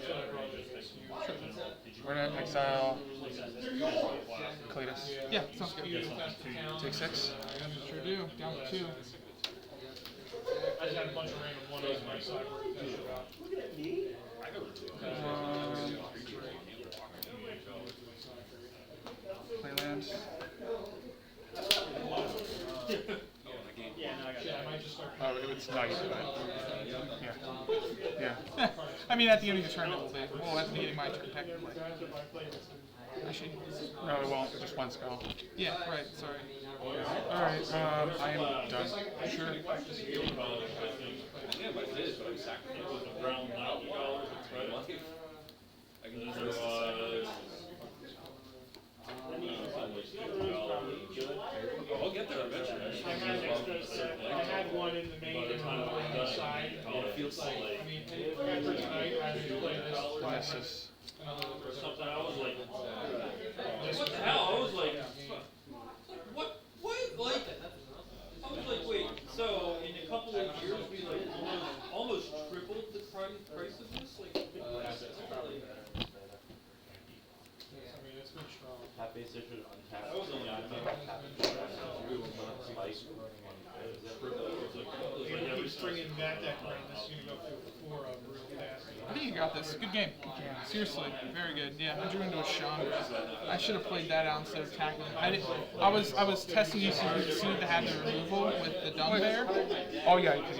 Sure.
We're gonna exile Kalidas.
Yeah, sounds good.
Take 6.
Sure do. Down to 2.
I just had a bunch of random one-offs on my side.
Look at me.
Play land.
Yeah, no, I got
Yeah, I might just start.
Oh, it's nice, but yeah. Yeah.
I mean, at the end of your turn, it will be. Well, at the beginning of my turn, technically. Actually,
No, it won't. Just one spell.
yeah, right. Sorry.
Alright, I am done.
Sure.
Yeah, but it is, but I'm sacrificing
Around $90 credit.
I can use this. I'll get there eventually.
I had extras. I had one in the main and one on the side.
It feels like.
I mean, after tonight, I had to play this.
Genesis.
Something I was like, what the hell? I was like, what? Like, I was like, wait. So in a couple of years, we like almost tripled the price of this. Like,
I mean, it's been strong.
that was only
got this. Good game. Seriously, very good. Yeah, I drew into a Chandra. I should have played that out instead of tackling. I was testing you to see to have the removal with the Dung Bear.
Oh yeah, because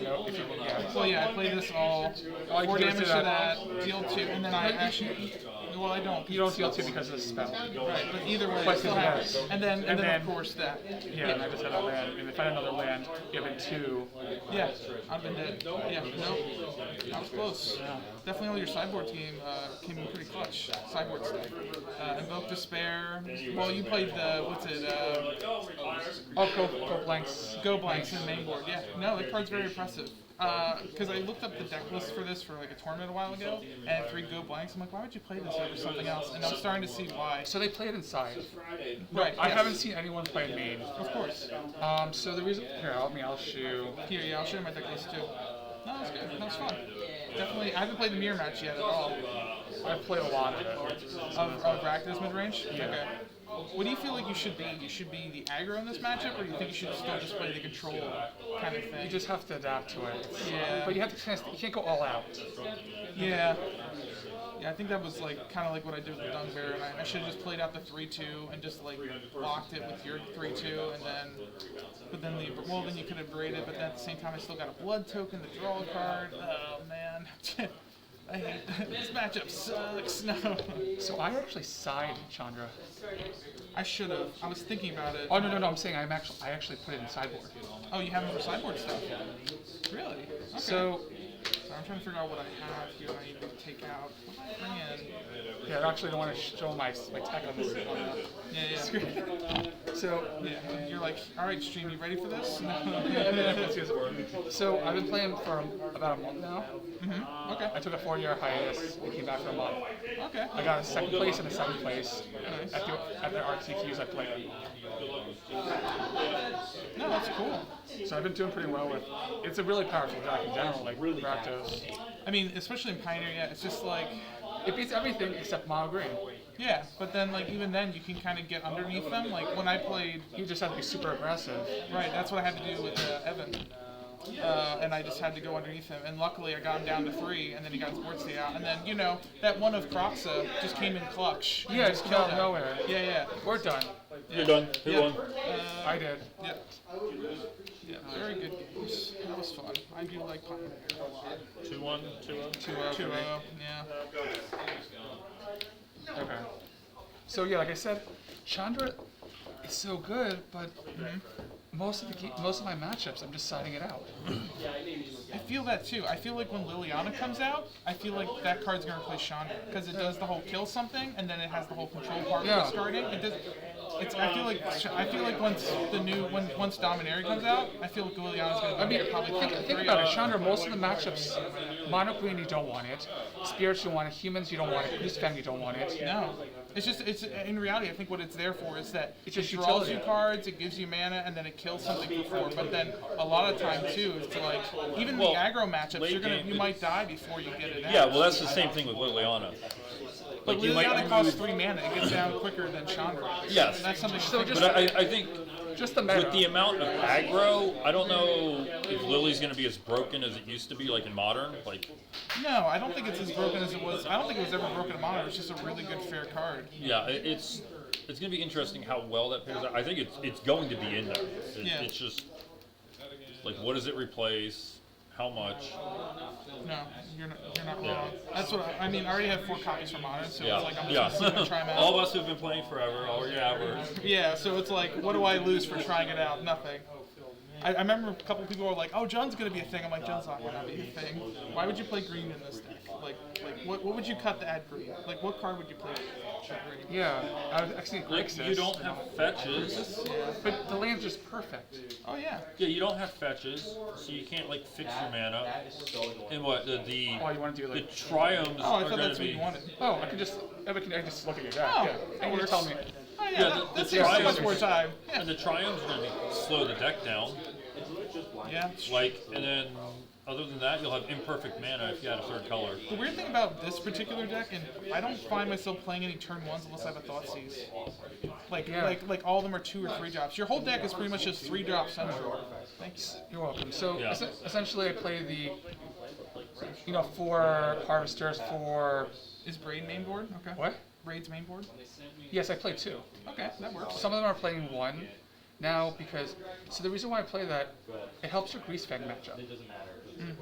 no, if you, yeah.
Well, yeah, I played this all.
I
4
can
damage
do
to
that.
that, deal 2, and then I actually. Well, I don't.
You don't deal 2 because of the spell.
Right, but either way,
But
it still
still
happens.
yes.
And then of course that.
Yeah, and I just had a land, and if I had another land, given 2.
Yeah, I've been dead. Yeah, no, that was close. Definitely all your sideboard team came in pretty clutch. Sideboard stuff. Invoke Despair. Well, you played the what's it?
Go blanks.
Go blanks in the main board. Yeah, no, that card's very impressive. Because I looked up the deck list for this for like a tournament a while ago, and 3 go blanks. I'm like, why would you play this over something else? And I'm starting to see why.
So they play it inside.
Right.
I
yes.
haven't seen anyone play main.
Of course.
So the reason here, I'll show.
Here, yeah, I'll show you my deck list too. No, that's good. That was fun. Definitely, I haven't played the mirror match yet at all.
I've played a lot of it.
Of Rakdos mid-range?
Yeah.
Okay. What do you feel like you should be? You should be the aggro in this matchup, or do you think you should still just play the control kind of thing?
You just have to adapt to it.
Yeah.
But you have to you can't go all out.
Yeah. Yeah, I think that was like kind of like what I did with the Dung Bear, and I should have just played out the 3-2 and just like blocked it with your 3-2, and then, but then then you could have braided, but then at the same time I still got a blood token to draw a card. Oh man. I hate that. This matchup sucks. No.
So I actually side Chandra.
I should have. I was thinking about it.
Oh no, I'm saying I actually put it in sideboard.
Oh, you have it for sideboard stuff? Really? Okay.
So
I'm trying to figure out what I have here that I need to take out. What did I bring in?
yeah, I actually don't want to show my tech on this screen.
So yeah, you're like, all right, stream, you ready for this?
So I've been playing for about a month now.
Mm-hmm. Okay.
I took a 4-year hiatus and came back for a month.
Okay.
I got a 2nd place and a 7th place
Nice.
at the RTQs I played.
No, that's cool.
So I've been doing pretty well with. It's a really powerful deck in general, like Rakdos.
I mean, especially in Pioneer, yeah, it's just like,
It beats everything except mono green.
yeah, but then like even then you can kind of get underneath them. Like when I played,
You just have to be super aggressive.
right, that's what I had to do with Evan. And I just had to go underneath him, and luckily I got him down to 3, and then he got his board state out, and then that one of Croxa just came in clutch.
Yeah, it's
killed
out of nowhere.
Yeah.
We're done.
You're done. Who
Yeah.
won?
I did.
Yeah. Yeah, very good games. That was fun. I do like Pioneer a lot.
2-1, 2-0.
2-0, yeah.
Okay. So yeah, like I said, Chandra is so good, but most of my matchups, I'm just siding it out.
I feel that too. I feel like when Liliana comes out, I feel like that card's gonna replace Chandra because it does the whole kill something, and then it has the whole control part
Yeah.
of starting. It does. I feel like once Dominaria comes out, I feel like Liliana's gonna be
I mean,
here probably
think about it, Chandra, most of the matchups, mono green you don't want it, spirits you want it, humans you don't want it, Priest Fang you don't want it.
No. It's in reality, I think what it's there for is that
It's
it
just
draws
utility.
you cards, it gives you mana, and then it kills something for 4. But then a lot of time too, it's like even
Well,
the aggro matchups,
late
you might die before you get it out.
Yeah, well, that's the same thing with Liliana.
But
Like, you might
Liliana costs
remove-
3 mana. It gets down quicker than Chandra.
Yes.
And that's something to
So
think
just-
about.
But I think
Just the meta.
with the amount of aggro, I don't know if Lily's going to be as broken as it used to be, like in Modern. Like,
No, I don't think it's as broken as it was. I don't think it was ever broken in Mono. It was just a really good fair card.
yeah, it's going to be interesting how well that pairs out. I think it's going to be in there.
Yeah.
It's just like, what does it replace? How much?
No, you're not wrong. That's what I mean. I already have 4 copies for Modern, so
Yeah,
it's like I'm
yeah.
just gonna try them out.
All of us who've been playing forever,
Yeah, so it's like, what do I lose for trying it out? Nothing. I remember a couple people were like, "Oh, John's gonna be a thing." I'm like, "John's not gonna be a thing. Why would you play green in this deck? Like what would you cut to add green? Like, what card would you play with green?"
Yeah, I was actually
Like,
Grixis.
you don't have fetches.
Yeah.
But the land's just perfect.
Oh yeah.
Yeah, you don't have fetches, so you can't like fix your mana. And what
Oh, you want to do
the
like?
triumphs
Oh, I
are
thought
going
that's
to
what
be.
you wanted.
Oh, I can just look at your deck.
Oh,
yeah,
that
and you
works.
tell me.
Oh yeah.
Yeah,
That's
the
so much
triumphs-
more time. Yeah.
And the triumphs are going to slow the deck down.
Yeah.
Like, and then other than that, you'll have imperfect mana if you had a third color.
The weird thing about this particular deck, and I don't find myself playing any turn 1s unless I have a Thoughtseize. Like all of them are 2 or 3 drops. Your whole deck is pretty much just 3 drops central. Thanks.
You're welcome. So
Yeah.
essentially, I play the for harvesters, for
Is Braid main board? Okay.
what?
Braid's main board?
Yes, I play 2.
Okay, that works.
Some of them are playing 1 now because. So the reason why I play that, it helps your Grease Fang matchup.
It doesn't matter.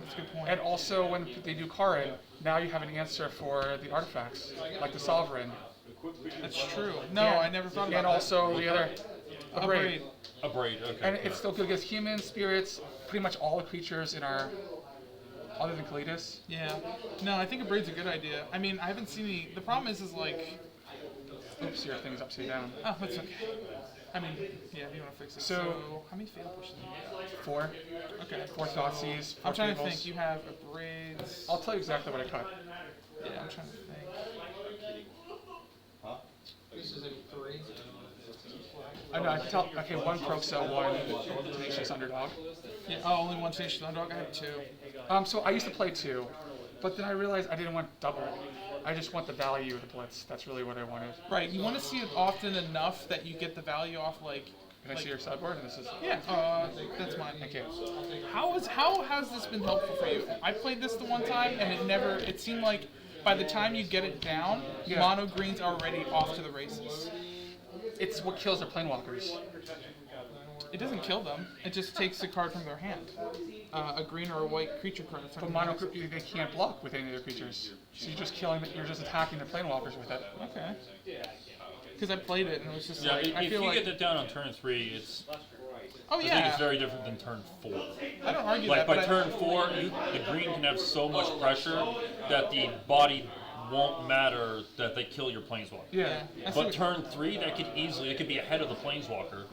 That's a good point.
And also when they do Karin, now you have an answer for the artifacts, like the Sovereign.
That's true. No,
And-
I never thought about
And
that.
also the other,
A braid.
A braid, okay.
And it's still good against humans, spirits, pretty much all the creatures in our, other than Kalidas.
Yeah. No, I think a braid's a good idea. I mean, I haven't seen any. The problem is like.
Oops, your thing's upside down.
Oh, that's okay. I mean, yeah, if you want to fix it.
So-
how many fatal pushes do you have?
4.
Okay.
4 Thoughtseize, 4
I'm trying to
tables.
think. You have a braids.
I'll tell you exactly what I cut.
Yeah, I'm trying to think.
This is a 3.
I know, I can tell, okay, 1 Proxo, 1 Tenacious Underdog.
Yeah. Oh, only one station underdog. I have 2.
So I used to play 2, but then I realized I didn't want double. I just want the value of the Blitz. That's really what I wanted.
Right. You want to see it often enough that you get the value off like.
Can I see your sideboard? And this is.
Yeah. That's mine.
Thank you.
How has this been helpful for you? I played this the one time and it seemed like by the time you get it down,
Yeah.
mono green's already off to the races.
It's what kills their Planewalkers.
It doesn't kill them. It just takes a card from their hand. A green or a white creature card.
But mono, they can't block with any of their creatures. So you're just killing, you're just attacking the Planewalkers with it.
Okay. Because I played it and it was just
Yeah,
like I
if
feel
you
like
get that down on turn 3, it's.
oh
I think
yeah.
it's very different than turn 4.
I don't argue
Like
that.
by
but
turn 4, the green can have so much pressure that the body won't matter that they kill your planeswalker.
Yeah.
I see
But
what-
turn 3, that could easily, it could be ahead of the planeswalker.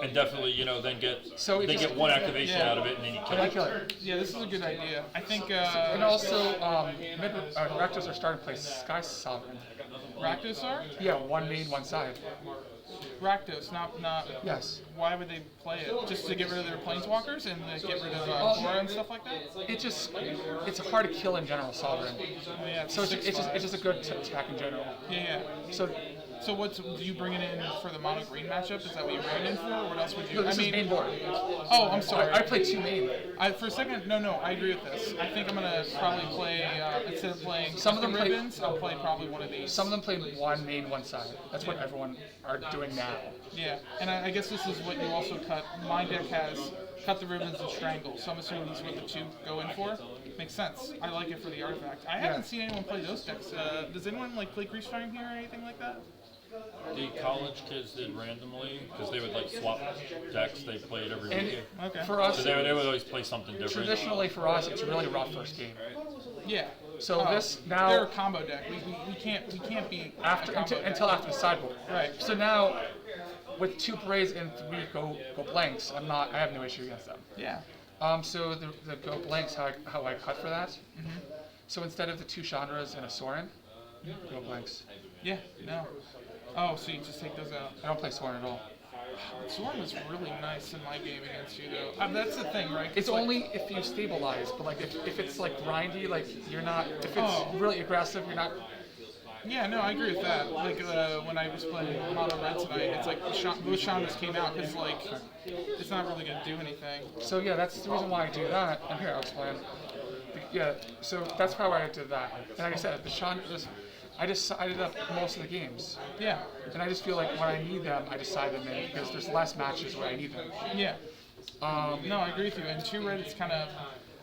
And definitely, then
So it
they
just-
get 1 activation
yeah.
out of it, and then you kill
And I
it.
kill it.
Yeah, this is a good idea. I think
And also, Rakdos are starting to play Sky Sovereign.
Rakdos are?
Yeah, 1 main, 1 side.
Rakdos, not.
Yes.
Why would they play it? Just to get rid of their planeswalkers and get rid of Aura and stuff like that?
It's hard to kill in general, Sovereign.
Oh, yeah,
So it's just a good attack in general.
Yeah.
So
So do you bring it in for the mono green matchup? Is that what you bring it in for? Or what else would you?
no, this
I
is
mean,
main board.
oh, I'm sorry.
I play 2 main.
For a second, no, I agree with this. I think I'm gonna probably play instead of playing
Some of them
the
play-
ribbons, I'll play probably one of these.
Some of them play 1 main, 1 side. That's what everyone are doing now.
Yeah, and I guess this is what you also cut. My deck has cut the ribbons and strangle, so I'm assuming these are what the 2 go in for. Makes sense. I like it for the artifact. I haven't seen anyone play those decks. Does anyone play Grease Fang here or anything like that?
The college kids did randomly, because they would swap decks, they played every
And
week.
Okay.
for us,
So they would always play something different.
traditionally for us, it's really rough first game.
Yeah.
So this now
they're a combo deck. We can't be
after
a combo
until
deck.
after the sideboard.
Right.
So now with 2 parades and 3 go blanks, I have no issue against them.
Yeah.
So the go blanks, how I cut for that. So instead of the 2 Chandras and a Sorin, go blanks.
Yeah. No. Oh, so you just take those out.
I don't play Sorin at all.
Sorin was really nice in my game against you, though. That's the thing, right?
It's only if you stabilize, but if it's grindy, you're not. If it's
Oh.
really aggressive, you're not.
Yeah, no, I agree with that. When I was playing Mono Red tonight, it's like those Chandras came out because it's not really gonna do anything.
So yeah, that's the reason why I do that. And here I'll explain. Yeah, so that's how I did that. And like I said, the Chandras, I decided up most of the games.
Yeah.
And I just feel like when I need them, I decide them in because there's less matches where I need them.
Yeah. No, I agree with you. And 2 red, it's kind of.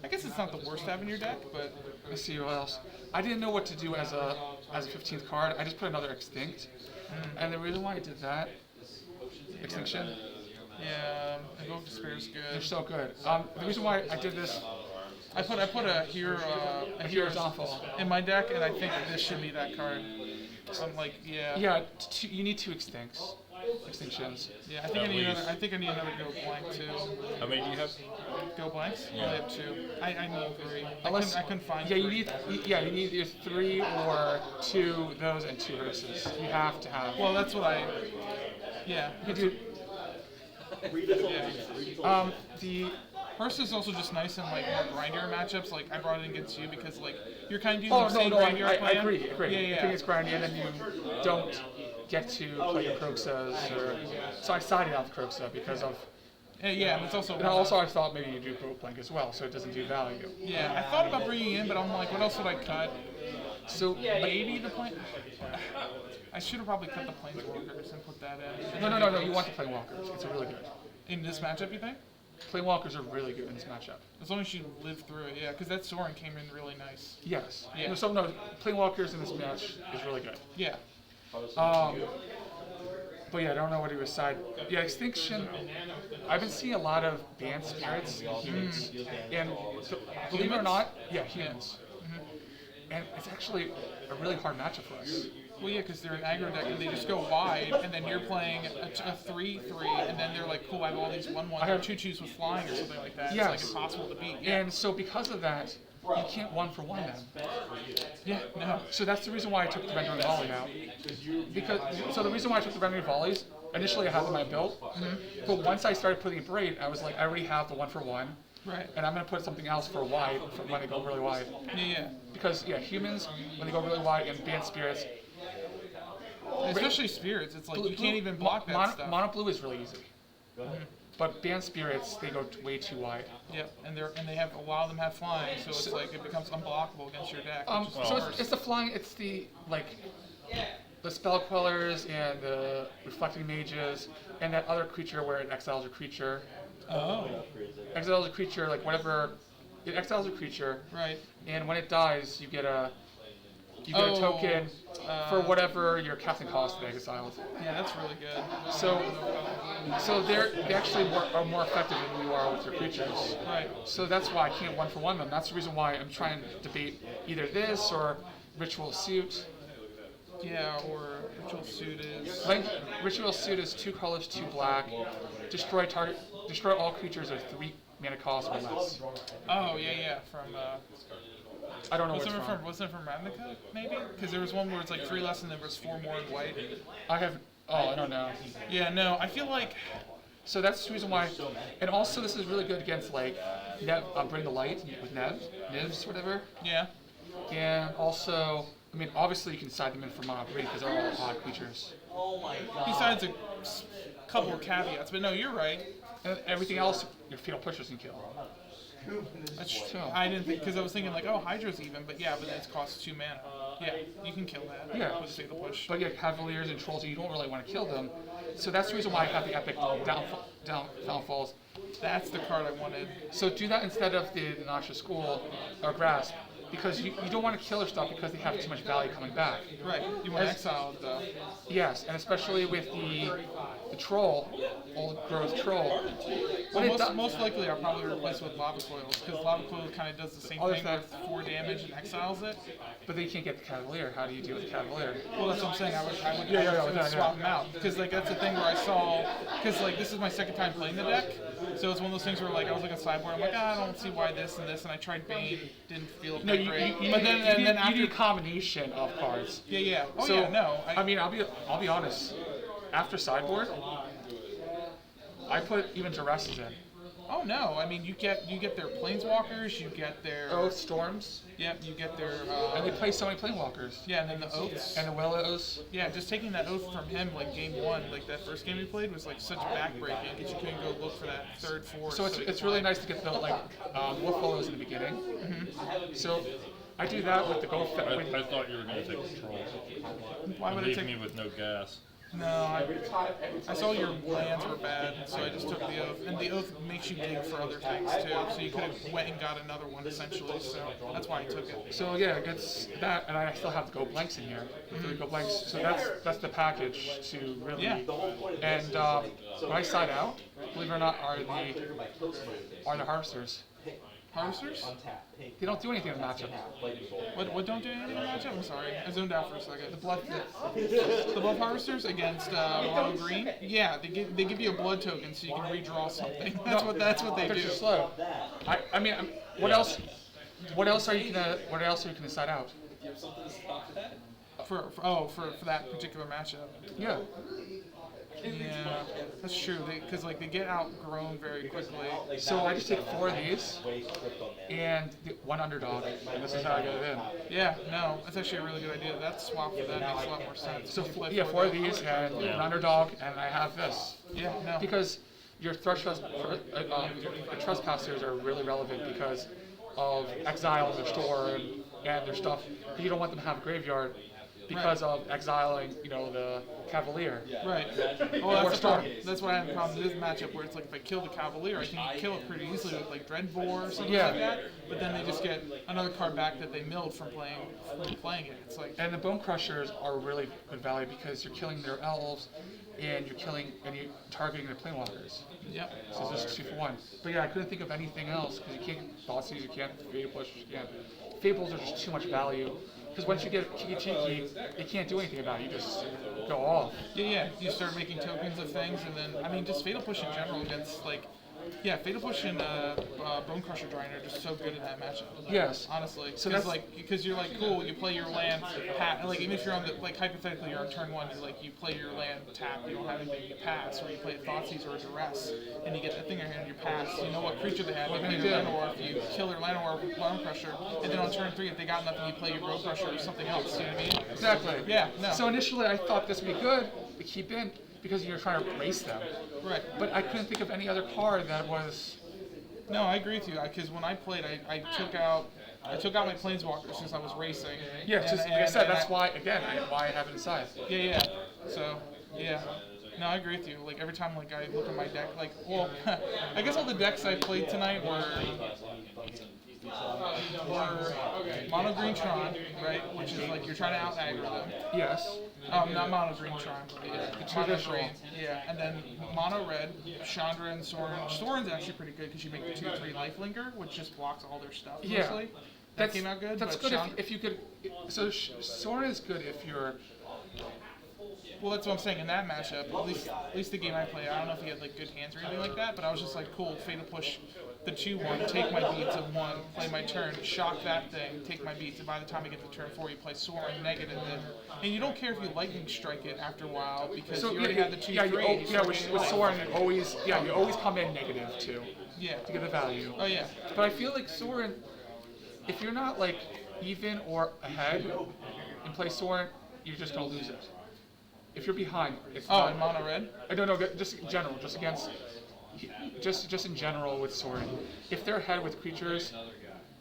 I guess it's not the worst to have in your deck, but.
Let's see what else. I didn't know what to do as a 15th card. I just put another Extinct. And the reason why I did that, Extinction,
Yeah, Evoke Despair is
they're
good.
so good. The reason why I did this,
I put a hero
Hero's Awful.
in my deck, and I think this should be that card. I'm like, yeah.
Yeah, you need 2 Extincts. Extinctions.
Yeah, I think I need another. I think I need another go blank too.
How many do you have?
Go blanks?
Yeah.
I have 2. I need 3.
Unless,
I couldn't find.
yeah,
3.
you need either 3 or 2 those and 2 verses. You have to have.
Well, that's what I. Yeah.
You do.
Yeah.
The
Hearse is also just nice in more grindier matchups. I brought it against you because you're kind of doing
oh
the same
no,
grindier
I
plan.
agree.
Yeah,
I think
yeah.
it's grindy, and then you don't get to play the Kroxas, or so I sided out the Kroxa because of
Yeah, and it's also.
And also, I thought maybe you do Goat Blank as well, so it doesn't do value.
Yeah, I thought about bringing it in, but I'm like, what else would I cut?
So
Maybe the plane. I should have probably cut the planeswalkers and put that in.
no, you want the Planewalkers. It's really good.
In this matchup, you think?
Planewalkers are really good in this matchup.
As long as you live through it, yeah, because that Sorin came in really nice.
Yes.
Yeah.
No, Planewalkers in this match is really good.
Yeah.
But yeah, I don't know what he was side. Yeah, Extinction. I've been seeing a lot of Band Spirits in humans, and believe it or not, yeah, humans. And it's actually a really hard matchup for us.
Well, yeah, because they're an aggro deck and they just go wide, and then you're playing a 3/3, and then they're like, cool, I have all these 1/1 or 2/2s with flying or something like that.
Yes.
It's like impossible to beat. Yeah.
And so because of that, you can't 1-for-1 them.
Yeah, no.
So that's the reason why I took the Rendering Volley out. So the reason why I took the Rendering Volleys, initially I had them in my build, but once I started putting Braid, I was like, I already have the 1-for-1.
Right.
And I'm going to put something else for wide, for when they go really wide.
Yeah.
Because, yeah, humans, when they go really wide, and Band Spirits.
Especially Spirits, it's like you can't even block that stuff.
Mono Blue is really easy. But Band Spirits, they go way too wide.
Yep, and they have a lot of them have flying, so it's like it becomes unblockable against your deck.
So it's the flying, it's the, like, the Spell Quellers and the Reflecting Mages, and that other creature where it exiles a creature.
Oh.
Exiles a creature, like whatever, it exiles a creature.
Right.
And when it dies, you get a token for whatever your casting cost they exiled.
Yeah, that's really good.
So they actually are more effective than you are with your creatures.
Right.
So that's why I can't 1-for-1 them. That's the reason why I'm trying to debate either this or Ritual Suit.
Yeah, or Ritual Suit is.
Ritual Suit is 2 colors, 2 black. Destroy all creatures of 3 mana cost or less.
Oh yeah, from.
I don't know where it's from.
Wasn't it from Ravnica, maybe? Because there was one where it's like 3 less and there was 4 more in white.
I don't know.
Yeah, no, I feel like.
So that's the reason why, and also this is really good against like Bring the Light with Nivs, whatever.
Yeah.
And also, I mean, obviously you can side them in for Mono Green because they're all odd creatures.
Besides a couple of caveats, but no, you're right.
And everything else, your Fatal Pushers can kill.
That's true. I didn't think, because I was thinking like, oh, Hydra's even, but yeah, but then it costs 2 mana. Yeah, you can kill that.
Yeah.
With Fatal Push.
But yeah, Cavaliers and Trolls, you don't really want to kill them. So that's the reason why I have the Epic Downfalls.
That's the card I wanted.
So do that instead of the Noxious School or Grasp. Because you don't want to kill their stuff because they have too much value coming back.
Right. You want to exile though.
Yes, and especially with the Troll, Old Growth Troll.
Well, most likely I'll probably replace it with Lava Coils, because Lava Coil kind of does the same thing with 4 damage and exiles it.
But then you can't get the Cavalier. How do you deal with the Cavalier?
Well, that's what I'm saying. I would swap them out. Because like that's the thing where I saw, because like this is my second time playing the deck, so it's one of those things where like I was looking at sideboard, I'm like, I don't see why this and this, and I tried Bane, didn't feel it.
You need a combination of cards.
Yeah. Oh
so,
yeah, no.
I mean, I'll be honest. After sideboard, I put even Duresses in.
Oh no! I mean, you get their planeswalkers, you get their
Oath Storms.
Yep, you get their.
And they play so many planeswalkers.
Yeah, and then the Oaths.
And the Willows.
Yeah, just taking that Oath from him, like game 1, like that first game we played was like such backbreaking because you couldn't go look for that 3rd, 4th.
So it's really nice to get the like Wolf Willows in the beginning. So I do that with the Gold.
I thought you were going to take the Trolls.
Why would I
leave
take
me with no gas?
No, I saw your lands were bad, so I just took the Oath. And the Oath makes you dig for other things too, so you could have went and got another one essentially, so that's why I took it.
So yeah, it gets that, and I still have the Go Blanks in here. The Go Blanks, so that's the package to really. Yeah. And when I side out, believe it or not, are the Harvesters.
Harvesters?
They don't do anything in the matchup.
What don't do anything in the matchup? I'm sorry, I zoned out for a second. The Blood Harvesters against Mono Green? Yeah, they give you a blood token so you can redraw something. That's what they do.
They're too slow. I mean, what else are you gonna side out?
For that particular matchup.
Yeah.
Yeah, that's true. Because they get outgrown very quickly.
So I just take 4 of these and 1 underdog, and this is how I get it in.
Yeah, no, that's actually a really good idea. That swap for that makes a lot more sense.
So yeah, 4 of these and an underdog, and I have this.
Yeah, no.
Because your trespassers are really relevant because of exile in their store and their stuff. Because you don't want them to have a graveyard because of exiling, the Cavalier.
Right. Oh, that's the problem. That's why I have a problem with this matchup where it's like if I kill the Cavalier, I can kill it pretty easily with like Dreadbore or something like that. But then they just get another card back that they milled from playing it. It's like
And the Bone Crushers are really good value because you're killing their elves and you're targeting their planeswalkers.
Yep.
So it's just 2 for 1. But yeah, I couldn't think of anything else because you can't Thoughtseize, you can't Fatal Pushers, you can't. Fables are just too much value. Because once you get Cheeky, you can't do anything about it. You just go off.
Yeah. You start making tokens of things, and then just Fatal Push in general against Fatal Push and Bone Crusher Drying are just so good in that matchup.
Yes.
Honestly.
So
because you're cool, you play your land pat, even if you're on hypothetically you're on turn 1, you play your land tap, you don't have anything, you pass, or you play Thoughtseize or a Duress, and you get that thing in your hand, you pass, you know what creature they have, you play your Llanowar, you kill their Llanowar with Bone Crusher, and then on turn 3, if they got nothing, you play your Bone Crusher or something else, you know what I mean?
Exactly.
Yeah, no.
So initially I thought this would be good to keep in because you're trying to race them.
Right.
But I couldn't think of any other card that was...
No, I agree with you. Because when I played, I took out my Planeswalkers since I was racing.
Yeah, like I said, that's why I have it inside.
Yeah. So, yeah. No, I agree with you. Every time I look at my deck, I guess all the decks I played tonight were Mono Green Tron, right? Which is you're trying to out aggro them.
Yes.
Not Mono Green Tron, but the traditional. Yeah, and then Mono Red, Chandra and Sorin. Sorin's actually pretty good because you make the 2/3 Lifelinker, which just blocks all their stuff.
Yeah.
Mostly. That came out good.
That's good if you could. So Sorin is good if you're.
Well, that's what I'm saying in that matchup. At least the game I played, I don't know if he had good hands or anything like that, but I was just cool, Fatal Push the 2/1, take my beats of 1, play my turn, shock that thing, take my beats, and by the time I get to turn 4, you play Sorin negative it. And you don't care if you lightning strike it after a while because you already had the 2/3.
With Sorin, you always come in negative too.
Yeah.
To get the value.
Oh yeah.
But I feel like Sorin, if you're not even or ahead and play Sorin, you're just gonna lose it. If you're behind, it's
in mono red?
I don't know, just in general, just in general with Sorin. If they're ahead with creatures,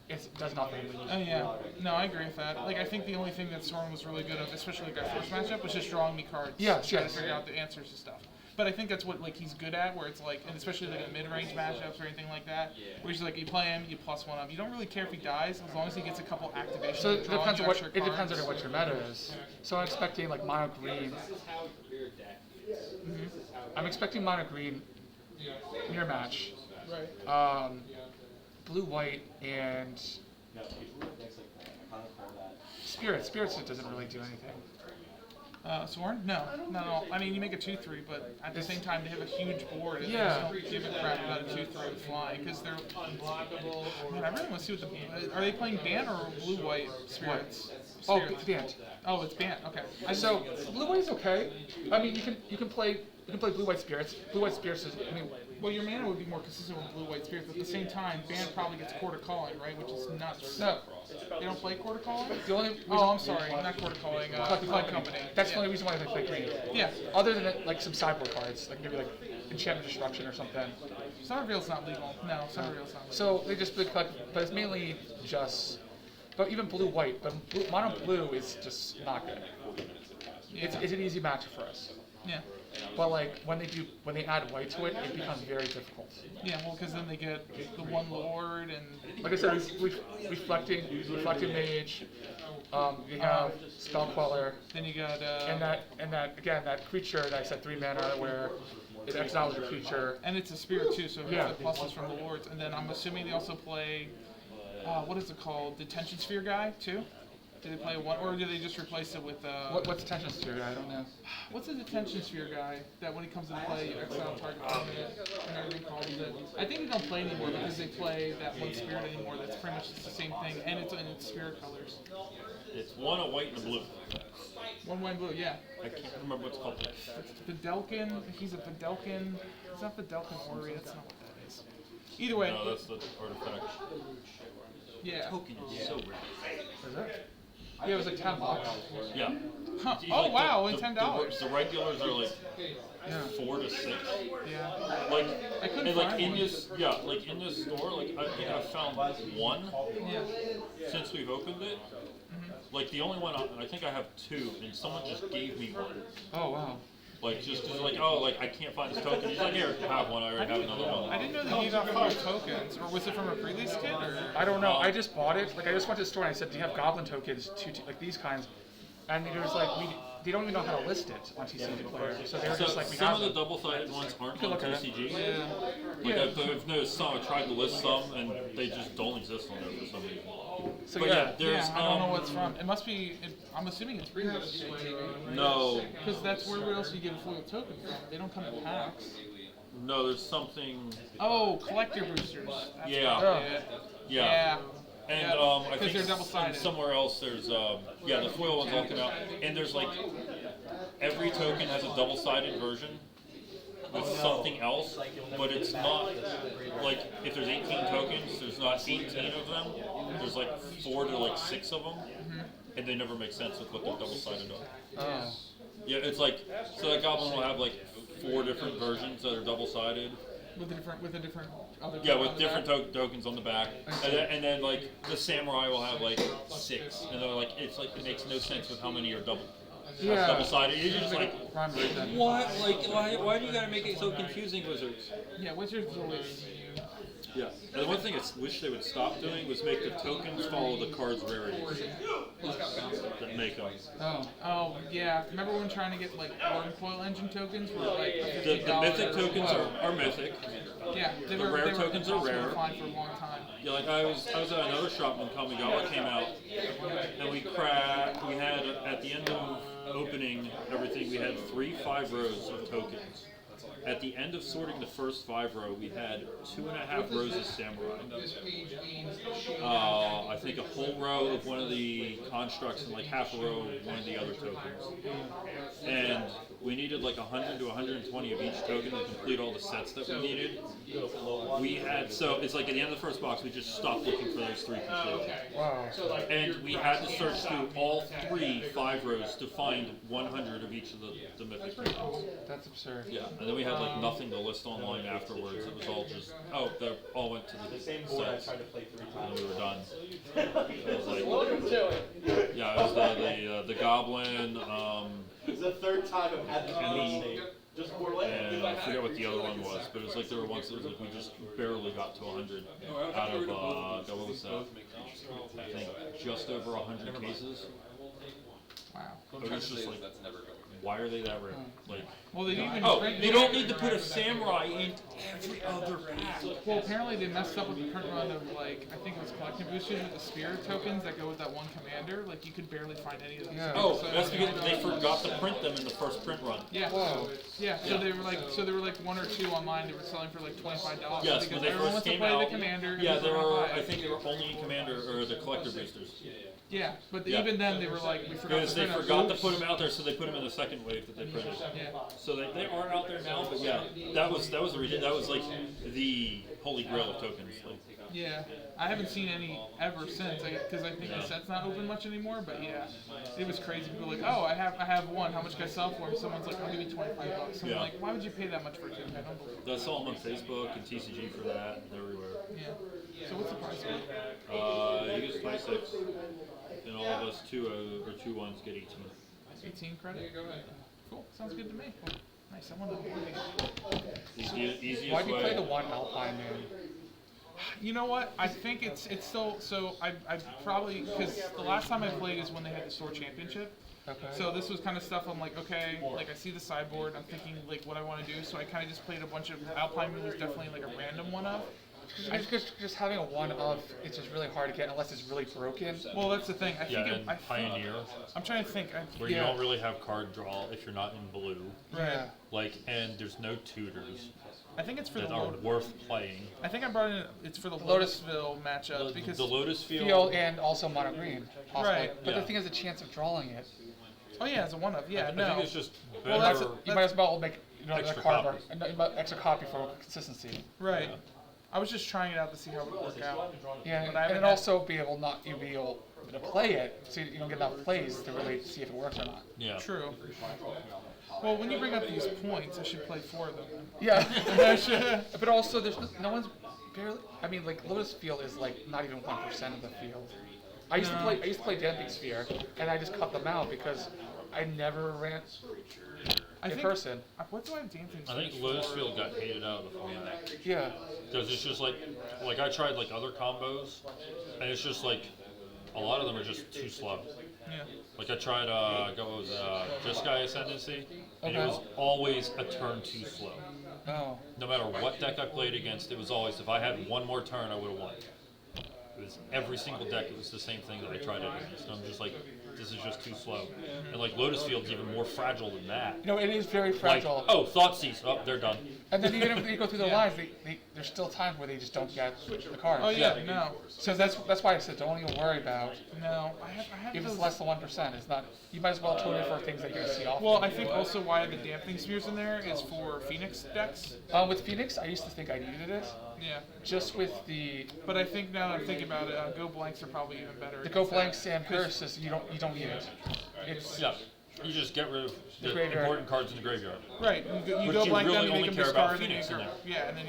it does nothing.
Oh yeah, no, I agree with that. I think the only thing that Sorin was really good at, especially our first matchup, was just drawing me cards.
Yes.
To figure out the answers to stuff. But I think that's what he's good at, where it's and especially in mid-range matchups or anything like that, where he's you play him, you +1 him. You don't really care if he dies as long as he gets a couple activations.
So it depends on what your meta is. So I'm expecting mono green. I'm expecting mono green mirror match.
Right.
Blue white and Spirits. Spirits doesn't really do anything.
Sorin? No, not at all. I mean, you make a 2/3, but at the same time, they have a huge board, and
yeah.
they don't give a crap about a 2/3 with flying, because they're unblockable. Man, I really want to see what are they playing Bant or blue-white Spirits?
Oh, Bant.
Oh, it's Bant. Okay.
So blue-white is okay. I mean, you can play blue-white Spirits. Blue-white Spirits is.
Well, your mana would be more consistent with blue-white Spirits, but at the same time, Bant probably gets Court of Calling, right? Which is nuts.
No.
They don't play Court of Calling?
The only reason
I'm sorry, not Court of Calling. Club Company.
That's the only reason why they play green.
Yeah.
Other than some sideboard cards, maybe Enchantment Destruction or something.
Summerville's not legal. No, Summerville's not legal.
So they just collect, but it's mainly just. But even blue-white, but mono blue is just not good.
Yeah.
It's an easy match for us.
Yeah.
But when they add white to it, it becomes very difficult.
Yeah, well, because then they get the one lord and.
Like I said, reflecting mage. You have spell queller.
Then you got.
And that creature that I said 3 mana where it exiles your creature.
And it's a spirit too, so it gets the pluses from the lords. And then I'm assuming they also play. What is it called? Detention Sphere guy too. Do they play one, or do they just replace it with?
What's Detention Sphere guy? I don't know.
What's a Detention Sphere guy that when he comes into play, you exile target permanent and everything called it? I think they don't play anymore because they play that one spirit anymore. That's pretty much the same thing, and it's in its spirit colors.
It's one, a white, and a blue.
One white and blue, yeah.
I can't remember what's called.
It's Fidelkin. He's a Fidelkin. It's not Fidelkin Ori. That's not what that is. Either way.
No, that's the artifact.
Yeah.
Token is so rare.
Is it? Yeah, it was like $10.
Yeah.
Huh.
It's
Oh
like
wow,
the,
only
the,
$10.
The regulars are like
Yeah.
4 to 6.
Yeah.
Like,
I couldn't
and like
find
in
one.
this, yeah, like in this store, like I think I've found one
Yeah.
since we've opened it. Like the only one, I think I have 2, and someone just gave me one.
Oh wow.
Like just 'cause like, oh, like I can't find this token. He's like, here, have one. I already have another one.
I didn't know they gave out free tokens, or was it from a pre-lease kit? Or?
I don't know. I just bought it. Like I just went to the store and I said, "Do you have goblin tokens? Like these kinds?" And they was like, they don't even know how to list it on TCG Player. So they were
So
just like, "We
some
have
of the
them."
double-sided ones aren't
Could
on
look at it.
TCG.
Yeah.
Like
Yeah.
I've noticed some. I tried to list some, and they just don't exist on there for some reason.
So
But
yeah.
there's
Yeah, I don't know what it's from. It must be. I'm assuming it's pre-lease.
no,
Because that's where else you get a foil token from. They don't come in packs.
no, there's something.
Oh, collector boosters. That's
Yeah.
probably it.
Yeah.
Yeah.
And
Yeah,
I
'cause
think
they're double-sided.
somewhere else there's the foil ones all come out, and there's like every token has a double-sided version with something else, but it's not like if there's 18 tokens, there's not 18 of them. There's like 4 to like 6 of them, and they never make sense with what they're double-sided on.
Oh.
Yeah, it's like so that goblin will have like 4 different versions that are double-sided.
With a different other.
Yeah,
token
with
on the
different
back.
tokens on the back, and then like the samurai will have like 6, and they're like it's like it makes no sense with how many are
Yeah.
double-sided. It's just like
Rhyme right then.
what? Like why do you gotta make it so confusing, Wizards?
Yeah, Wizards always.
Yeah. And the one thing I wish they would stop doing was make the tokens follow the cards' rarities that make them.
Oh.
Oh yeah. Remember when trying to get like Warden Foil Engine tokens were like a
The
$50
mythic tokens are mythic.
Yeah, they
the
were,
rare
they were
tokens are
impossible
rare.
to find for a long time.
Yeah, like I was at another shop when Kamigawa came out, and we had at the end of opening everything, we had 3 5-rows of tokens. At the end of sorting the first 5-row, we had 2.5 rows of samurai. I think a whole row of one of the constructs and like half a row of one of the other tokens. And we needed like 100 to 120 of each token to complete all the sets that we needed. We had, so it's like at the end of the first box, we just stopped looking for those 3 completely.
Wow.
And we had to search through all 3 5-rows to find 100 of each of the mythic tokens.
That's absurd.
Yeah, and then we had like nothing to list online afterwards. It was all just, they all went to the
Same board I
sets,
tried to play 3
and
times.
we were done. It was like, yeah, it was the goblin,
It's the 3rd time I've had this
Kenny,
just more later.
and I forget what the other one was, but it was like there were ones that was like we just barely got to 100 out of what was that? I think just over 100 cases.
Wow.
It was just like,
That's never going.
why are they that rare? Like,
Well, they didn't even.
oh,
print-
you don't need to put a samurai in every other pack.
Well, apparently they messed up with the print run of like I think it was collecting boosters with the spirit tokens that go with that one commander. Like you could barely find any of them.
Yeah.
Oh, that's because they forgot to print them in the first print run.
Yeah.
Whoa.
Yeah. So they were like, there were like 1 or 2 online. They were selling for like $25.
Yes,
because
when they
everyone
first
wants to
came
play
out.
the commander. and
Yeah,
people
there
wanna
were.
buy
I
it.
think they were only commander or the collector boosters.
Yeah, but
Yeah.
even then they were like, we forgot
Because
to
they
print
forgot to
Oops.
put them out there, so they put them in the second wave that they printed.
Yeah.
So they are out there now, but yeah, that was the that was like the holy grail of tokens. Like,
Yeah, I haven't seen any ever since, because I think the set's not open much anymore. But yeah, it was crazy. People were like, oh, I have one. How much can I sell for him? Someone's like, I'll give you $25. I'm
Yeah.
like, why would you pay that much for a token? I don't believe it.
I saw them on Facebook and TCG for that and everywhere.
Yeah. So what's the price?
He gets 26, and all of us 2 1s get 18.
18 credit. Cool. Sounds good to me. Nice. I wanted to
Easiest
Why'd you play
way.
the one Alpine man?
You know what? I think it's still so. I probably because the last time I played is when they had the store championship.
Okay.
So this was kind of stuff I'm like, okay, like I see the sideboard, I'm thinking like what I want to do, so I kind of just played a bunch of Alpine Moon was definitely like a random one of.
Just having a one of, it's just really hard to get unless it's really broken.
Well, that's the thing. I
Yeah,
think
and
I
Pioneer,
I'm trying to think.
where you don't really have card draw if you're not in blue.
Yeah.
Like, and there's no tutors
I think it's for
that
the
are
Lotus.
worth playing.
I think I brought in. It's for the
Lotus-
Lotusville matchup because
The Lotus
Field
Field.
and also mono green, possibly.
Right.
But
Yeah.
the thing is, the chance of drawing it.
oh yeah, it's a one of yeah
I
no.
think it's just better.
Well, that's
You might as well make a
Extra
card or
copies.
extra copy for consistency.
Right.
I was just trying it out to see how it would work out.
Yeah,
But I
and
haven't
then
had-
also be able to play it, so you don't get enough plays to really see if it works or not.
Yeah.
True. Well, when you bring up these points, I should play 4 of them.
Yeah. But also, there's no one's barely. I mean, like Lotus Field is like not even 1% of the field. I used to play Dancing Sphere, and I just cut them out because I never ran in person.
What do I have dancing?
I think Lotus Field got hated out of the format.
Yeah.
Because it's just like I tried like other combos, and it's just like a lot of them are just too slow.
Yeah.
Like I tried Jeskai Ascendancy, and it
Okay.
was always a turn too slow.
Oh.
No matter what deck I played against, it was always, if I had one more turn, I would have won. It was every single deck, it was the same thing that I tried it against. And I'm just like, this is just too slow. And like Lotus Field's even more fragile than that.
You know, it is very
Like,
fragile.
oh, Thoughtseize, oh, they're done.
And then even if they go through the lines, there's still times where they just don't get the cards.
Oh yeah, no.
So that's why I said don't even worry about.
No, I have
If
those.
it's less than 1%, it's not. You might as well tune it for things that you're gonna see often.
Well, I think also why the Damping Sphere's in there is for Phoenix decks.
With Phoenix, I used to think I needed it.
Yeah.
Just with the
But I think now that I'm thinking about it, Go Blanks are probably even better.
Go Blanks and Curses, you don't need it. It's
Yeah, you just get rid of the
graveyard.
important cards in the graveyard.
Right, you
Which
go
you
blank
really
down, you
only
make them
care about
discard, and then
Phoenix
you
in
go,
there.
yeah, and then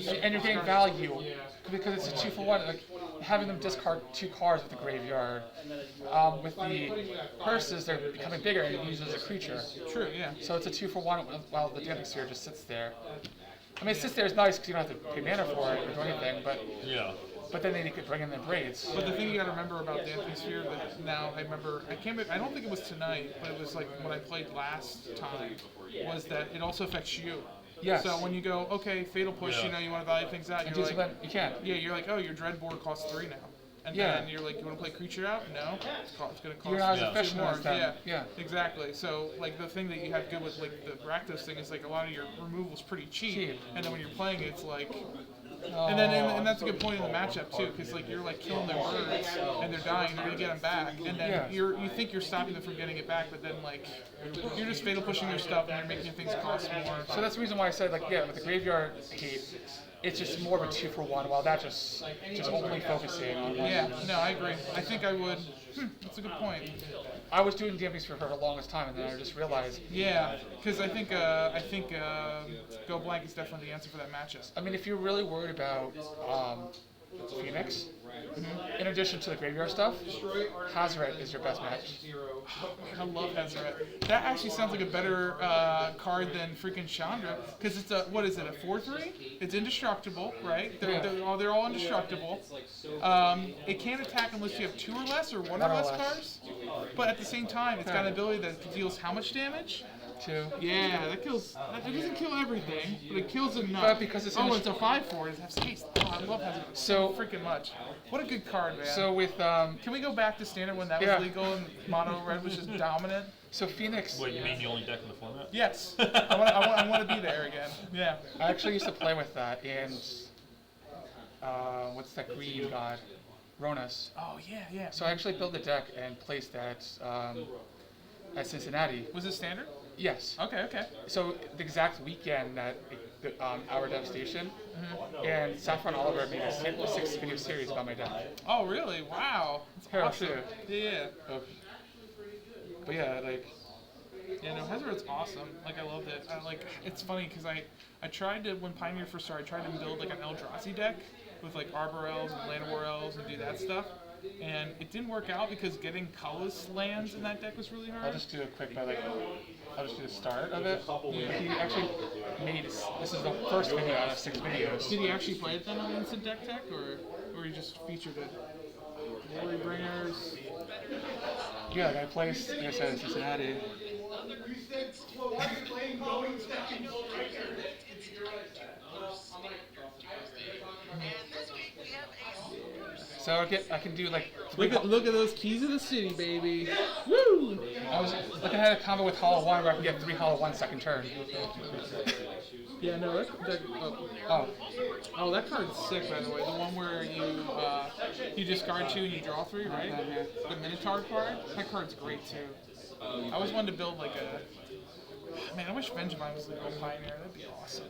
you.
and you're getting value because it's a 2-for-1. Like having them discard 2 cards with the graveyard. With the Curses, they're becoming bigger and used as a creature.
True, yeah.
So it's a 2-for-1 while the Damping Sphere just sits there. I mean, it sits there is nice because you don't have to pay mana for it or do anything, but
Yeah.
but then they could bring in the braids.
But the thing you gotta remember about Damping Sphere that now I remember, I don't think it was tonight, but it was like when I played last time, was that it also affects you.
Yes.
So when you go, okay, Fatal Push,
Yeah.
you know, you want to value things out,
And
you're
do
like,
something you can't.
yeah, you're like, oh, your Dreadboard costs 3 now. And
Yeah.
then you're like, you want to play creature out? No, it's going to cost
You're not as
you
efficient
more.
as them.
Yeah,
Yeah.
exactly. So like the thing that you have good with like the Rakdos thing is like a lot of your removal's pretty cheap, and then when you're playing it, it's like. And then and that's a good point in the matchup too, because like you're like killing their birds and they're dying, they're gonna get them back, and then
Yeah.
you think you're stopping them from getting it back, but then like you're just fatal pushing their stuff and you're making things cost more.
So that's the reason why I said, like, yeah, with the graveyard hate, it's just more of a 2-for-1, while that just only focusing on one.
Yeah, no, I agree. I think I would. That's a good point.
I was doing Damping Sphere for the longest time, and then I just realized.
Yeah, because I think Go Blank is definitely the answer for that matchup.
I mean, if you're really worried about Phoenix, in addition to the graveyard stuff, Hazoret is your best match.
I love Hazoret. That actually sounds like a better card than freaking Chandra, because it's a, what is it, a 4/3? It's indestructible, right? They're all indestructible. It can't attack unless you have 2 or less or 1 or less cards. But at the same time, it's got an ability that deals how much damage?
2.
Yeah, that kills. It doesn't kill everything, but it kills enough.
But because it's
it's a 5/4. It has haste. Oh, I love Hazoret
So
freaking much. What a good card, man.
So with
Can we go back to standard when that was legal and mono red was just dominant?
So Phoenix.
Wait, you mean the only deck in the format?
Yes. I want to be there again. Yeah.
I actually used to play with that in what's that green god? Ronas.
Oh yeah, yeah.
So I actually built a deck and placed that at Cincinnati.
Was it standard?
Yes.
Okay, okay.
So the exact weekend that our devastation, and Saffron Oliver made a 6-video series about my deck.
Oh really? Wow. That's
Here, I'll
awesome.
show you.
Yeah.
But yeah, like.
Yeah, no, Hazoret's awesome. Like I loved it. It's funny because I tried to, when Pioneer first started, I tried to build like an Eldrazi deck with like Arbor Elves and Llanowar Elves and do that stuff. And it didn't work out because getting colorless lands in that deck was really hard.
I'll just do a quick, I'll just do the start of it. Yeah. He actually made, this is the first video out of 6 videos.
Did he actually play it then on Instant Deck Tech, or he just featured it? Glory Bringers.
Yeah, like I placed, like I said, in Cincinnati. So I can do like
Look at those keys of the city, baby. Woo!
I was looking at a combo with Hollow 1 where I can get 3 Hollow 1 second turn.
Yeah, no, oh, that card's sick, by the way. The one where you discard 2 and you draw 3, right? The Minotaur card. That card's great too. I always wanted to build like a. Man, I wish Vengevine was legal Pioneer. That'd be awesome.